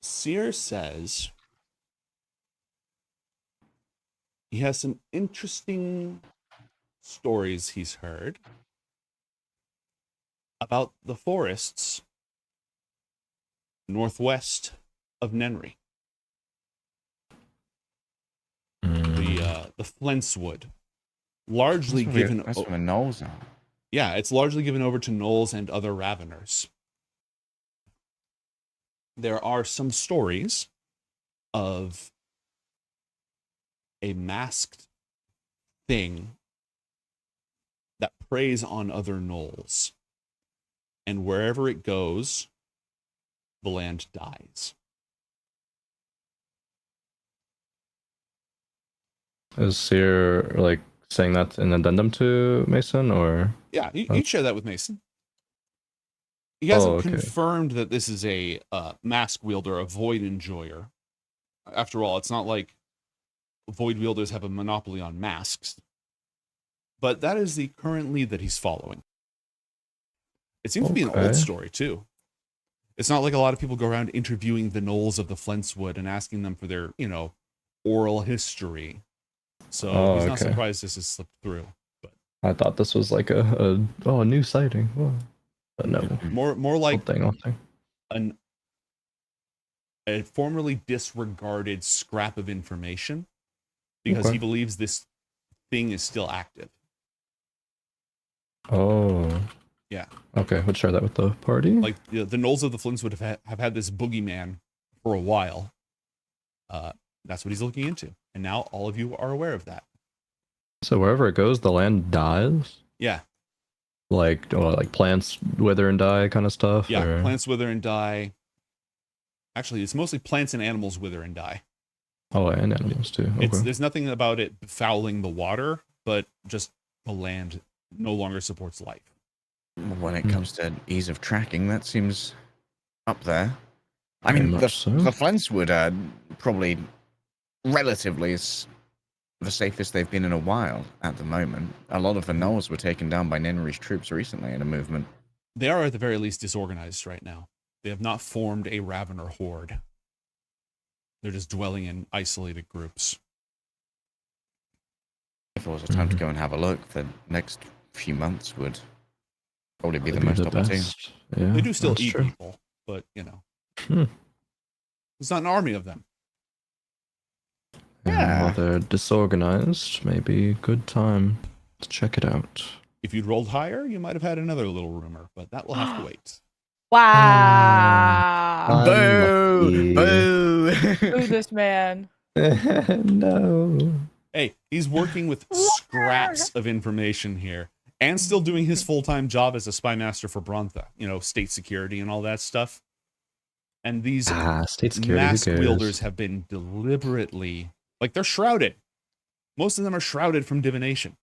Seer says he has some interesting stories he's heard about the forests northwest of Nenri. The Flentswood, largely given. That's where the gnolls are. Yeah, it's largely given over to gnolls and other raveners. There are some stories of a masked thing that preys on other gnolls, and wherever it goes, the land dies. Is Seer like saying that in addendum to Mason, or? Yeah, you'd share that with Mason. He hasn't okay. confirmed that this is a mask wielder, a void enjoyer. After all, it's not like void wielders have a monopoly on masks. But that is the current lead that he's following. It seems to be an old story, too. It's not like a lot of people go around interviewing the gnolls of the Flentswood and asking them for their, oral history. So he's not surprised this has slipped through. But I thought this was like a new sighting. Oh. But no. More like thing. A formerly disregarded scrap of information because he believes this thing is still active. Oh. Yeah. Okay, we'll share that with the party. Like the gnolls of the Flintswood have had this boogeyman for a while. That's what he's looking into, and now all of you are aware of that. So wherever it goes, the land dies. Yeah. Like plants wither and die, kind of stuff. Yeah, or? Plants wither and die. Actually, it's mostly plants and animals wither and die. Oh, and animals too. Okay. There's nothing about it fouling the water, but just the land no longer supports life. When it comes to ease of tracking, that seems up there. I mean, the Flentswood are probably relatively the safest they've been in a while at the moment. A lot of the gnolls were taken down by Nenri's troops recently in a movement. They are at the very least disorganized right now. They have not formed a Ravener horde. They're just dwelling in isolated groups. If there was a time to go and have a look, the next few months would probably be the most opportune. Yeah, they do still eat people, but there's not an army of them. Yeah. While they're disorganized, maybe good time to check it out. If you'd rolled higher, you might have had another little rumor, but that will have to wait. Wow. Boo! Boo! Boo this man. No. Hey, he's working with scraps of information here and still doing his full-time job as a spy master for Brontha, state security and all that stuff. And these mask wielders have been deliberately, they're shrouded. Most of them are shrouded from divination.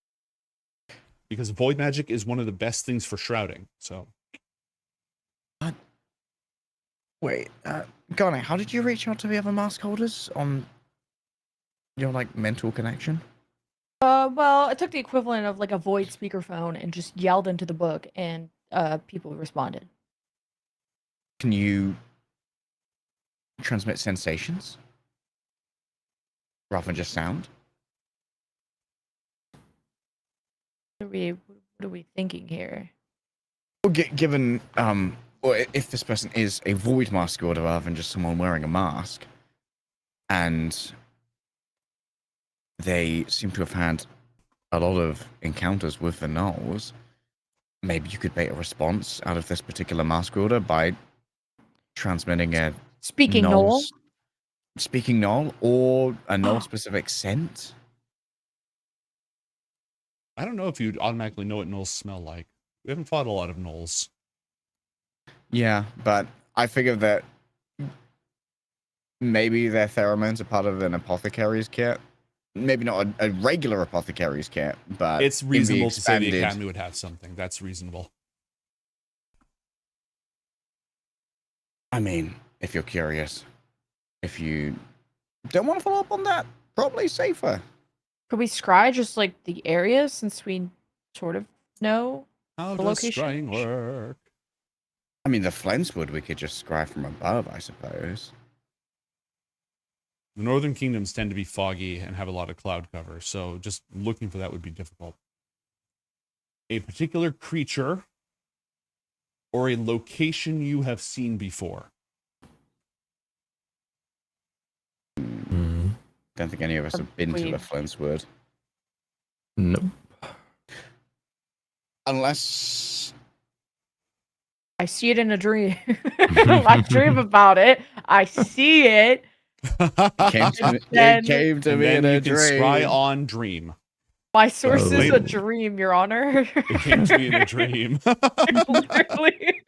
Because void magic is one of the best things for shrouding, so. Wait, Garnet, how did you reach out to the other mask holders on your, mental connection? Well, I took the equivalent of, a void speakerphone and just yelled into the book, and, people responded. Can you transmit sensations? Rather than just sound? What are we thinking here? Well, given, if this person is a void mask order rather than just someone wearing a mask, and they seem to have had a lot of encounters with the gnolls, maybe you could bait a response out of this particular mask order by transmitting a Speaking gnoll? Speaking gnoll, or a gnoll-specific scent? I don't know if you'd automatically know what gnolls smell like. We haven't fought a lot of gnolls. Yeah, but I figured that maybe their pheromones are part of an apothecary's kit. Maybe not a regular apothecary's kit, but It's in the reasonable to say the expanded- Academy would have something. That's reasonable. I mean, if you're curious, if you don't want to follow up on that, probably safer. Could we scry just like the area since we sort of know How the does location? scrying work? I mean, the Flenswood we could just scry from above, I suppose. The Northern Kingdoms tend to be foggy and have a lot of cloud cover, so just looking for that would be difficult. A particular creature or a location you have seen before. Don't think any of us have been to the Flenswood. Nope. Unless I see it in a dream. I dream about it. I see it. it came to me in a you can dream. scry on dream. My source is a Oh. dream, Your Honor. It came to me in a dream. Literally.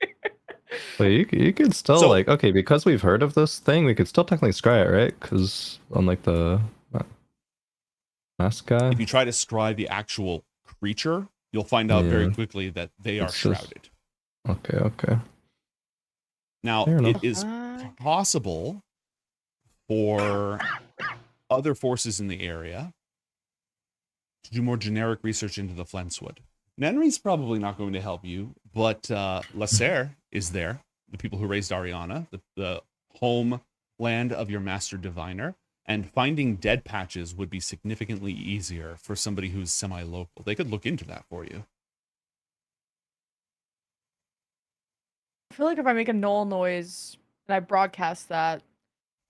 Wait, you could still So- like okay because we've heard of this thing, we could still technically scry it, right? Because unlike the mask guy, If you try to scry the actual creature, you'll find out very Yeah. quickly that they are It's just- shrouded. okay. Now, Fair it enough. is possible for other forces in the area to do more generic research into the Flenswood. Nenri's probably not going to help you, but Lasser is there, the people who raised Ariana, the homeland of your master diviner, and finding dead patches would be significantly easier for somebody who's semi-local. They could look into that for you. I feel like if I make a null noise and I broadcast that,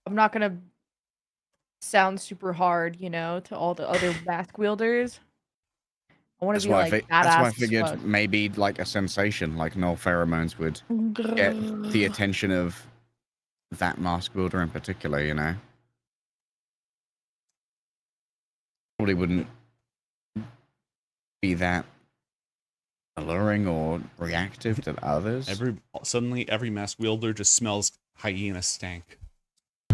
I'm not gonna sound super hard, you know, to all the other mask wielders. I want to be like badass. That's why I as figured fuck. maybe like a sensation like null pheromones would get the attention of that mask wielder in particular, you know? Probably wouldn't be that alluring or reactive to others. Suddenly, every mask wielder just smells hyena stank.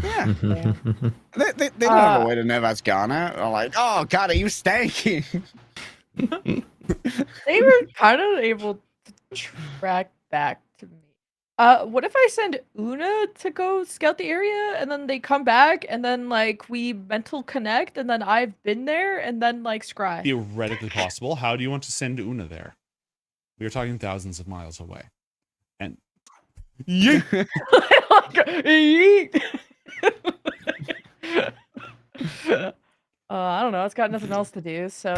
Yeah. They don't have a way to know that's Ghana. They're like, oh, God, are you stanky? They were kind of able to track back to me. What if I send Una to go scout the area and then they come back and then like we mental connect and then I've been there and then like scry? Theoretically possible. How do you want to send Una there? We are talking thousands of miles away. And yeet! Yeet! I don't know. It's got nothing else to do, so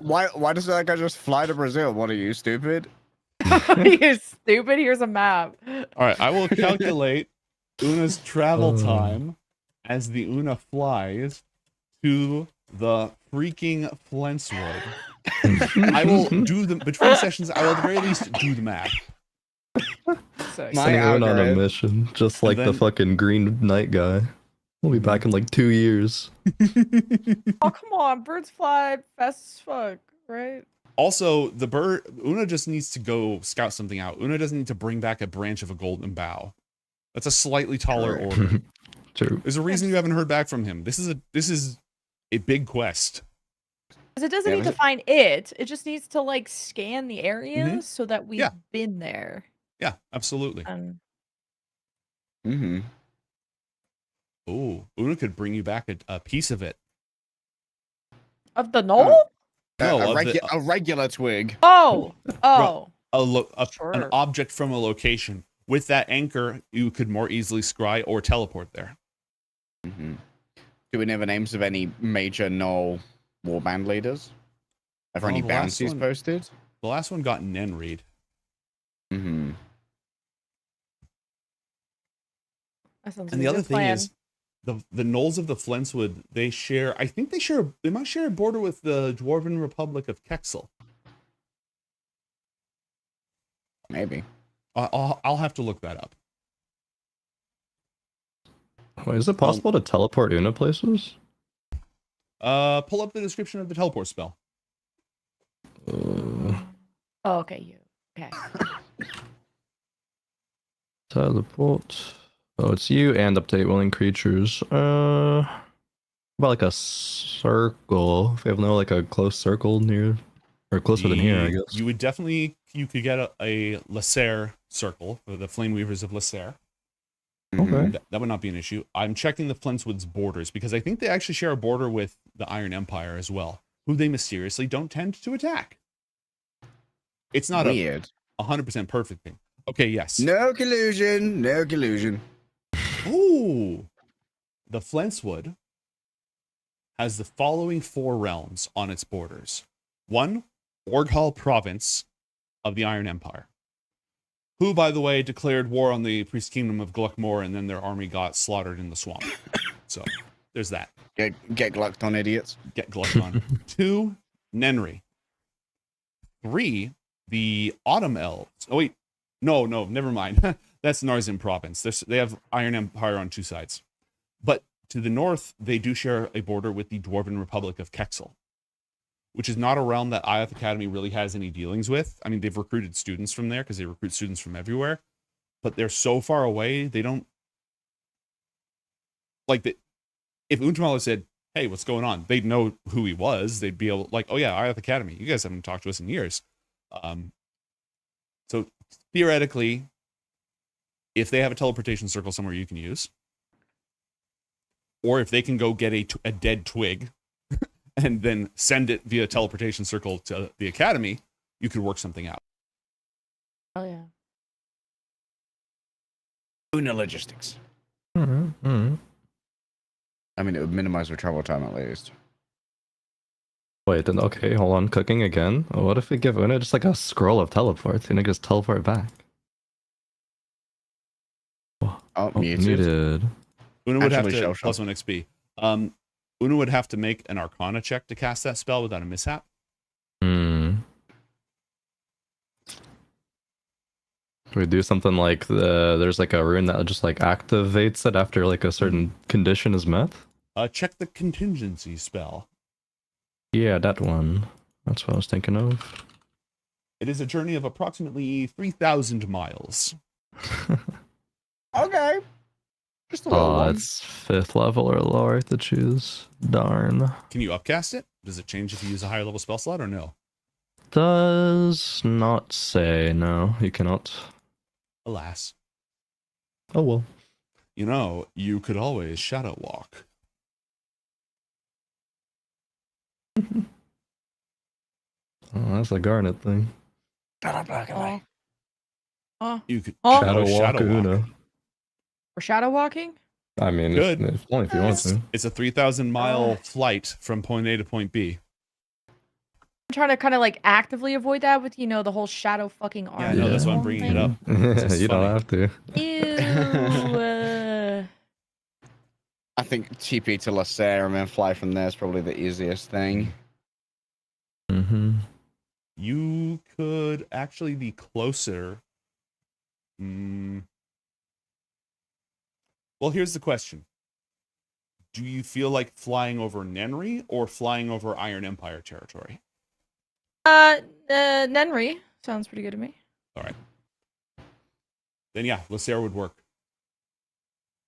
Why does that guy just fly to Brazil? What are you, stupid? you're stupid. Here's a map. All right, I will calculate Una's travel time as the Una flies to the freaking Flenswood. I will do the between sessions. I will at the very least do the math. Sending Una on a mission, just like the then- fucking Green Knight guy. We'll be back in like 2 years. Oh come on, birds fly fast as fuck, right? Also, the bird Una just needs to go scout something out. Una doesn't need to bring back a branch of a golden bough. That's a slightly taller order. True. There's a reason you haven't heard back from him. This is a big quest. Because it doesn't Yeah, need to but- find it. It just needs to like scan the area Mhm. so that we've Yeah. been there. Yeah, absolutely. Mm-hmm. Oh, Una could bring you back a piece of it. Of the knoll? No, a, of the- a regular twig. Oh, An Sure. object from a location. With that anchor, you could more easily scry or teleport there. Mm-hmm. Do we know the names of any major Null warband leaders? Are there any the last bounties one- posted? The last one got Nenreed. Mm-hmm. That sounds And like the a other good thing plan. is, the Knolls of the Flenswood, they share. I think they might share a border with the Dwarven Republic of Kexel. Maybe. I'll have to look that up. Wait, is it possible to teleport Una places? Pull up the description of the teleport spell. Oh, okay, you. Okay. Teleport. Oh, it's you and update willing creatures. About like a circle. If you have no like a close circle near or closer than here, I guess. You would definitely you could get a Lasser circle for the Flame Weavers of Lasser. Okay. That would not be an issue. I'm checking the Flintwood's borders because I think they actually share a border with the Iron Empire as well, who they mysteriously don't tend to attack. It's not weird. 100% perfect thing. Okay, yes. No collusion. No collusion. Ooh. The Flintwood has the following 4 realms on its borders. 1, Orghal Province of the Iron Empire, who, by the way, declared war on the priest kingdom of Gluckmore, and then their army got slaughtered in the swamp. So, there's that. Get glucked on, idiots. Get glucked on. 2, Nenri. 3, the Autumn Elves. Oh, wait. No, never mind. That's Narzim Province. They have Iron Empire on 2 sides. But to the north, they do share a border with the Dwarven Republic of Kexel, which is not a realm that Ioth Academy really has any dealings with. I mean, they've recruited students from there because they recruit students from everywhere, but they're so far away, they don't... Like, if Untamala said, hey, what's going on? They'd know who he was. They'd be able, like, oh yeah, Ioth Academy. You guys haven't talked to us in years. So, theoretically, if they have a teleportation circle somewhere you can use, or if they can go get a dead twig and then send it via teleportation circle to the academy, you could work something out. Oh yeah. Una logistics. Mm-hmm. I mean, it would minimize our travel time at least. Wait, then okay, hold on. Cooking again. What if we give Una just like a scroll of teleports? Una just teleport back. Oh, muted. Una would have to plus 1 XP. Una would have to make an Arcana check to cast that spell without a mishap. Do we do something like there's like a rune that just like activates it after like a certain condition is met? Check the contingency spell. Yeah, that one. That's what I was thinking of. It is a journey of approximately 3,000 miles. Okay. Just a little one. It's 5th level or lower to choose. Darn. Can you upcast it? Does it change if you use a higher level spell slot or no? Does not say. No, you cannot. Alas. Oh well. You know, you could always shadow walk. Oh, that's a Garnet thing. You could shadow walk Una. For shadow walking? I mean, good. If only if you want to. It's a 3,000 mile flight from point A to point B. I'm trying to kind of like actively avoid that with, the whole shadow fucking arm. Yeah, I know, that's why I'm bringing it up. You don't have to. Ew. I think TP to Lasser and then fly from there is probably the easiest thing. Mm-hmm. You could actually be closer. Well, here's the question. Do you feel like flying over Nenri or flying over Iron Empire territory? Nenri sounds pretty good to me. All right. Then yeah, Lasser would work.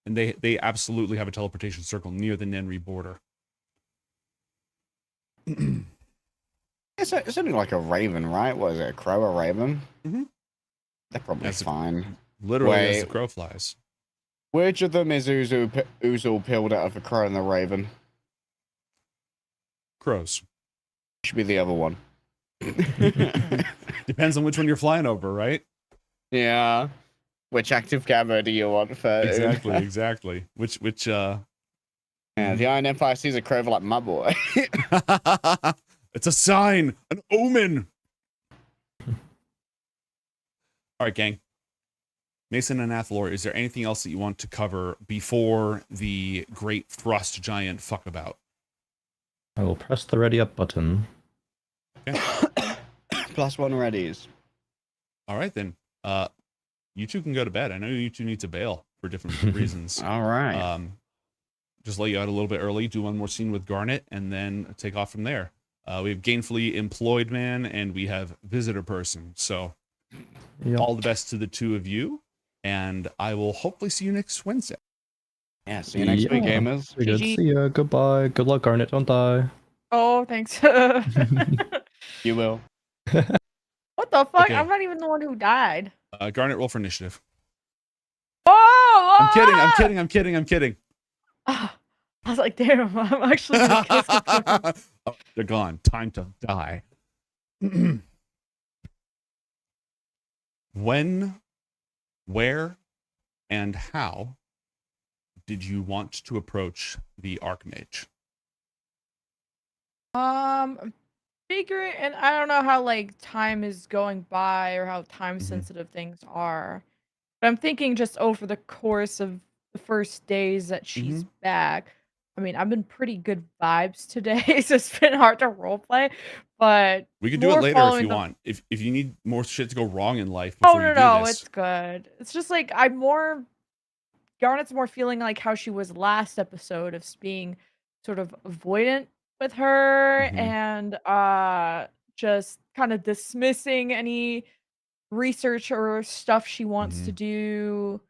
And they absolutely have a teleportation circle near the Nenri border. It's something like a raven, right? What is it, a crow or raven? Mm-hmm. They're probably fine. Literally as the crow flies. Which of them is Uzul peeled out of a crow and the raven? Crows. Should be the other one. Depends on which one you're flying over, right? Yeah. Which active camo do you want for? Exactly. Which Yeah, the Iron Empire sees a crow like my boy. It's a sign, an omen. All right, gang. Mason and Athalor, is there anything else that you want to cover before the great frost giant fuck about? I will press the ready up button. Okay. +1 readies. All right, then. You two can go to bed. I know you two need to bail for different reasons. All right. Just let you out a little bit early, do one more scene with Garnet, and then take off from there. We have gainfully employed man, and we have visitor person. So, all the best to the two of you. And I will hopefully see you next Wednesday. Yeah, see you next week, gamers. Very good. GG. See ya. Goodbye. Good luck, Garnet. Don't die. Oh, thanks. You will. What the fuck? Okay. I'm not even the one who died. Garnet, roll for initiative. Oh! I'm kidding. I'm kidding. I'm kidding. I'm kidding. I was like, damn, I'm actually gonna kill someone. Oh, they're gone. Time to die. When, where, and how did you want to approach the Archmage? Figuring, and I don't know how like time is going by or how time Mm-hmm. sensitive things are, but I'm thinking just over the course of the first days that she's back. I mean, I've been pretty good vibes today, so it's been hard to roleplay, but We can do it more later if following you the- want. If you need more shit to go wrong in life Oh before you do no, this. it's good. It's just like Garnet's more feeling like how she was last episode of being sort of avoidant with her and just kind of dismissing any research or stuff she wants to do.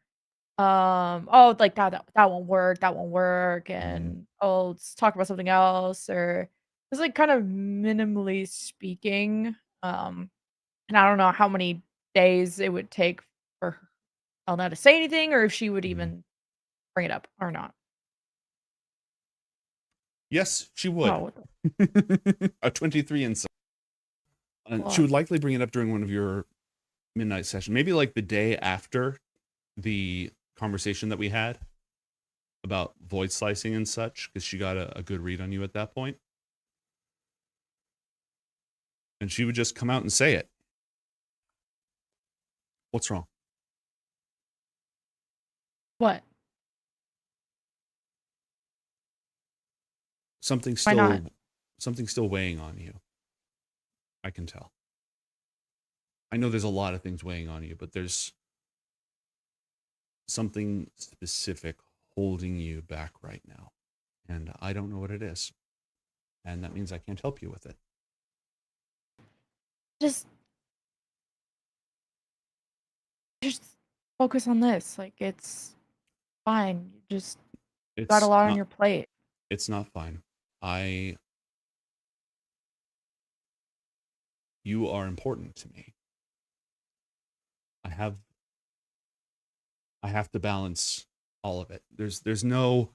Oh, like that won't work, and oh, let's talk about something else, or it's like kind of minimally speaking. And I don't know how many days it would take for Elna to say anything, or if she would even bring it up or not. Yes, she would. Oh, what A 23 insight. She would likely bring it up during one of your midnight session, maybe like the day after the conversation that we had about void slicing and such, because she got a good read on you at that point. And she would just come out and say it. What's wrong? What? Something's Why not? still weighing on you. I can tell. I know there's a lot of things weighing on you, but there's something specific holding you back right now. And I don't know what it is. And that means I can't help you with it. Just focus on this. Like, it's fine. You just got a lot on your plate. It's not fine. You are important to me. I have to balance all of it. There's no,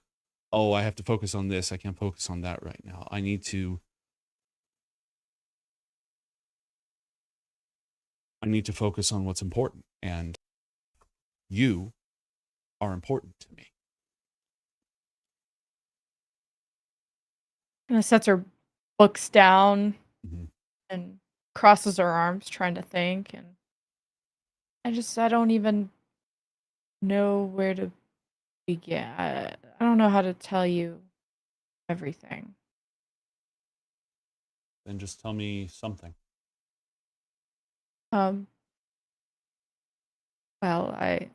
oh, I have to focus on this. I can't focus on that right now. I need to focus on what's important. And you are important to me. Kind of sets her books down and crosses her arms, trying to think. And I don't even know where to begin. I don't know how to tell you everything. Then just tell me something. Well, I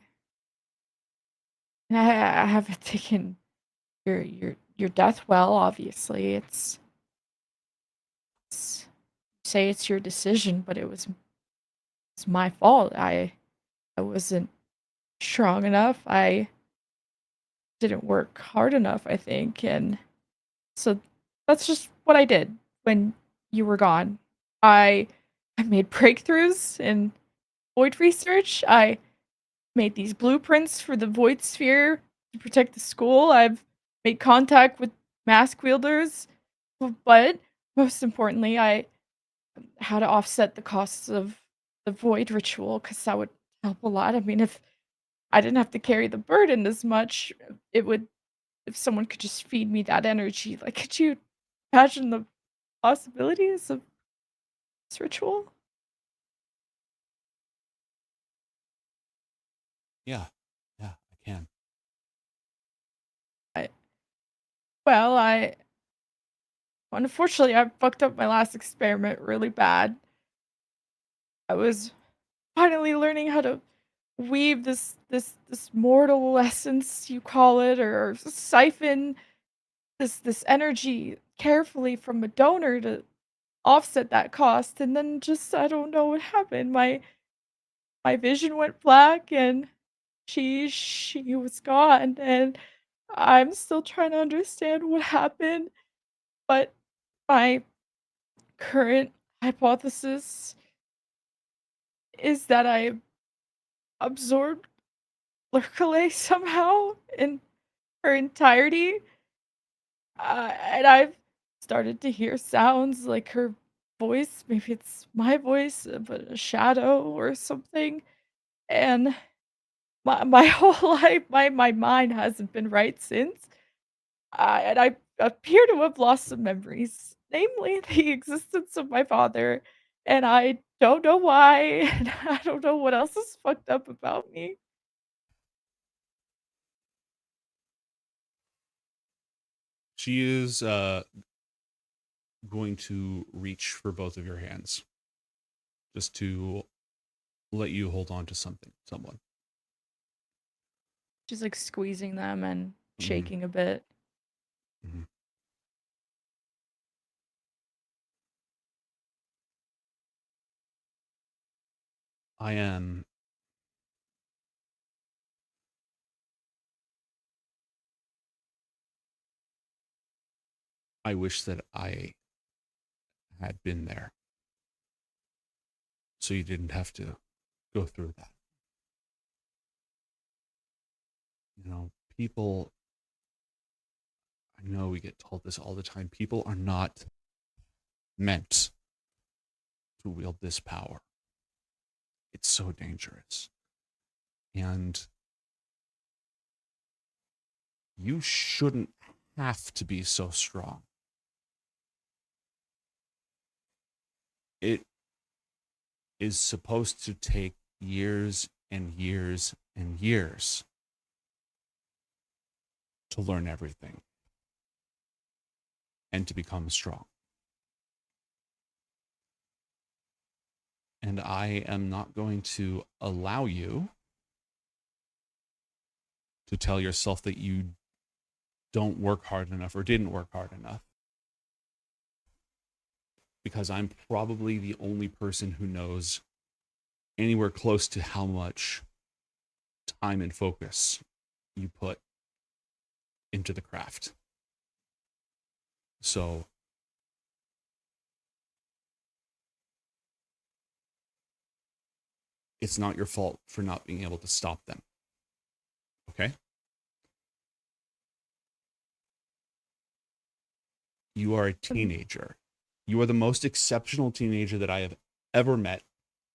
haven't taken your death well. Obviously, it's say it's your decision, but it's my fault. I wasn't strong enough. I didn't work hard enough, I think, and so that's just what I did when you were gone. I made breakthroughs in void research. I made these blueprints for the void sphere to protect the school. I've made contact with mask wielders, but most importantly, I had to offset the costs of the void ritual because that would help a lot. I mean, if I didn't have to carry the burden as much, it would, if someone could just feed me that energy. Like, could you imagine the possibilities of this ritual? Yeah, I can. Unfortunately, I fucked up my last experiment really bad. I was finally learning how to weave this mortal essence, you call it, or siphon this energy carefully from a donor to offset that cost, and then just I don't know what happened. My vision went black, and she was gone, and I'm still trying to understand what happened, but my current hypothesis is that I absorbed Lurkale somehow in her entirety. And I've started to hear sounds like her voice. Maybe it's my voice, but a shadow or something. And my whole life, my mind hasn't been right since. And I appear to have lost some memories, namely the existence of my father. And I don't know why, and I don't know what else is fucked up about me. She is going to reach for both of your hands, just to let you hold on to someone. Just like squeezing them and Mhm. shaking a bit. Mhm. I am I wish that I had been there, so you didn't have to go through that. You know, people, I know we get told this all the time, people are not meant to wield this power. It's so dangerous. And you shouldn't have to be so strong. It is supposed to take years and years and years to learn everything and to become strong. And I am not going to allow you to tell yourself that you don't work hard enough or didn't work hard enough, because I'm probably the only person who knows anywhere close to how much time and focus you put into the craft. So it's not your fault for not being able to stop them. Okay? You are a teenager. You are the most exceptional teenager that I have ever met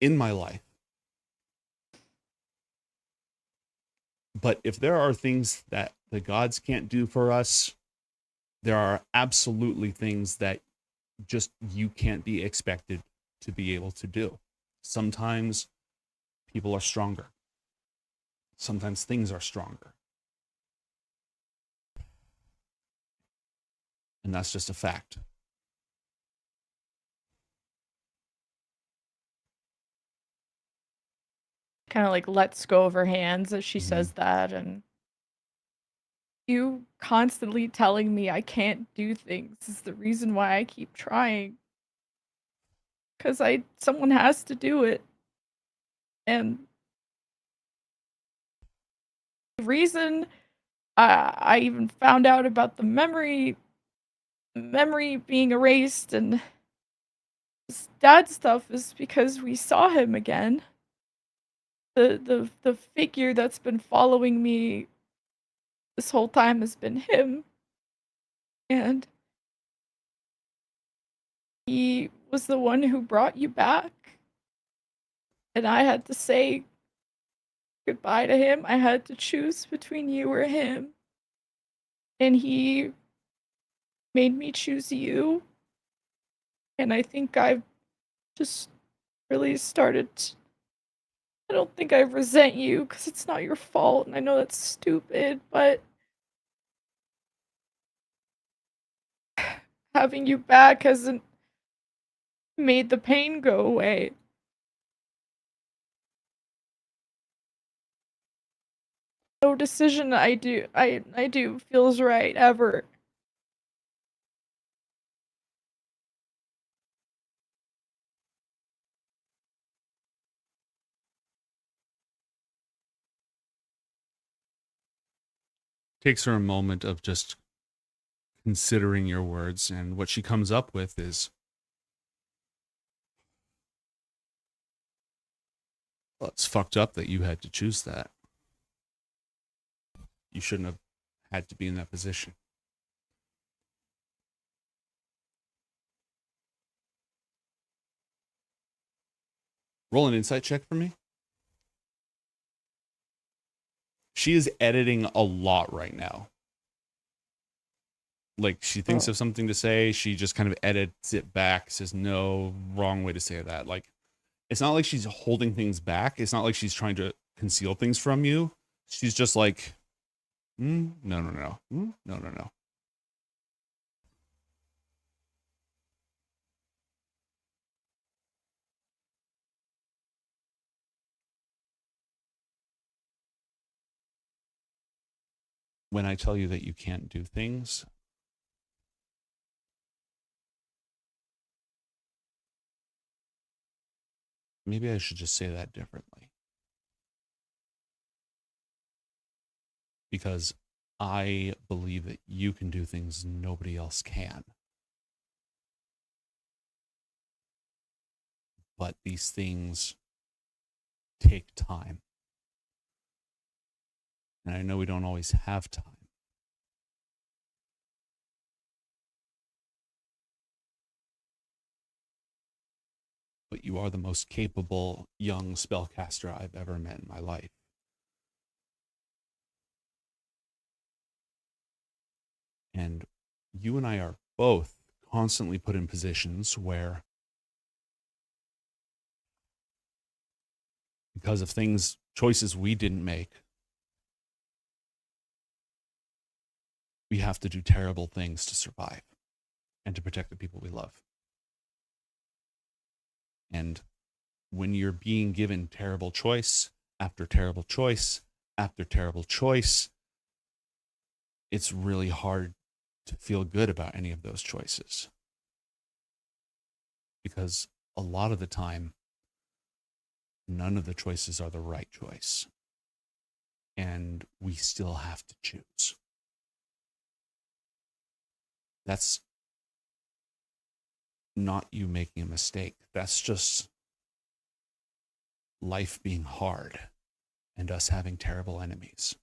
in my life. But if there are things that the gods can't do for us, there are absolutely things that just you can't be expected to be able to do. Sometimes people are stronger. Sometimes things are stronger. And that's just a fact. Kind of like lets go of her hands as she says that, and you constantly telling me I can't do things is the reason why I keep trying. Cause someone has to do it. And the reason I even found out about the memory being erased and his dad stuff is because we saw him again. The figure that's been following me this whole time has been him. And he was the one who brought you back. And I had to say goodbye to him. I had to choose between you or him. And he made me choose you. And I think I've just really started. I don't think I resent you because it's not your fault. And I know that's stupid, but having you back hasn't made the pain go away. No decision I do feels right ever. takes her a moment of just considering your words, and what she comes up with is, well, it's fucked up that you had to choose that. You shouldn't have had to be in that position. Roll an insight check for me. She is editing a lot right now. Like, she thinks of something to say, she just kind of edits it back, says, no, wrong way to say that. Like, it's not like she's holding things back. It's not like she's trying to conceal things from you. She's just like, no, no, no, no, no, no, no. When I tell you that you can't do things, maybe I should just say that differently. Because I believe that you can do things nobody else can. But these things take time. And I know we don't always have time. But you are the most capable young spellcaster I've ever met in my life. And you and I are both constantly put in positions where, because of choices we didn't make, we have to do terrible things to survive and to protect the people we love. And when you're being given terrible choice after terrible choice after terrible choice, it's really hard to feel good about any of those choices. Because a lot of the time, none of the choices are the right choice. And we still have to choose. That's not you making a mistake. That's just life being hard and us having terrible enemies.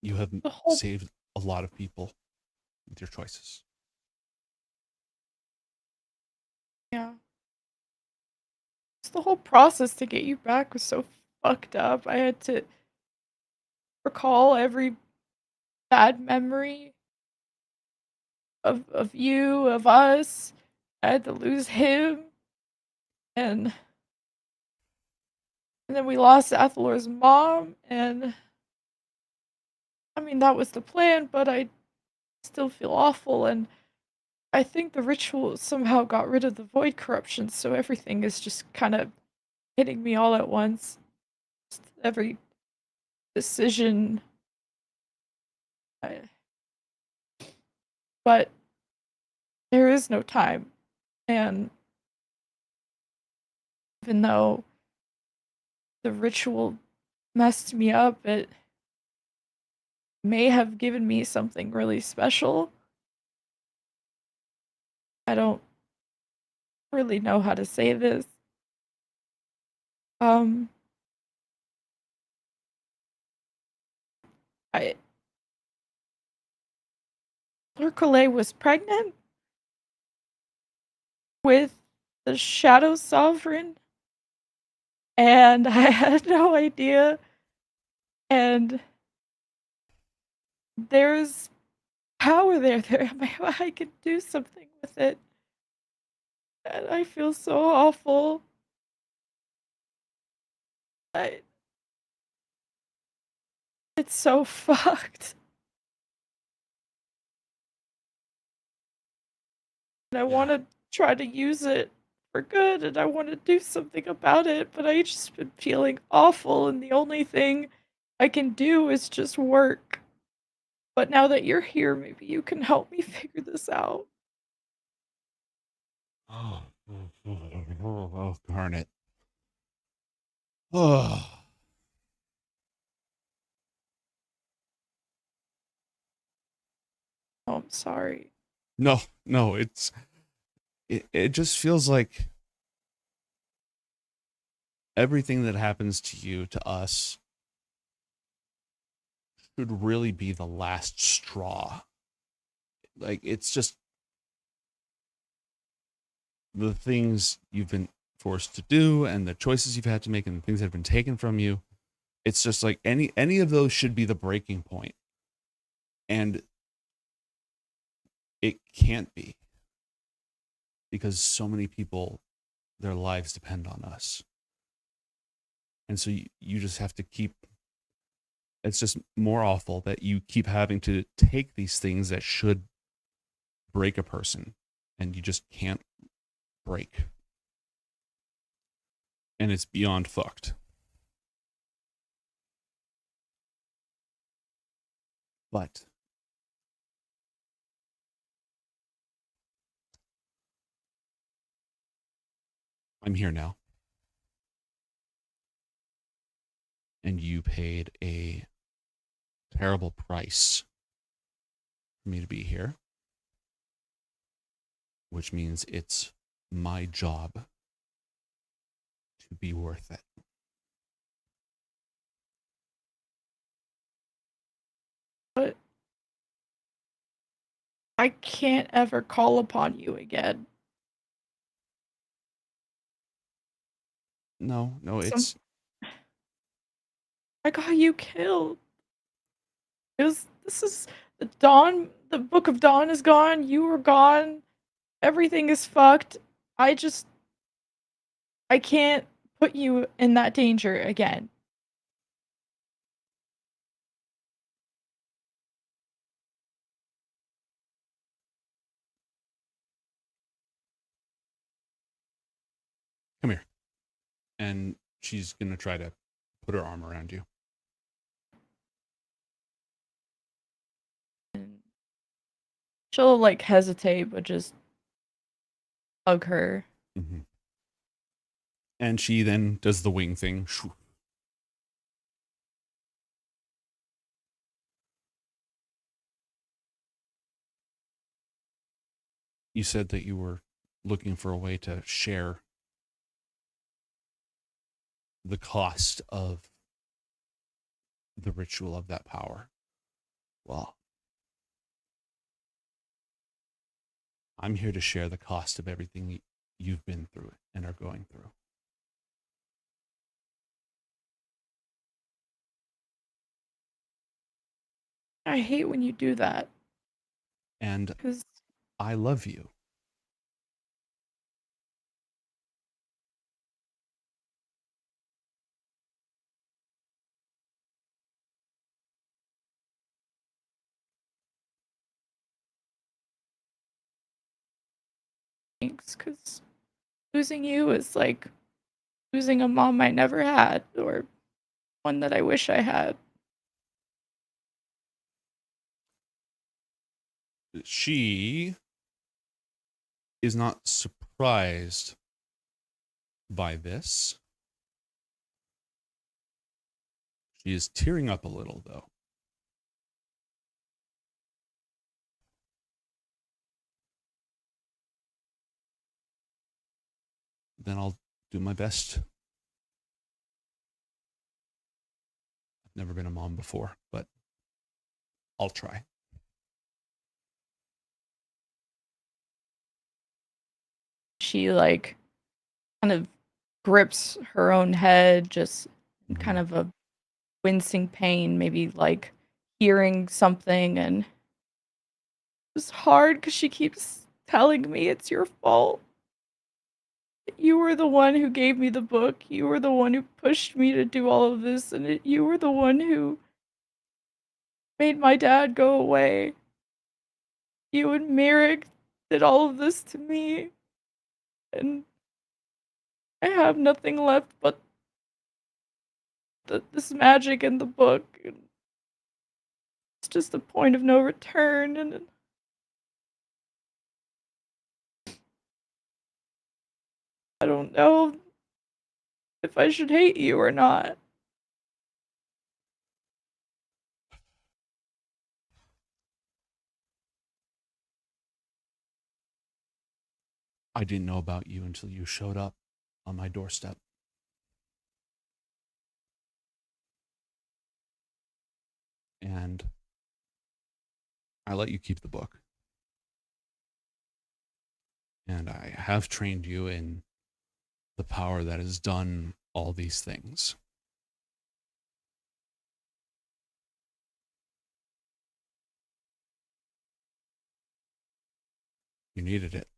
You have saved a lot of people with your choices. Yeah. Just the whole process to get you back was so fucked up. I had to recall every bad memory of you, of us. I had to lose him. And then we lost Athalor's mom, and I mean, that was the plan, but I still feel awful, and I think the ritual somehow got rid of the void corruption, so everything is just kind of hitting me all at once. Just every decision. But there is no time, and even though the ritual messed me up, it may have given me something really special. I don't really know how to say this. Lurkale was pregnant with the Shadow Sovereign, and I had no idea. And there's power there. I could do something with it. And I feel so awful. It's so fucked. And I want to try to use it for good, and I want to do something about it, but I just been feeling awful, and the only thing I can do is just work. But now that you're here, maybe you can help me figure this out. Oh, Garn. darn it. Oh. Oh, I'm sorry. No, it just feels like everything that happens to you, to us, should really be the last straw. Like, it's just the things you've been forced to do and the choices you've had to make and the things that have been taken from you. It's just like any of those should be the breaking point. And it can't be, because so many people, their lives depend on us. And so you just have to keep, it's just more awful that you keep having to take these things that should break a person and you just can't break. And it's beyond fucked. But I'm here now. And you paid a terrible price for me to be here, which means it's my job to be worth it. But I can't ever call upon you again. No, I got you killed. This is the dawn. The Book of Dawn is gone. You were gone. Everything is fucked. I can't put you in that danger again. Come here. And she's going to try to put her arm around you. She'll like hesitate, but just hug her. Mm-hmm. And she then does the wing thing. You said that you were looking for a way to share the cost of the ritual of that power. Well, I'm here to share the cost of everything you've been through and are going through. I hate when you do that. And I love you. Thanks, because losing you is like losing a mom I never had, or one that I wish I had. She is not surprised by this. She is tearing up a little, though. Then I'll do my best. I've never been a mom before, but I'll try. She like kind of grips her own head, just kind of a wincing pain, maybe like hearing something, and it's hard because she keeps telling me it's your fault. You were the one who gave me the book. You were the one who pushed me to do all of this, and you were the one who made my dad go away. You and Merrick did all of this to me, and I have nothing left but this magic in the book. And it's just a point of no return, and I don't know if I should hate you or not. I didn't know about you until you showed up on my doorstep. And I let you keep the book. And I have trained you in the power that has done all these things. You needed it.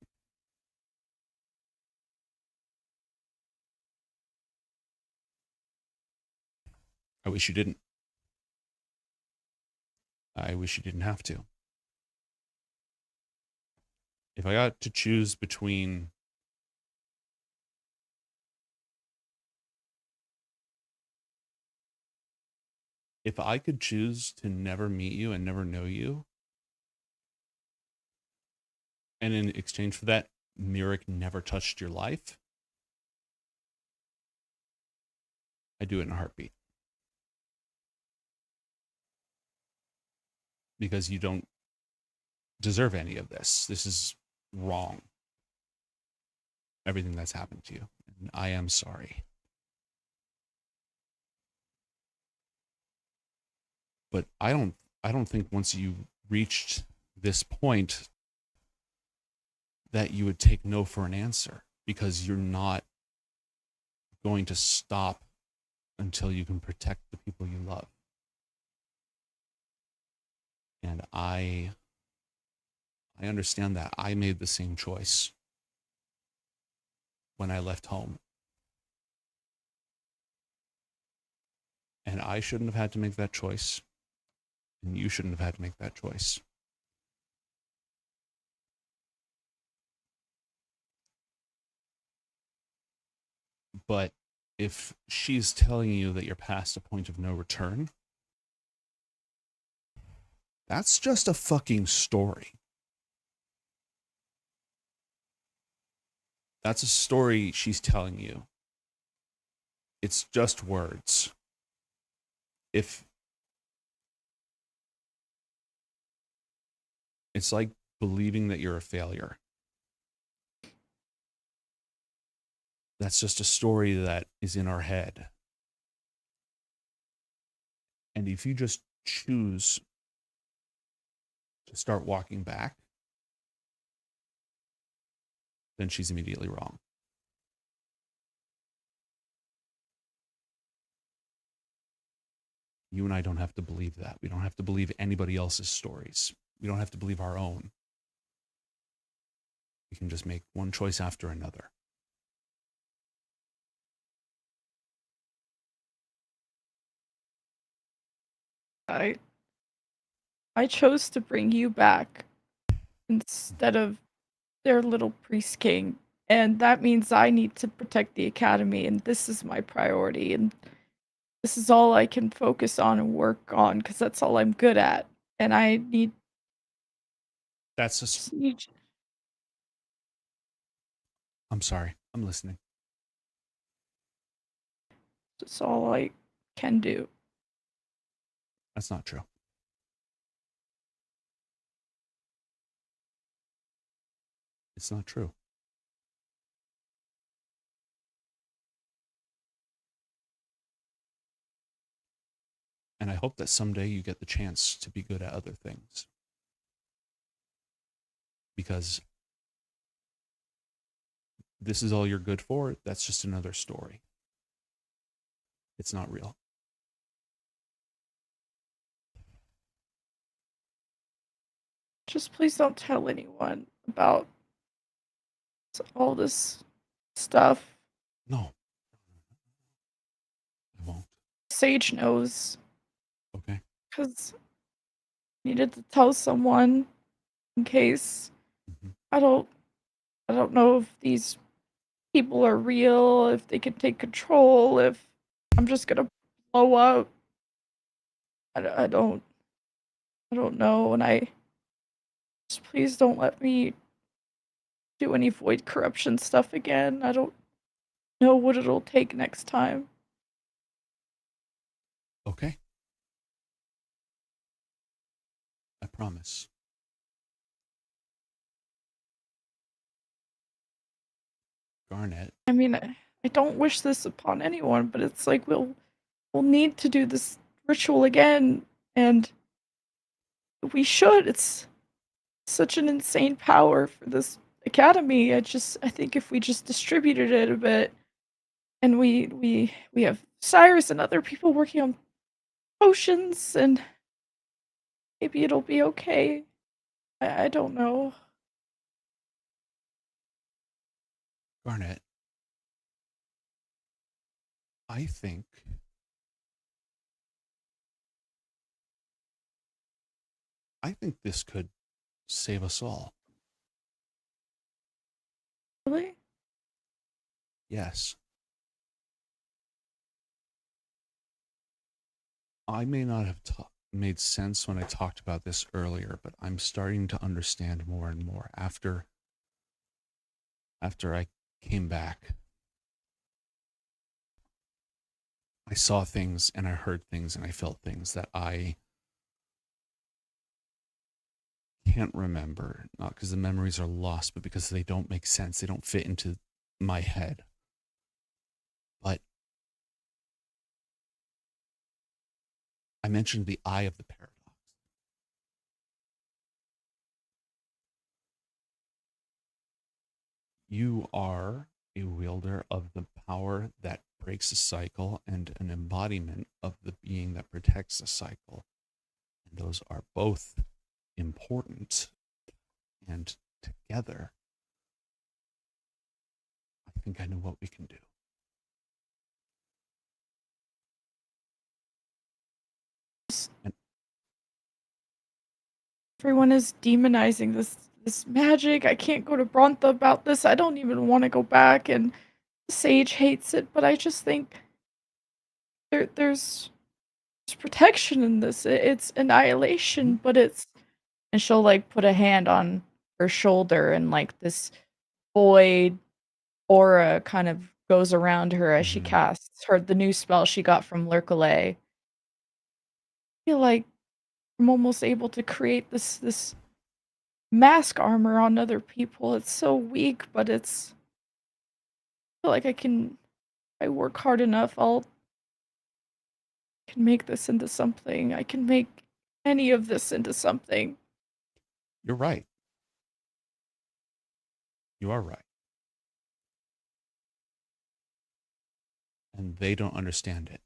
I wish you didn't. I wish you didn't have to. If I got to choose between if I could choose to never meet you and never know you, and in exchange for that, Mirik never touched your life, I'd do it in a heartbeat. Because you don't deserve any of this. This is wrong. Everything that's happened to you. And I am sorry. But I don't think once you reached this point that you would take no for an answer, because you're not going to stop until you can protect the people you love. And I understand that. I made the same choice when I left home. And I shouldn't have had to make that choice. And you shouldn't have had to make that choice. But if she's telling you that you're past a point of no return, that's just a fucking story. That's a story she's telling you. It's just words. If it's like believing that you're a failure. That's just a story that is in our head. And if you just choose to start walking back, then she's immediately wrong. You and I don't have to believe that. We don't have to believe anybody else's stories. We don't have to believe our own. We can just make one choice after another. I chose to bring you back instead of their little priest king, and that means I need to protect the academy, and this is my priority, and this is all I can focus on and work on because that's all I'm good at, and I need. That's just. I'm sorry. I'm listening. That's all I can do. That's not true. It's not true. And I hope that someday you get the chance to be good at other things. Because this is all you're good for, that's just another story. It's not real. Just please don't tell anyone about all this stuff. No. I won't. Sage knows. Okay. Because I needed to tell someone in case. I don't know if these people are real, if they can take control, if I'm just gonna blow up. I don't know, and just please don't let me do any void corruption stuff again. know what it'll take next time. Okay. I promise. Garnet. I mean, I don't wish this upon anyone, but it's like we'll need to do this ritual again, and we should. It's such an insane power for this academy. I think if we just distributed it a bit, and we have Cyrus and other people working on potions, and maybe it'll be okay. I don't know. Garnet. I think this could save us all. Really? Yes. I may not have made sense when I talked about this earlier, but I'm starting to understand more and more after I came back. I saw things and I heard things and I felt things that I can't remember, not because the memories are lost, but because they don't make sense. They don't fit into my head. But I mentioned the eye of the paradox. You are a wielder of the power that breaks a cycle and an embodiment of the being that protects a cycle. And those are both important. And together, I think I know what we can do. And Everyone is demonizing this magic. I can't go to Brontha about this. I don't even want to go back, and Sage hates it, but I just think there's protection in this. It's annihilation, but it's, and she'll like put a hand on her shoulder, and like this void aura kind of goes around her as she casts the new spell she got from Lurkale. I feel like I'm almost able to create this mask armor on other people. It's so weak, but I feel like I work hard enough, can make this into something. I can make any of this into something. You're right. You are right. And they don't understand it.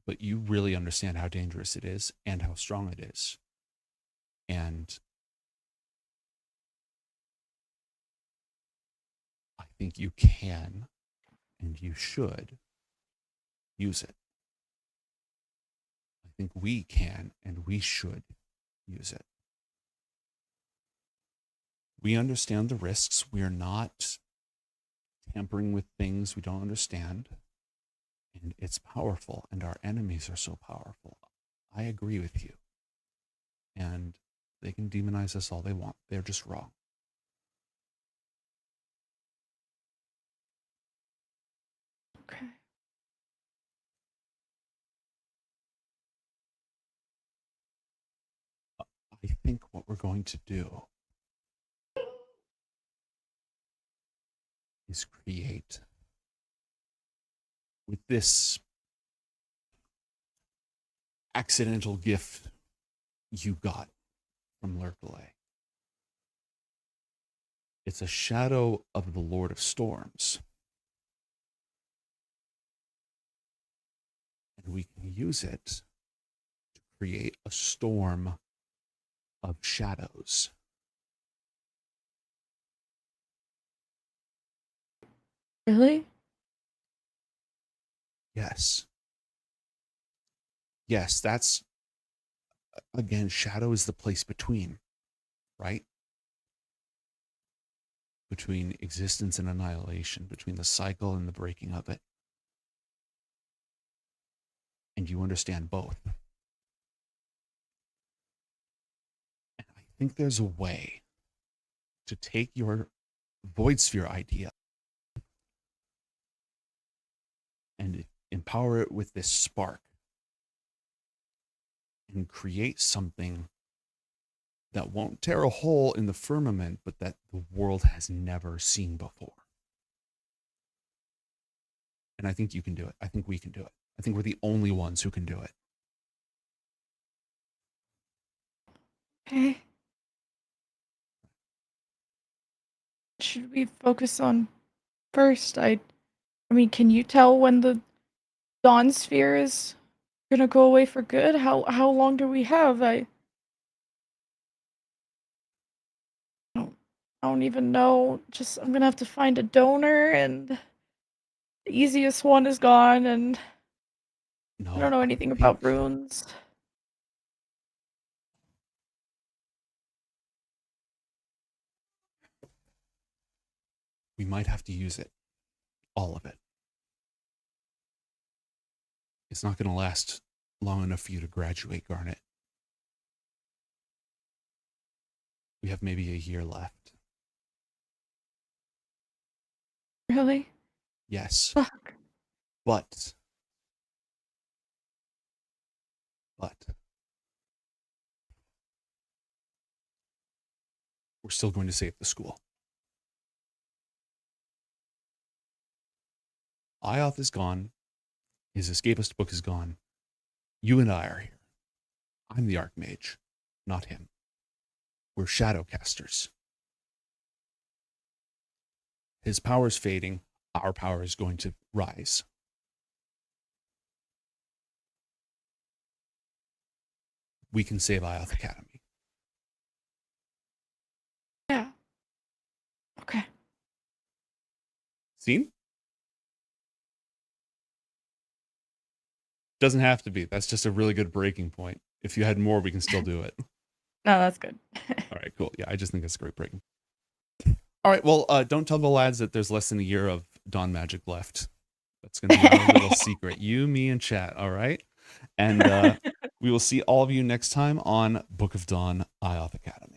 But you really understand how dangerous it is and how strong it is. And I think you can and you should use it. I think we can and we should use it. We understand the risks. We are not tampering with things we don't understand. And it's powerful, and our enemies are so powerful. I agree with you. And they can demonize us all they want. They're just wrong. Okay. I think what we're going to do is create, with this accidental gift you got from Lurkale. It's a shadow of the Lord of Storms. And we can use it to create a storm of shadows. Really? Yes. Yes, that's, again, shadow is the place between, right? Between existence and annihilation, between the cycle and the breaking of it. And you understand both. And I think there's a way to take your void sphere idea and empower it with this spark and create something that won't tear a hole in the firmament, but that the world has never seen before. And I think you can do it. I think we can do it. I think we're the only ones who can do it. Okay. Should we focus on first? I mean, can you tell when the dawn sphere is gonna go away for good? How long do we have? I don't even know. Just I'm gonna have to find a donor, and the easiest one is gone, and I don't know anything about runes. We might have to use it. All of it. It's not going to last long enough for you to graduate, Garnet. We have maybe a year left. Really? Yes. Fuck. But we're still going to save the school. Ioth is gone. His escapist book is gone. You and I are here. I'm the Archmage, not him. We're Shadowcasters. His power's fading. Our power is going to rise. We can save Ioth Academy. Yeah. Okay. Seen? Doesn't have to be. That's just a really good breaking point. If you had more, we can still do it. No, that's good. All right, cool. Yeah, I just think that's a great breaking. All right, well, don't tell the lads that there's less than a year of Dawn Magic left. That's going to be our little secret. You, me, and chat, all right? And we will see all of you next time on Book of Dawn, Ioth Academy.